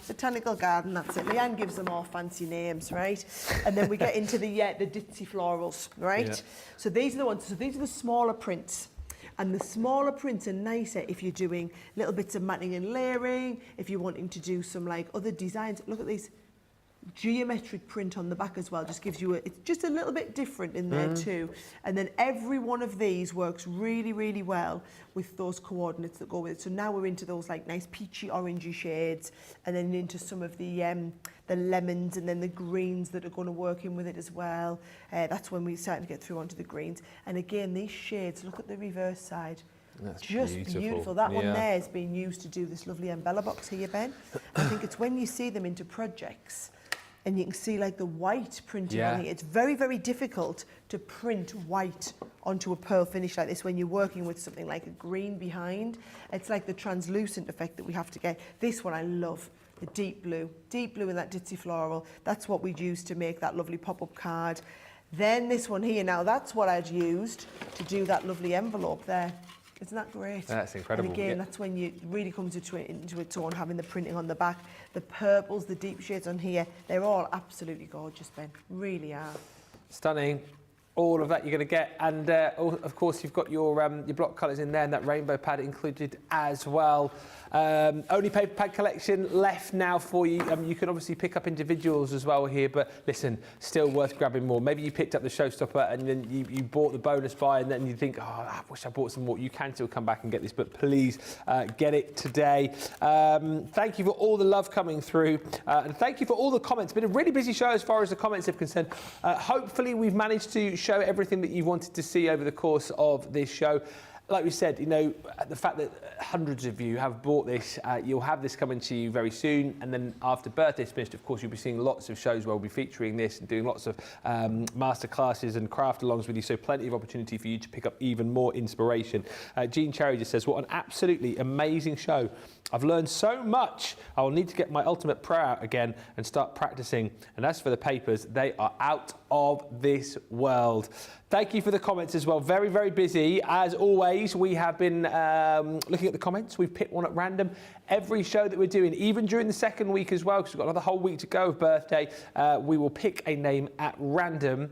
that's it. Leanne gives them all fancy names, right? And then we get into the ditzy florals, right? Yeah. So these are the ones, so these are the smaller prints. And the smaller prints are nicer if you're doing little bits of matting and layering, if you're wanting to do some like other designs. Look at these. Geometric print on the back as well, just gives you it's just a little bit different in there too. And then every one of these works really, really well with those coordinates that go with it. So now we're into those like nice peachy orangey shades, and then into some of the lemons, and then the greens that are going to work in with it as well. That's when we're starting to get through onto the greens. And again, these shades, look at the reverse side. That's just beautiful. That one there is being used to do this lovely umbrella box here, Ben. I think it's when you see them into projects and you can see like the white printing on it. It's very, very difficult to print white onto a pearl finish like this when you're working with something like a green behind. It's like the translucent effect that we have to get. This one I love, the deep blue in that ditzy floral. That's what we'd use to make that lovely pop-up card. Then this one here, now that's what I'd used to do that lovely envelope there. Isn't that great? That's incredible. And again, that's when you really comes into its own, having the printing on the back. The purples, the deep shades on here, they're all absolutely gorgeous, Ben. Really are. Stunning. All of that you're going to get, and of course you've got your block colours in there, and that rainbow pad included as well. Only paper pad collection left now for you. You can obviously pick up individuals as well here, but listen, still worth grabbing more. Maybe you picked up the Showstopper and then you bought the bonus buy, and then you think, oh, I wish I bought some more. You can still come back and get this, but please get it today. Thank you for all the love coming through, and thank you for all the comments. It's been a really busy show as far as the comments are concerned. Hopefully we've managed to show everything that you wanted to see over the course of this show. Like we said, you know, the fact that hundreds of you have bought this, you'll have this coming to you very soon. And then after birthday's finished, of course, you'll be seeing lots of shows where we'll be featuring this and doing lots of masterclasses and craft alongs with you. So plenty of opportunity for you to pick up even more inspiration. Jean Cherry just says, what an absolutely amazing show. I've learned so much. I will need to get my ultimate prayer out again and start practicing. And as for the papers, they are out of this world. Thank you for the comments as well. Very, very busy. As always, we have been looking at the comments. We've picked one at random. Every show that we're doing, even during the second week as well, because we've got another whole week to go of birthday, we will pick a name at random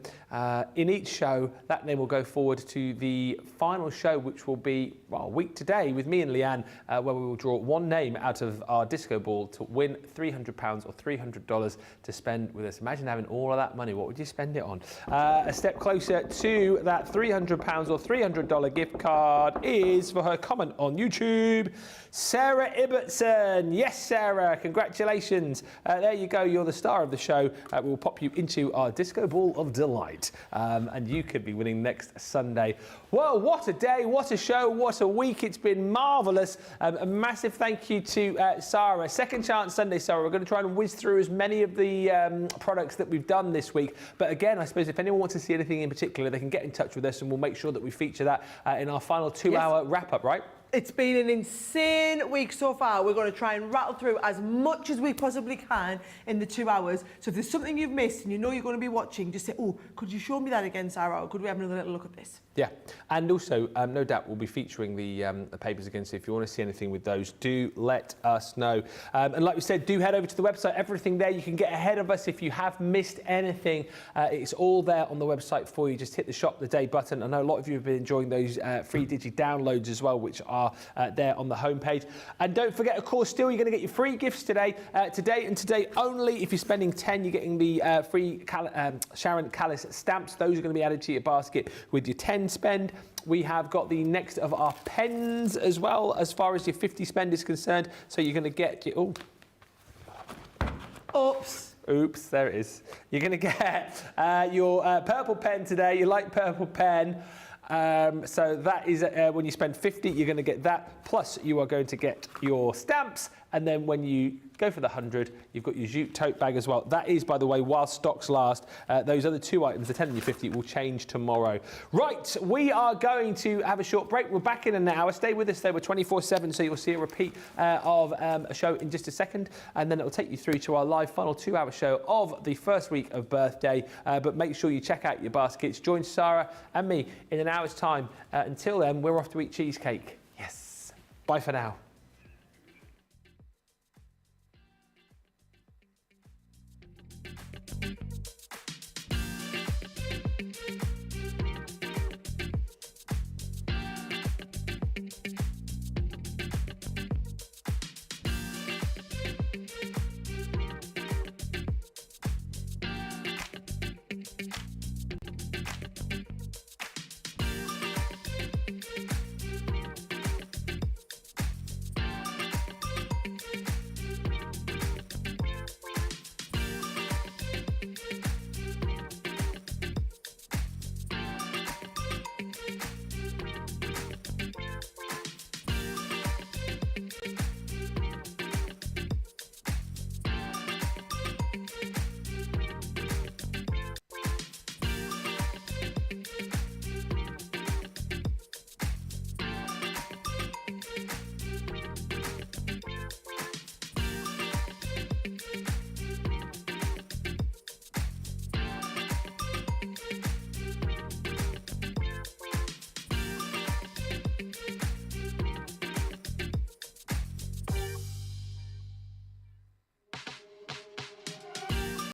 in each show. That name will go forward to the final show, which will be, well, a week today with me and Leanne, where we will draw one name out of our disco ball to win £300 or $300 to spend with us. Imagine having all of that money. What would you spend it on? A step closer to that £300 or $300 gift card is for her comment on YouTube, Sarah Ibbotson. Yes, Sarah, congratulations. There you go. You're the star of the show. We'll pop you into our disco ball of delight, and you could be winning next Sunday. Well, what a day, what a show, what a week. It's been marvellous. A massive thank you to Sarah. Second Chance Sunday, Sarah. We're going to try and whiz through as many of the products that we've done this week. But again, I suppose if anyone wants to see anything in particular, they can get in touch with us and we'll make sure that we feature that in our final 2-hour wrap-up, right? It's been an insane week so far. We're going to try and rattle through as much as we possibly can in the 2 hours. So if there's something you've missed and you know you're going to be watching, just say, oh, could you show me that again, Sarah? Or could we have another little look at this? Yeah, and also, no doubt, we'll be featuring the papers again, so if you want to see anything with those, do let us know. And like we said, do head over to the website, everything there. You can get ahead of us if you have missed anything. It's all there on the website for you. Just hit the Shop the Day button. I know a lot of you have been enjoying those free digi downloads as well, which are are there on the homepage. And don't forget, of course, still you're going to get your free gifts today. Today and today only. If you're spending 10, you're getting the free Sharon Callis stamps. Those are going to be added to your basket with your 10 spend. We have got the next of our pens as well, as far as your 50 spend is concerned. So you're going to get your... Oops, there it is. You're going to get your purple pen today, your light purple pen. So that is when you spend 50, you're going to get that. Plus, you are going to get your stamps. And then when you go for the 100, you've got your jute tote bag as well. That is, by the way, while stocks last. Those other two items, the 10 and your 50, will change tomorrow. Right, we are going to have a short break. We're back in an hour. Stay with us there. We're 24/7, so you'll see a repeat of a show in just a second. And then it'll take you through to our live final 2-hour show of the first week of birthday. But make sure you check out your baskets. Join Sarah and me in an hour's time. Until then, we're off to eat cheesecake. Yes. Bye for now.